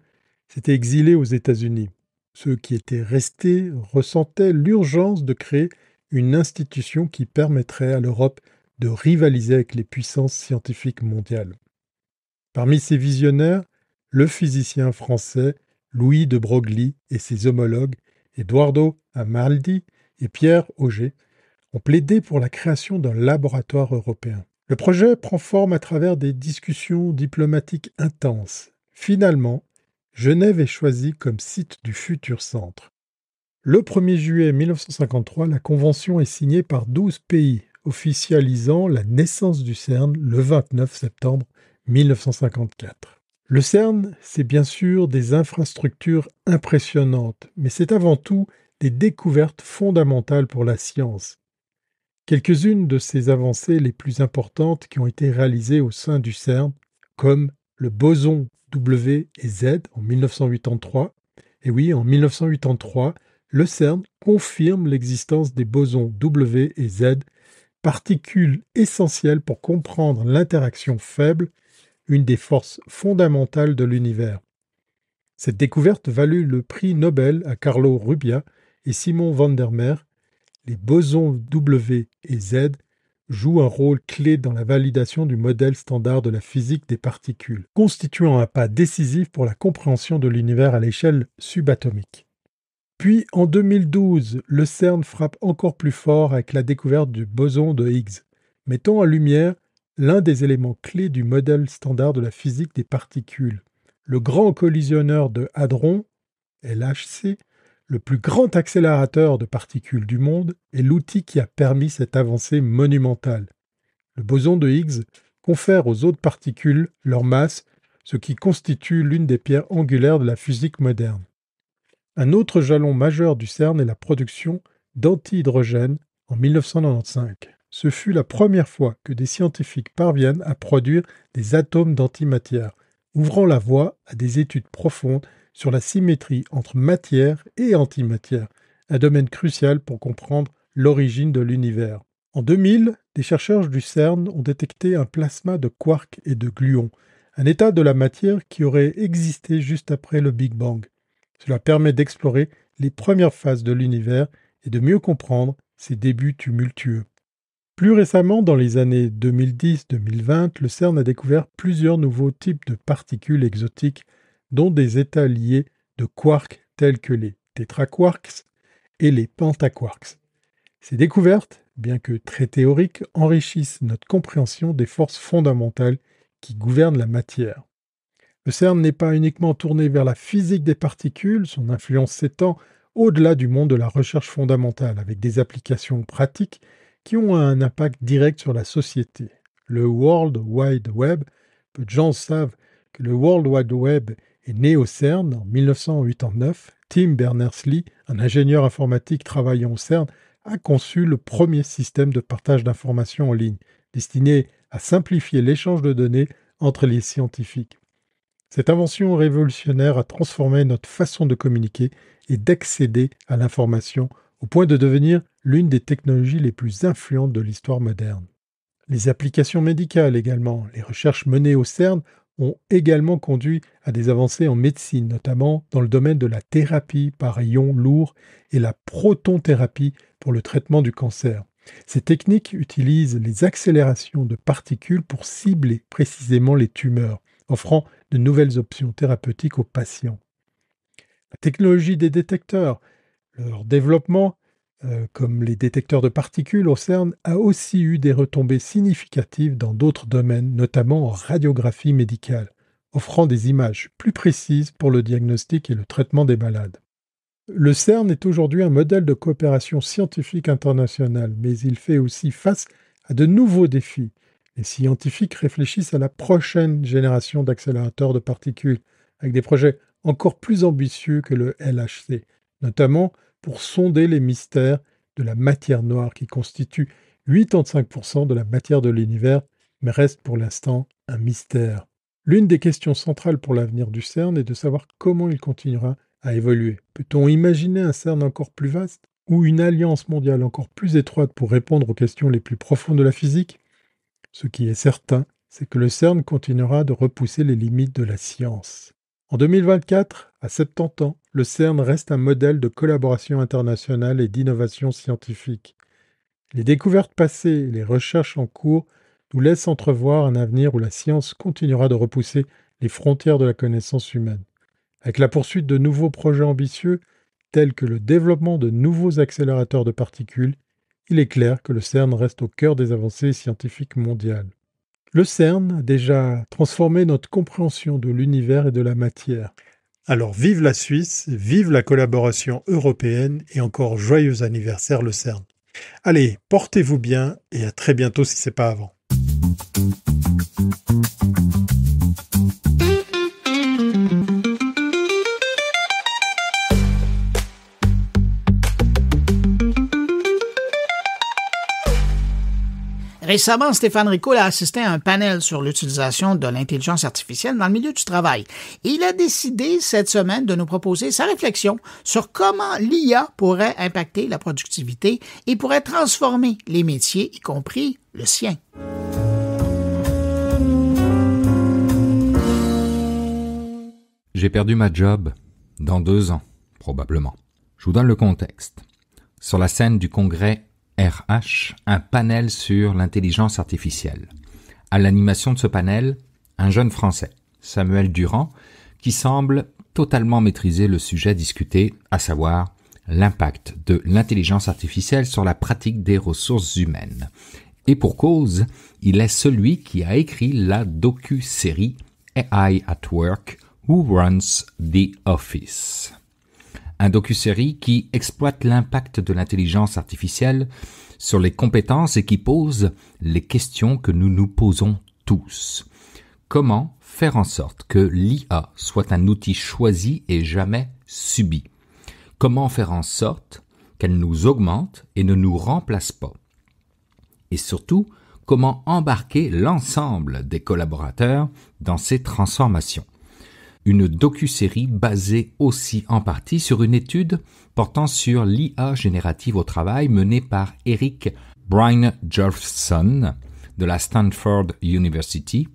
[SPEAKER 9] s'étaient exilés aux États-Unis. Ceux qui étaient restés ressentaient l'urgence de créer une institution qui permettrait à l'Europe de rivaliser avec les puissances scientifiques mondiales. Parmi ces visionnaires, le physicien français Louis de Broglie et ses homologues Eduardo Amaldi et Pierre Auger ont plaidé pour la création d'un laboratoire européen. Le projet prend forme à travers des discussions diplomatiques intenses. Finalement, Genève est choisie comme site du futur centre. Le 1er juillet 1953, la convention est signée par 12 pays, officialisant la naissance du CERN le 29 septembre 1954. Le CERN, c'est bien sûr des infrastructures impressionnantes, mais c'est avant tout des découvertes fondamentales pour la science. Quelques-unes de ces avancées les plus importantes qui ont été réalisées au sein du CERN, comme le boson W et Z en 1983. Et oui, en 1983, le CERN confirme l'existence des bosons W et Z, particules essentielles pour comprendre l'interaction faible, une des forces fondamentales de l'univers. Cette découverte valut le prix Nobel à Carlo Rubbia et Simon van der Meer. Les bosons W et Z jouent un rôle clé dans la validation du modèle standard de la physique des particules, constituant un pas décisif pour la compréhension de l'univers à l'échelle subatomique. Puis, en 2012, le CERN frappe encore plus fort avec la découverte du boson de Higgs, mettant en lumière l'un des éléments clés du modèle standard de la physique des particules. Le grand collisionneur de hadrons, LHC, le plus grand accélérateur de particules du monde, est l'outil qui a permis cette avancée monumentale. Le boson de Higgs confère aux autres particules leur masse, ce qui constitue l'une des pierres angulaires de la physique moderne. Un autre jalon majeur du CERN est la production d'antihydrogène en 1995. Ce fut la première fois que des scientifiques parviennent à produire des atomes d'antimatière, ouvrant la voie à des études profondes sur la symétrie entre matière et antimatière, un domaine crucial pour comprendre l'origine de l'univers. En 2000, des chercheurs du CERN ont détecté un plasma de quarks et de gluons, un état de la matière qui aurait existé juste après le Big Bang. Cela permet d'explorer les premières phases de l'univers et de mieux comprendre ses débuts tumultueux. Plus récemment, dans les années 2010-2020, le CERN a découvert plusieurs nouveaux types de particules exotiques, dont des états liés de quarks tels que les tétraquarks et les pentaquarks. Ces découvertes, bien que très théoriques, enrichissent notre compréhension des forces fondamentales qui gouvernent la matière. Le CERN n'est pas uniquement tourné vers la physique des particules, son influence s'étend au-delà du monde de la recherche fondamentale, avec des applications pratiques qui ont un impact direct sur la société. Le World Wide Web, peu de gens savent que le World Wide Web est né au CERN en 1989. Tim Berners-Lee, un ingénieur informatique travaillant au CERN, a conçu le premier système de partage d'informations en ligne, destiné à simplifier l'échange de données entre les scientifiques. Cette invention révolutionnaire a transformé notre façon de communiquer et d'accéder à l'information au point de devenir l'une des technologies les plus influentes de l'histoire moderne. Les applications médicales également, les recherches menées au CERN ont également conduit à des avancées en médecine, notamment dans le domaine de la thérapie par ions lourds et la protonthérapie pour le traitement du cancer. Ces techniques utilisent les accélérations de particules pour cibler précisément les tumeurs, offrant de nouvelles options thérapeutiques aux patients. La technologie des détecteurs, leur développement, comme les détecteurs de particules au CERN, a aussi eu des retombées significatives dans d'autres domaines, notamment en radiographie médicale, offrant des images plus précises pour le diagnostic et le traitement des malades. Le CERN est aujourd'hui un modèle de coopération scientifique internationale, mais il fait aussi face à de nouveaux défis. Les scientifiques réfléchissent à la prochaine génération d'accélérateurs de particules, avec des projets encore plus ambitieux que le LHC, notamment pour sonder les mystères de la matière noire qui constitue 85% de la matière de l'univers, mais reste pour l'instant un mystère. L'une des questions centrales pour l'avenir du CERN est de savoir comment il continuera à évoluer. Peut-on imaginer un CERN encore plus vaste ou une alliance mondiale encore plus étroite pour répondre aux questions les plus profondes de la physique ? Ce qui est certain, c'est que le CERN continuera de repousser les limites de la science. En 2024, à 70 ans, le CERN reste un modèle de collaboration internationale et d'innovation scientifique. Les découvertes passées et les recherches en cours nous laissent entrevoir un avenir où la science continuera de repousser les frontières de la connaissance humaine. Avec la poursuite de nouveaux projets ambitieux, tels que le développement de nouveaux accélérateurs de particules, il est clair que le CERN reste au cœur des avancées scientifiques mondiales. Le CERN a déjà transformé notre compréhension de l'univers et de la matière. Alors vive la Suisse, vive la collaboration européenne et encore joyeux anniversaire le CERN. Allez, portez-vous bien et à très bientôt si c'est pas avant.
[SPEAKER 1] Récemment, Stéphane Ricoul a assisté à un panel sur l'utilisation de l'intelligence artificielle dans le milieu du travail. Et il a décidé cette semaine de nous proposer sa réflexion sur comment l'IA pourrait impacter la productivité et pourrait transformer les métiers, y compris le sien.
[SPEAKER 10] J'ai perdu ma job dans 2 ans, probablement. Je vous donne le contexte. Sur la scène du congrès RH, un panel sur l'intelligence artificielle. À l'animation de ce panel, un jeune Français, Samuel Durand, qui semble totalement maîtriser le sujet discuté, à savoir l'impact de l'intelligence artificielle sur la pratique des ressources humaines. Et pour cause, il est celui qui a écrit la docu-série AI at Work, Who Runs the Office. Un docu-série qui exploite l'impact de l'intelligence artificielle sur les compétences et qui pose les questions que nous nous posons tous. Comment faire en sorte que l'IA soit un outil choisi et jamais subi? Comment faire en sorte qu'elle nous augmente et ne nous remplace pas? Et surtout, comment embarquer l'ensemble des collaborateurs dans ces transformations? Une docu-série basée aussi en partie sur une étude portant sur l'IA générative au travail menée par Eric Brynjolfsson de la Stanford University,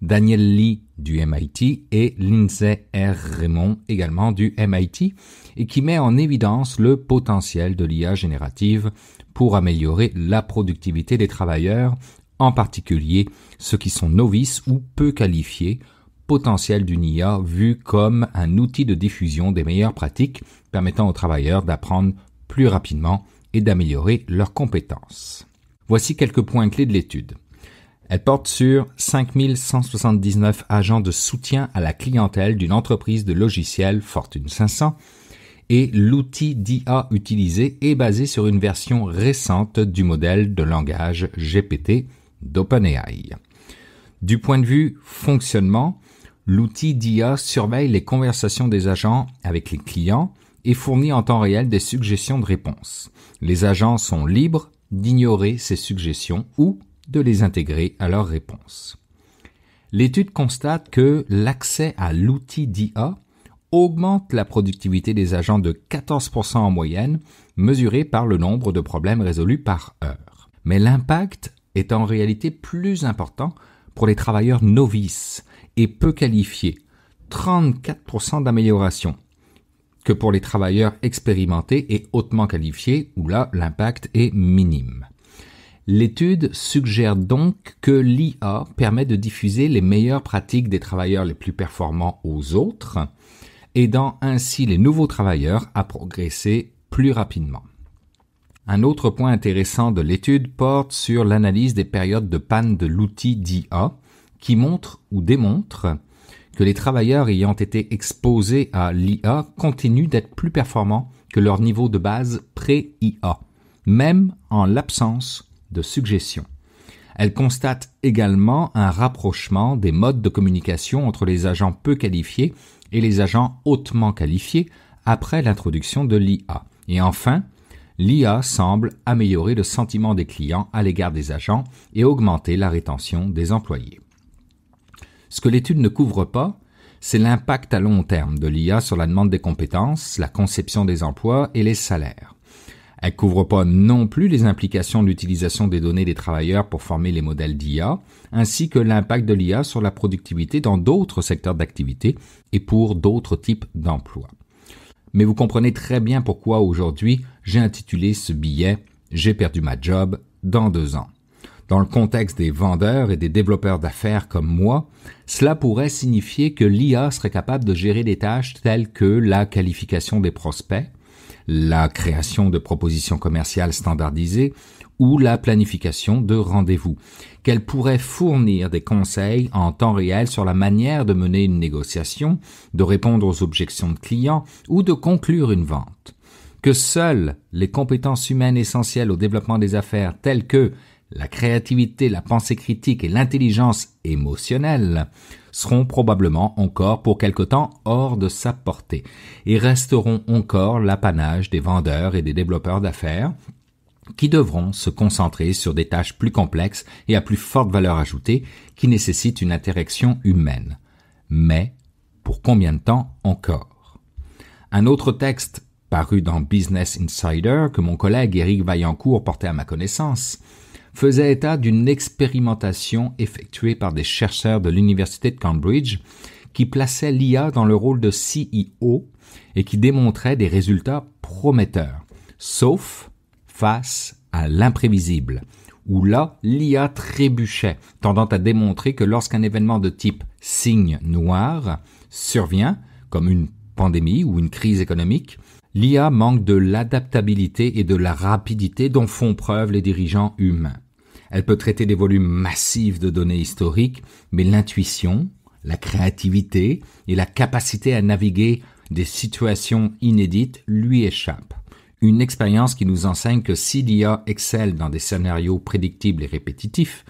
[SPEAKER 10] Daniel Lee du MIT et Lindsay R. Raymond également du MIT et qui met en évidence le potentiel de l'IA générative pour améliorer la productivité des travailleurs, en particulier ceux qui sont novices ou peu qualifiés, potentiel d'une IA vu comme un outil de diffusion des meilleures pratiques permettant aux travailleurs d'apprendre plus rapidement et d'améliorer leurs compétences. Voici quelques points clés de l'étude. Elle porte sur 5179 agents de soutien à la clientèle d'une entreprise de logiciels Fortune 500 et l'outil d'IA utilisé est basé sur une version récente du modèle de langage GPT d'OpenAI. Du point de vue fonctionnement, l'outil d'IA surveille les conversations des agents avec les clients et fournit en temps réel des suggestions de réponses. Les agents sont libres d'ignorer ces suggestions ou de les intégrer à leurs réponses. L'étude constate que l'accès à l'outil d'IA augmente la productivité des agents de 14% en moyenne, mesuré par le nombre de problèmes résolus par heure. Mais l'impact est en réalité plus important pour les travailleurs novices et peu qualifiés, 34% d'amélioration, que pour les travailleurs expérimentés et hautement qualifiés, où là, l'impact est minime. L'étude suggère donc que l'IA permet de diffuser les meilleures pratiques des travailleurs les plus performants aux autres, aidant ainsi les nouveaux travailleurs à progresser plus rapidement. Un autre point intéressant de l'étude porte sur l'analyse des périodes de panne de l'outil d'IA qui montre ou démontre que les travailleurs ayant été exposés à l'IA continuent d'être plus performants que leur niveau de base pré-IA, même en l'absence de suggestions. Elle constate également un rapprochement des modes de communication entre les agents peu qualifiés et les agents hautement qualifiés après l'introduction de l'IA. Et enfin, l'IA semble améliorer le sentiment des clients à l'égard des agents et augmenter la rétention des employés. Ce que l'étude ne couvre pas, c'est l'impact à long terme de l'IA sur la demande des compétences, la conception des emplois et les salaires. Elle ne couvre pas non plus les implications de l'utilisation des données des travailleurs pour former les modèles d'IA, ainsi que l'impact de l'IA sur la productivité dans d'autres secteurs d'activité et pour d'autres types d'emplois. Mais vous comprenez très bien pourquoi aujourd'hui j'ai intitulé ce billet « J'ai perdu ma job dans 2 ans ». Dans le contexte des vendeurs et des développeurs d'affaires comme moi, cela pourrait signifier que l'IA serait capable de gérer des tâches telles que la qualification des prospects, la création de propositions commerciales standardisées ou la planification de rendez-vous, qu'elle pourrait fournir des conseils en temps réel sur la manière de mener une négociation, de répondre aux objections de clients ou de conclure une vente, que seules les compétences humaines essentielles au développement des affaires telles que la créativité, la pensée critique et l'intelligence émotionnelle seront probablement encore pour quelque temps hors de sa portée et resteront encore l'apanage des vendeurs et des développeurs d'affaires qui devront se concentrer sur des tâches plus complexes et à plus forte valeur ajoutée qui nécessitent une interaction humaine. Mais pour combien de temps encore? Un autre texte paru dans Business Insider que mon collègue Éric Vaillancourt portait à ma connaissance faisait état d'une expérimentation effectuée par des chercheurs de l'Université de Cambridge qui plaçait l'IA dans le rôle de CEO et qui démontrait des résultats prometteurs, sauf face à l'imprévisible, où là, l'IA trébuchait, tendant à démontrer que lorsqu'un événement de type signe noir survient, comme une pandémie ou une crise économique, l'IA manque de l'adaptabilité et de la rapidité dont font preuve les dirigeants humains. Elle peut traiter des volumes massifs de données historiques, mais l'intuition, la créativité et la capacité à naviguer des situations inédites lui échappent. Une expérience qui nous enseigne que si l'IA excelle dans des scénarios prédictibles et répétitifs,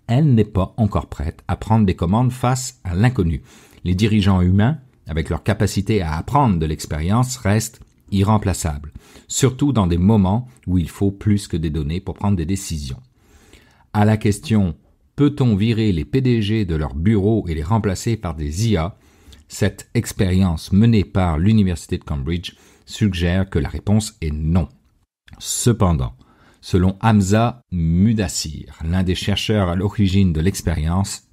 [SPEAKER 10] elle n'est pas encore prête à prendre des commandes face à l'inconnu. Les dirigeants humains, avec leur capacité à apprendre de l'expérience, restent irremplaçables, surtout dans des moments où il faut plus que des données pour prendre des décisions. À la question « Peut-on virer les PDG de leur bureau et les remplacer par des IA ?», cette expérience menée par l'Université de Cambridge suggère que la réponse est non. Cependant, selon Hamza Mudassir, l'un des chercheurs à l'origine de l'expérience,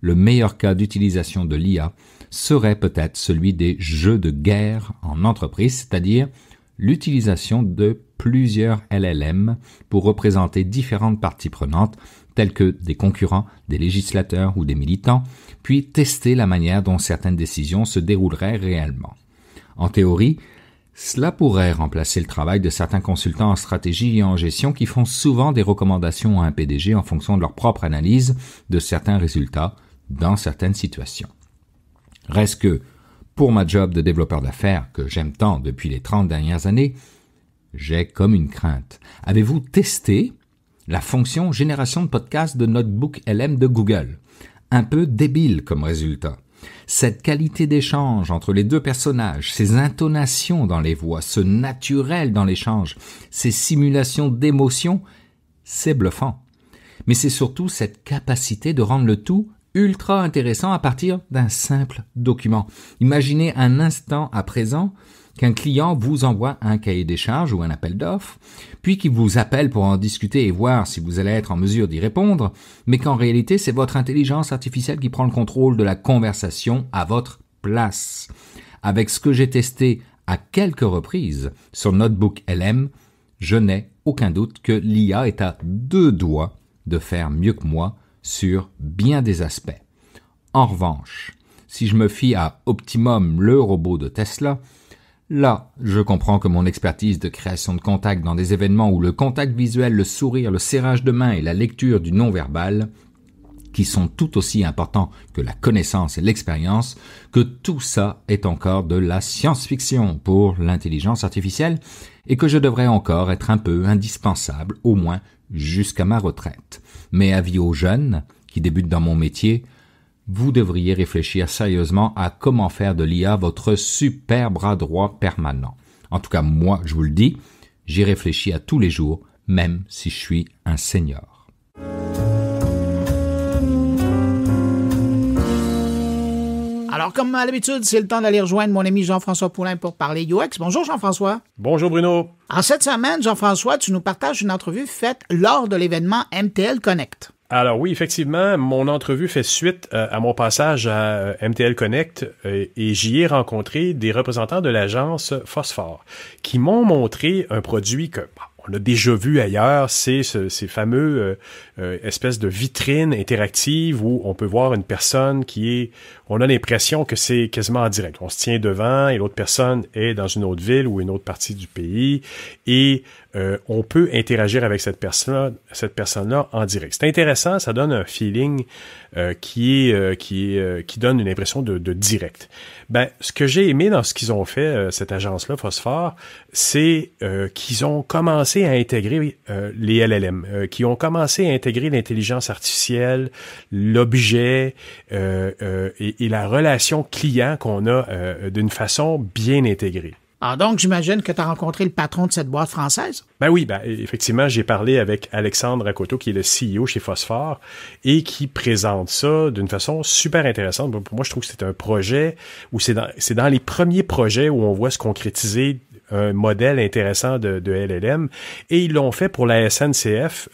[SPEAKER 10] le meilleur cas d'utilisation de l'IA serait peut-être celui des jeux de guerre en entreprise, c'est-à-dire l'utilisation de plusieurs LLM pour représenter différentes parties prenantes, telles que des concurrents, des législateurs ou des militants, puis tester la manière dont certaines décisions se dérouleraient réellement. En théorie, Cela pourrait remplacer le travail de certains consultants en stratégie et en gestion qui font souvent des recommandations à un PDG en fonction de leur propre analyse de certains résultats dans certaines situations. Reste que, pour ma job de développeur d'affaires que j'aime tant depuis les 30 dernières années, j'ai comme une crainte. Avez-vous testé la fonction génération de podcasts de Notebook LM de Google? Un peu débile comme résultat. Cette qualité d'échange entre les deux personnages, ces intonations dans les voix, ce naturel dans l'échange, ces simulations d'émotions, c'est bluffant. Mais c'est surtout cette capacité de rendre le tout ultra intéressant à partir d'un simple document. Imaginez un instant à présent qu'un client vous envoie un cahier des charges ou un appel d'offres, puis qu'il vous appelle pour en discuter et voir si vous allez être en mesure d'y répondre, mais qu'en réalité, c'est votre intelligence artificielle qui prend le contrôle de la conversation à votre place. Avec ce que j'ai testé à quelques reprises sur Notebook LM, je n'ai aucun doute que l'IA est à 2 doigts de faire mieux que moi sur bien des aspects. En revanche, si je me fie à Optimum, le robot de Tesla, là, je comprends que mon expertise de création de contact dans des événements où le contact visuel, le sourire, le serrage de main et la lecture du non-verbal, qui sont tout aussi importants que la connaissance et l'expérience, que tout ça est encore de la science-fiction pour l'intelligence artificielle et que je devrais encore être un peu indispensable, au moins jusqu'à ma retraite. Mais avis aux jeunes qui débutent dans mon métier, vous devriez réfléchir sérieusement à comment faire de l'IA votre super bras droit permanent. En tout cas, moi, je vous le dis, j'y réfléchis à tous les jours, même si je suis un senior.
[SPEAKER 1] Alors, comme à l'habitude, c'est le temps d'aller rejoindre mon ami Jean-François Poulain pour parler UX. Bonjour Jean-François.
[SPEAKER 11] Bonjour Bruno.
[SPEAKER 1] En cette semaine, Jean-François, tu nous partages une entrevue faite lors de l'événement MTL Connect.
[SPEAKER 11] Alors oui, effectivement, mon entrevue fait suite à mon passage à MTL Connect et j'y ai rencontré des représentants de l'agence Phosphore qui m'ont montré un produit que on a déjà vu ailleurs, c'est ces fameux espèces de vitrines interactives où on peut voir une personne on a l'impression que c'est quasiment en direct. On se tient devant et l'autre personne est dans une autre ville ou une autre partie du pays et on peut interagir avec cette personne-là en direct. C'est intéressant, ça donne un feeling qui donne une impression de direct. Ben, ce que j'ai aimé dans ce qu'ils ont fait, cette agence-là, Phosphore, c'est qu'ils ont commencé à intégrer les LLM, qui ont commencé à intégrer l'intelligence artificielle, l'objet et la relation client qu'on a d'une façon bien intégrée.
[SPEAKER 1] Ah, donc, j'imagine que tu as rencontré le patron de cette boîte française?
[SPEAKER 11] Ben oui, effectivement, j'ai parlé avec Alexandre Rakoto, qui est le CEO chez Phosphore, et qui présente ça d'une façon super intéressante. Pour moi, je trouve que c'est un projet où c'est dans les premiers projets où on voit se concrétiser un modèle intéressant de LLM, et ils l'ont fait pour la SNCF,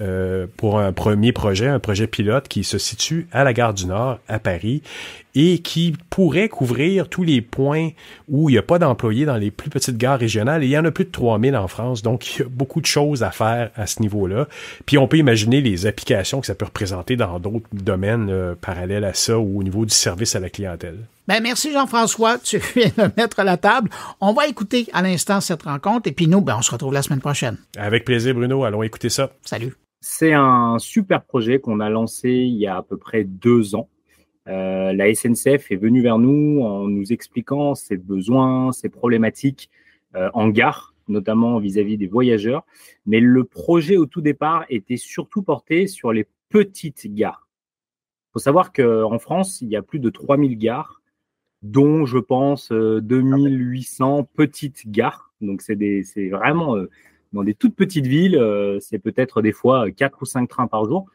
[SPEAKER 11] pour un premier projet, un projet pilote qui se situe à la Gare du Nord, à Paris, et qui pourrait couvrir tous les points où il n'y a pas d'employés dans les plus petites gares régionales. Et il y en a plus de 3000 en France, donc il y a beaucoup de choses à faire à ce niveau-là. Puis on peut imaginer les applications que ça peut représenter dans d'autres domaines parallèles à ça ou au niveau du service à la clientèle.
[SPEAKER 1] Ben merci Jean-François, tu viens de mettre la table. On va écouter à l'instant cette rencontre et puis nous, on se retrouve la semaine prochaine.
[SPEAKER 11] Avec plaisir Bruno, allons écouter ça.
[SPEAKER 1] Salut.
[SPEAKER 12] C'est un super projet qu'on a lancé il y a à peu près 2 ans. La SNCF est venue vers nous en nous expliquant ses besoins, ses problématiques en gare, notamment vis-à-vis des voyageurs. Mais le projet au tout départ était surtout porté sur les petites gares. Il faut savoir qu'en France, il y a plus de 3000 gares, dont je pense 2800 petites gares. Donc c'est vraiment dans des toutes petites villes, c'est peut-être des fois 4 ou 5 trains par jour.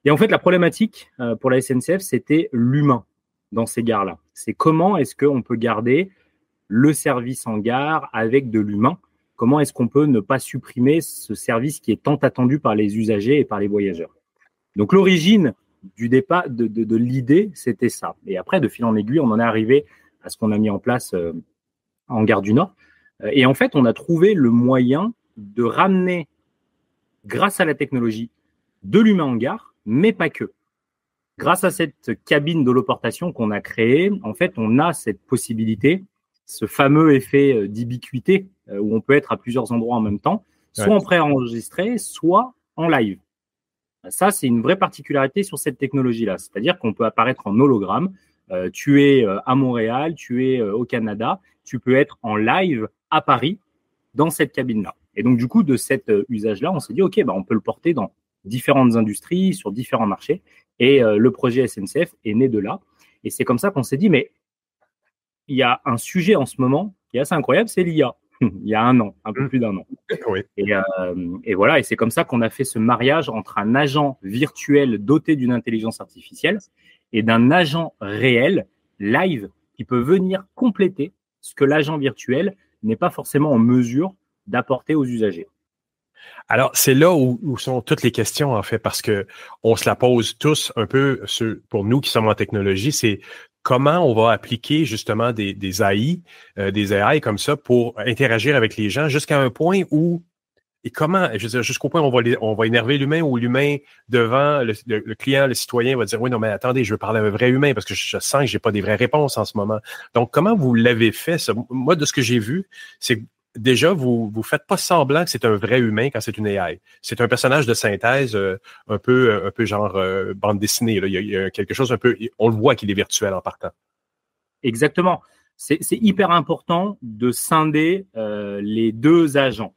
[SPEAKER 12] Et en fait, la problématique pour la SNCF, c'était l'humain dans ces gares-là. C'est comment est-ce qu'on peut garder le service en gare avec de l'humain? Comment est-ce qu'on peut ne pas supprimer ce service qui est tant attendu par les usagers et par les voyageurs? Donc, l'origine du départ de l'idée, c'était ça. Et après, de fil en aiguille, on en est arrivé à ce qu'on a mis en place en Gare du Nord. Et en fait, on a trouvé le moyen de ramener, grâce à la technologie, de l'humain en gare, mais pas que. Grâce à cette cabine d'holoportation qu'on a créée, en fait, on a cette possibilité ce fameux effet d'ubiquité où on peut être à plusieurs endroits en même temps, soit en préenregistré, soit en live. Ça, c'est une vraie particularité sur cette technologie-là. C'est-à-dire qu'on peut apparaître en hologramme. Tu es à Montréal, tu es au Canada, tu peux être en live à Paris dans cette cabine-là. Et donc, du coup, de cet usage-là, on s'est dit, OK, on peut le porter dans différentes industries, sur différents marchés. Et le projet SNCF est né de là. Et c'est comme ça qu'on s'est dit, mais il y a un sujet en ce moment qui est assez incroyable, c'est l'IA. Il y a un an, un peu plus d'un an.
[SPEAKER 11] Oui.
[SPEAKER 12] Et voilà, et c'est comme ça qu'on a fait ce mariage entre un agent virtuel doté d'une intelligence artificielle et d'un agent réel, live, qui peut venir compléter ce que l'agent virtuel n'est pas forcément en mesure d'apporter aux usagers.
[SPEAKER 11] Alors, c'est là où sont toutes les questions, en fait, parce que on se la pose tous un peu pour nous qui sommes en technologie, c'est comment on va appliquer justement des AI, des AI comme ça pour interagir avec les gens jusqu'à un point où, et comment, je veux dire, jusqu'au point où on va énerver l'humain, où l'humain devant le client, le citoyen va dire, oui, non, mais attendez, je veux parler à un vrai humain parce que je sens que j'ai pas des vraies réponses en ce moment. Donc, comment vous l'avez fait, ça? Moi, de ce que j'ai vu, c'est que déjà, vous faites pas semblant que c'est un vrai humain quand c'est une AI. C'est un personnage de synthèse un peu genre bande dessinée. Là. Il y a quelque chose un peu... On le voit qu'il est virtuel en partant.
[SPEAKER 12] Exactement. C'est hyper important de scinder les deux agents.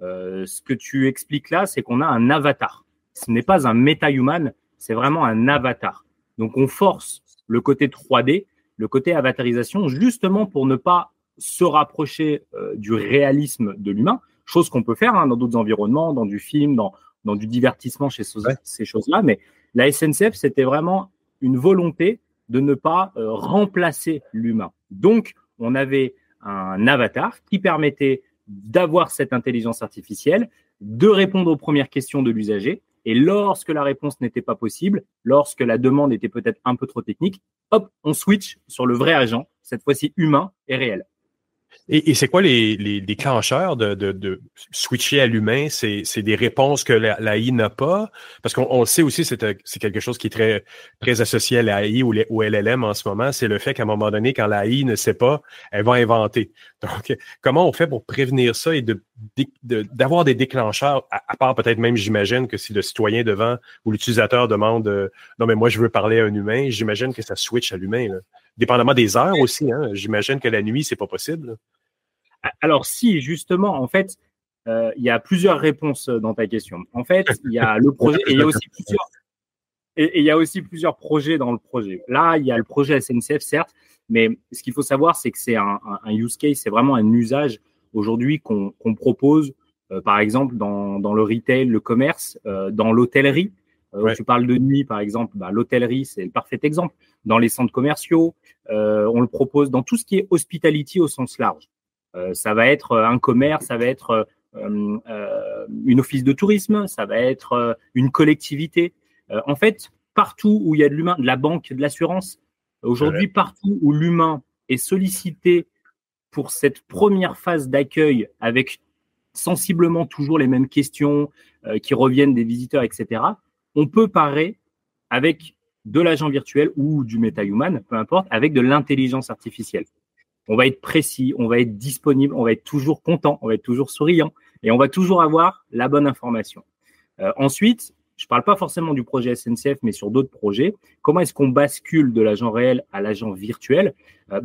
[SPEAKER 12] Ce que tu expliques là, c'est qu'on a un avatar. Ce n'est pas un méta-human, c'est vraiment un avatar. Donc, on force le côté 3D, le côté avatarisation, justement pour ne pas se rapprocher du réalisme de l'humain, chose qu'on peut faire dans d'autres environnements, dans du film, dans du divertissement chez ces choses-là. Mais la SNCF, c'était vraiment une volonté de ne pas remplacer l'humain. Donc, on avait un avatar qui permettait d'avoir cette intelligence artificielle, de répondre aux premières questions de l'usager. Et lorsque la réponse n'était pas possible, lorsque la demande était peut-être un peu trop technique, hop, on switch sur le vrai agent, cette fois-ci humain et réel.
[SPEAKER 11] Et c'est quoi les déclencheurs de switcher à l'humain? C'est des réponses que l'AI n'a pas? Parce qu'on sait aussi, c'est quelque chose qui est très, très associé à l'AI ou LLM en ce moment, c'est le fait qu'à un moment donné, quand l'AI ne sait pas, elle va inventer. Donc, comment on fait pour prévenir ça et d'avoir des déclencheurs, à part peut-être même, j'imagine, que si le citoyen devant ou l'utilisateur demande non, mais moi, je veux parler à un humain, j'imagine que ça switch à l'humain, là. Dépendamment des heures aussi, j'imagine que la nuit, c'est pas possible.
[SPEAKER 12] Alors, si, justement, en fait, il y a plusieurs réponses dans ta question. En fait, il y a le projet et il y a aussi plusieurs projets dans le projet. Là, il y a le projet SNCF, certes, mais ce qu'il faut savoir, c'est que c'est un use case, c'est vraiment un usage aujourd'hui qu'on propose, par exemple, dans le retail, le commerce, dans l'hôtellerie. Tu parles de nuit, par exemple, l'hôtellerie, c'est le parfait exemple. Dans les centres commerciaux, on le propose dans tout ce qui est hospitality au sens large. Ça va être un commerce, ça va être une office de tourisme, ça va être une collectivité. En fait, partout où il y a de l'humain, de la banque, de l'assurance, aujourd'hui, partout où l'humain est sollicité pour cette première phase d'accueil avec sensiblement toujours les mêmes questions qui reviennent des visiteurs, etc., on peut parer avec de l'agent virtuel ou du MetaHuman, peu importe, avec de l'intelligence artificielle. On va être précis, on va être disponible, on va être toujours content, on va être toujours souriant et on va toujours avoir la bonne information. Ensuite, je ne parle pas forcément du projet SNCF, mais sur d'autres projets. Comment est-ce qu'on bascule de l'agent réel à l'agent virtuel ?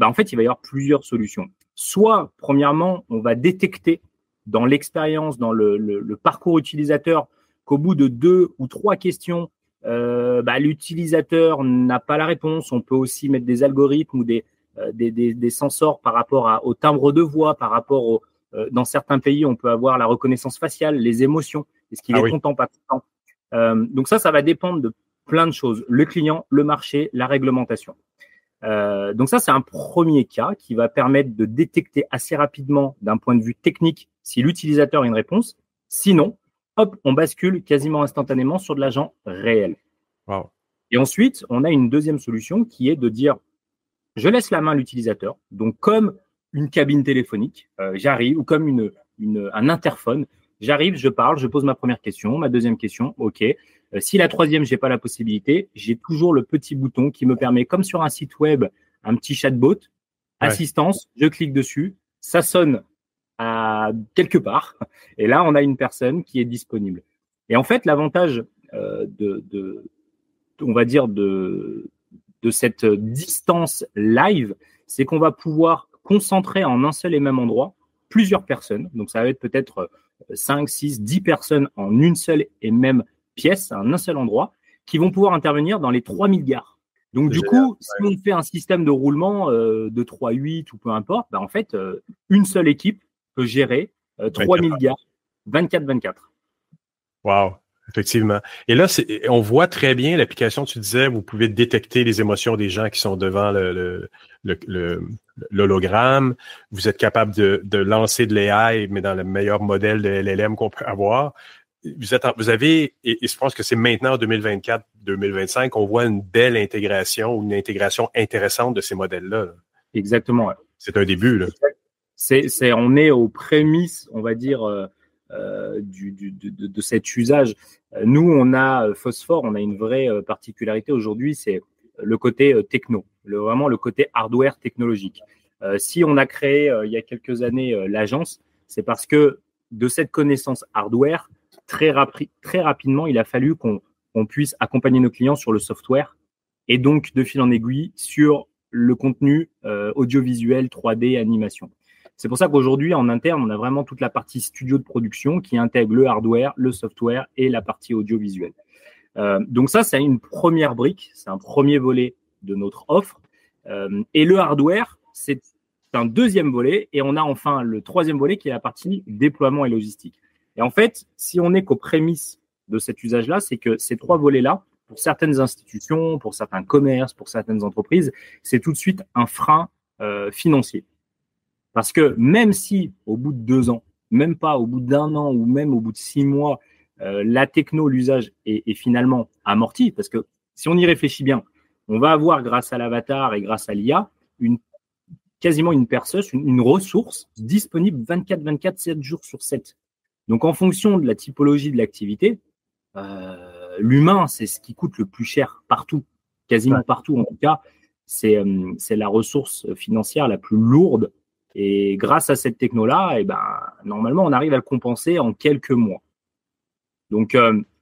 [SPEAKER 12] En fait, il va y avoir plusieurs solutions. Soit, premièrement, on va détecter dans l'expérience, dans le parcours utilisateur, qu'au bout de 2 ou 3 questions, l'utilisateur n'a pas la réponse. On peut aussi mettre des algorithmes ou des sensors par rapport au timbre de voix, par rapport dans certains pays, on peut avoir la reconnaissance faciale, les émotions. Est-ce qu'il est content, pas content ? Donc ça va dépendre de plein de choses. Le client, le marché, la réglementation. Donc ça, c'est un premier cas qui va permettre de détecter assez rapidement d'un point de vue technique si l'utilisateur a une réponse. Sinon, hop, on bascule quasiment instantanément sur de l'agent réel.
[SPEAKER 11] Wow. Et
[SPEAKER 12] ensuite, on a une deuxième solution qui est de dire, je laisse la main à l'utilisateur. Donc, comme une cabine téléphonique, j'arrive, ou comme un interphone, j'arrive, je parle, je pose ma première question, ma deuxième question, OK. Si la troisième, je n'ai pas la possibilité, j'ai toujours le petit bouton qui me permet, comme sur un site web, un petit chatbot, assistance, je clique dessus, ça sonne à quelque part, et là, on a une personne qui est disponible. Et en fait, l'avantage on va dire de cette distance live, c'est qu'on va pouvoir concentrer en un seul et même endroit plusieurs personnes. Donc, ça va être peut-être 5, 6, 10 personnes en une seule et même pièce, à un seul endroit, qui vont pouvoir intervenir dans les 3000 gares. Donc, du coup, si on fait un système de roulement de 3-8 ou peu importe, en fait, une seule équipe peut gérer 3000 gares 24/24.
[SPEAKER 11] Wow, effectivement. Et là, on voit très bien l'application, tu disais, vous pouvez détecter les émotions des gens qui sont devant l'hologramme. Vous êtes capable de lancer de l'AI, mais dans le meilleur modèle de LLM qu'on peut avoir. Vous avez, et je pense que c'est maintenant en 2024-2025 qu'on voit une belle intégration, une intégration intéressante de ces modèles-là. Là.
[SPEAKER 12] Exactement. Ouais.
[SPEAKER 11] C'est un début. Là.
[SPEAKER 12] On est aux prémices, on va dire, de cet usage. Nous, on a Phosphore, on a une vraie particularité aujourd'hui, c'est le côté techno, vraiment le côté hardware technologique. Si on a créé il y a quelques années l'agence, c'est parce que de cette connaissance hardware, très rapidement, il a fallu qu'on puisse accompagner nos clients sur le software et donc de fil en aiguille sur le contenu audiovisuel, 3D, animation. C'est pour ça qu'aujourd'hui, en interne, on a vraiment toute la partie studio de production qui intègre le hardware, le software et la partie audiovisuelle. Donc ça, c'est une première brique, c'est un premier volet de notre offre. Et le hardware, c'est un deuxième volet. Et on a enfin le troisième volet qui est la partie déploiement et logistique. Et en fait, si on n'est qu'aux prémices de cet usage-là, c'est que ces trois volets-là, pour certaines institutions, pour certains commerces, pour certaines entreprises, c'est tout de suite un frein financier. Parce que même si au bout de 2 ans, même pas au bout d'1 an ou même au bout de 6 mois, la techno, l'usage est finalement amorti, parce que si on y réfléchit bien, on va avoir grâce à l'avatar et grâce à l'IA quasiment une perceuse, une ressource disponible 24/24, 7 jours sur 7. Donc en fonction de la typologie de l'activité, l'humain, c'est ce qui coûte le plus cher partout, quasiment partout en tout cas, c'est la ressource financière la plus lourde. Et grâce à cette techno-là, normalement, on arrive à le compenser en quelques mois. Donc,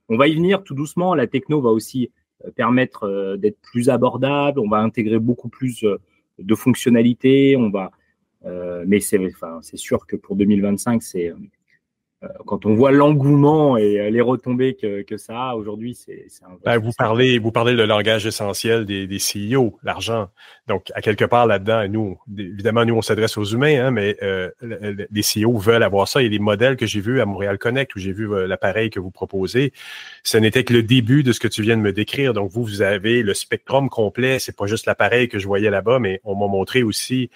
[SPEAKER 12] on va y venir tout doucement. La techno va aussi permettre d'être plus abordable. On va intégrer beaucoup plus de fonctionnalités. Mais c'est sûr que pour 2025, quand on voit l'engouement et les retombées que ça a aujourd'hui, c'est un vrai
[SPEAKER 11] vous parlez le langage essentiel des CEO, l'argent. Donc, à quelque part là-dedans, nous, évidemment, on s'adresse aux humains, mais les CEO veulent avoir ça. Et les modèles que j'ai vus à Montréal Connect, où j'ai vu l'appareil que vous proposez, ce n'était que le début de ce que tu viens de me décrire. Donc, vous avez le spectrum complet. C'est pas juste l'appareil que je voyais là-bas, mais on m'a montré aussi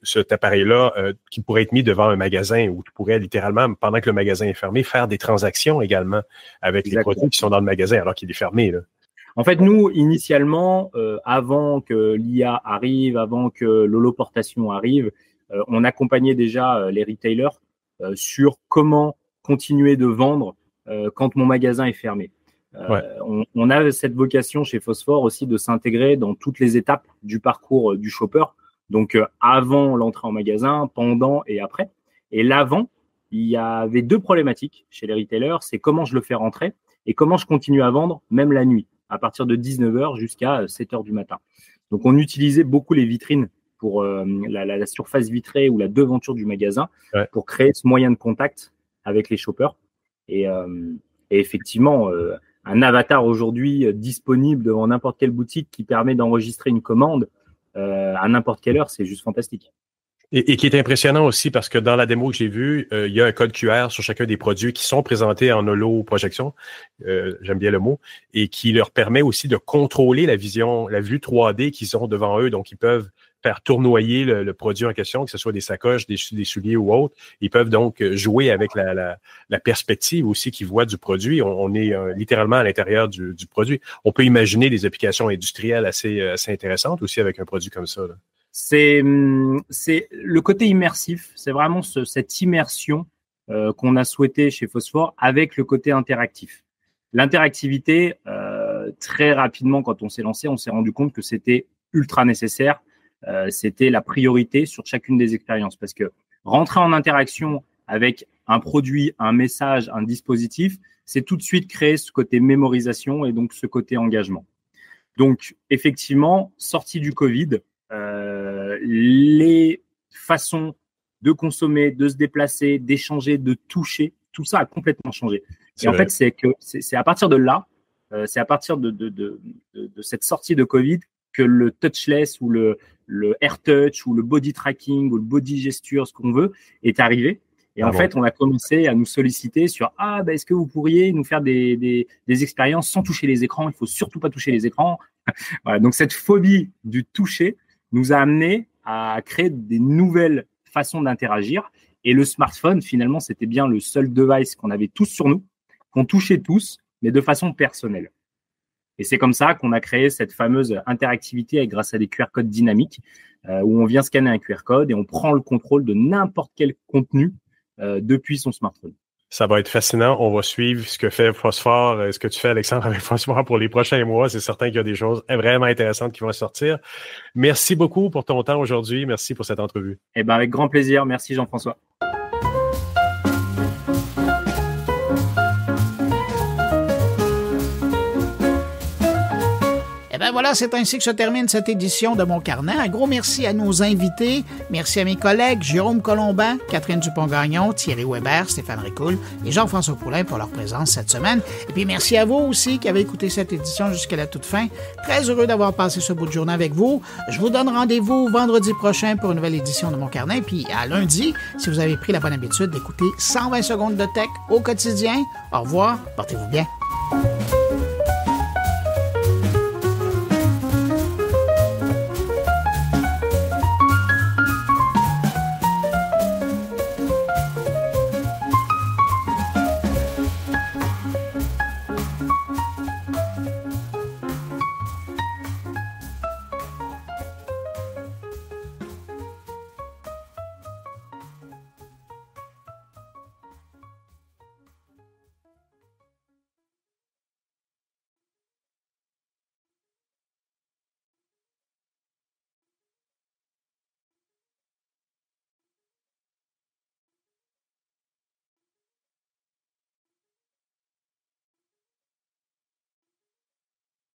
[SPEAKER 11] cet appareil-là qui pourrait être mis devant un magasin où tu pourrais littéralement, pendant que le magasin est fermé, faire des transactions également avec les produits qui sont dans le magasin alors qu'il est fermé. Là.
[SPEAKER 12] En fait, nous, initialement, avant que l'IA arrive, avant que l'holoportation arrive, on accompagnait déjà les retailers sur comment continuer de vendre quand mon magasin est fermé. On a cette vocation chez Phosphore aussi de s'intégrer dans toutes les étapes du parcours du shopper. Donc, avant l'entrée en magasin, pendant et après. Et l'avant, il y avait 2 problématiques chez les retailers, c'est comment je le fais rentrer et comment je continue à vendre, même la nuit, à partir de 19h jusqu'à 7h du matin. Donc, on utilisait beaucoup les vitrines pour la surface vitrée ou la devanture du magasin pour créer ce moyen de contact avec les shoppers. Et effectivement, un avatar aujourd'hui disponible devant n'importe quelle boutique qui permet d'enregistrer une commande à n'importe quelle heure, c'est juste fantastique.
[SPEAKER 11] Et qui est impressionnant aussi parce que dans la démo que j'ai vue, il y a un code QR sur chacun des produits qui sont présentés en holo-projection, j'aime bien le mot, et qui leur permet aussi de contrôler la vue 3D qu'ils ont devant eux. Donc, ils peuvent faire tournoyer le produit en question, que ce soit des sacoches, des souliers ou autres. Ils peuvent donc jouer avec la perspective aussi qu'ils voient du produit. On est littéralement à l'intérieur du produit. On peut imaginer des applications industrielles assez intéressantes aussi avec un produit comme ça, là.
[SPEAKER 12] C'est le côté immersif, c'est vraiment cette immersion qu'on a souhaité chez Phosphore avec le côté interactif. L'interactivité, très rapidement, quand on s'est lancé, on s'est rendu compte que c'était ultra nécessaire c'était la priorité sur chacune des expériences. Parce que rentrer en interaction avec un produit, un message, un dispositif, c'est tout de suite créer ce côté mémorisation et donc ce côté engagement. Donc, effectivement, sortie du Covid, les façons de consommer, de se déplacer, d'échanger, de toucher, tout ça a complètement changé. Et en fait, c'est à partir de là, c'est à partir de cette sortie de Covid que le touchless ou le air touch ou le body tracking ou le body gesture, ce qu'on veut, est arrivé. Et en fait, on a commencé à nous solliciter sur est-ce que vous pourriez nous faire des expériences sans toucher les écrans? Il faut surtout pas toucher les écrans. Voilà, donc cette phobie du toucher nous a amené à créer des nouvelles façons d'interagir. Et le smartphone, finalement, c'était bien le seul device qu'on avait tous sur nous, qu'on touchait tous, mais de façon personnelle. Et c'est comme ça qu'on a créé cette fameuse interactivité grâce à des QR codes dynamiques où on vient scanner un QR code et on prend le contrôle de n'importe quel contenu depuis son smartphone.
[SPEAKER 11] Ça va être fascinant. On va suivre ce que fait Phosphore, ce que tu fais, Alexandre, avec Phosphore pour les prochains mois. C'est certain qu'il y a des choses vraiment intéressantes qui vont sortir. Merci beaucoup pour ton temps aujourd'hui. Merci pour cette entrevue.
[SPEAKER 12] Eh ben, avec grand plaisir. Merci, Jean-François.
[SPEAKER 1] Eh bien voilà, c'est ainsi que se termine cette édition de Mon Carnet. Un gros merci à nos invités. Merci à mes collègues Jérôme Colombin, Catherine Dupont-Gagnon, Thierry Weber, Stéphane Ricoul et Jean-François Poulain pour leur présence cette semaine. Et puis merci à vous aussi qui avez écouté cette édition jusqu'à la toute fin. Très heureux d'avoir passé ce bout de journée avec vous. Je vous donne rendez-vous vendredi prochain pour une nouvelle édition de Mon Carnet. Puis à lundi, si vous avez pris la bonne habitude d'écouter 120 secondes de tech au quotidien. Au revoir, portez-vous bien.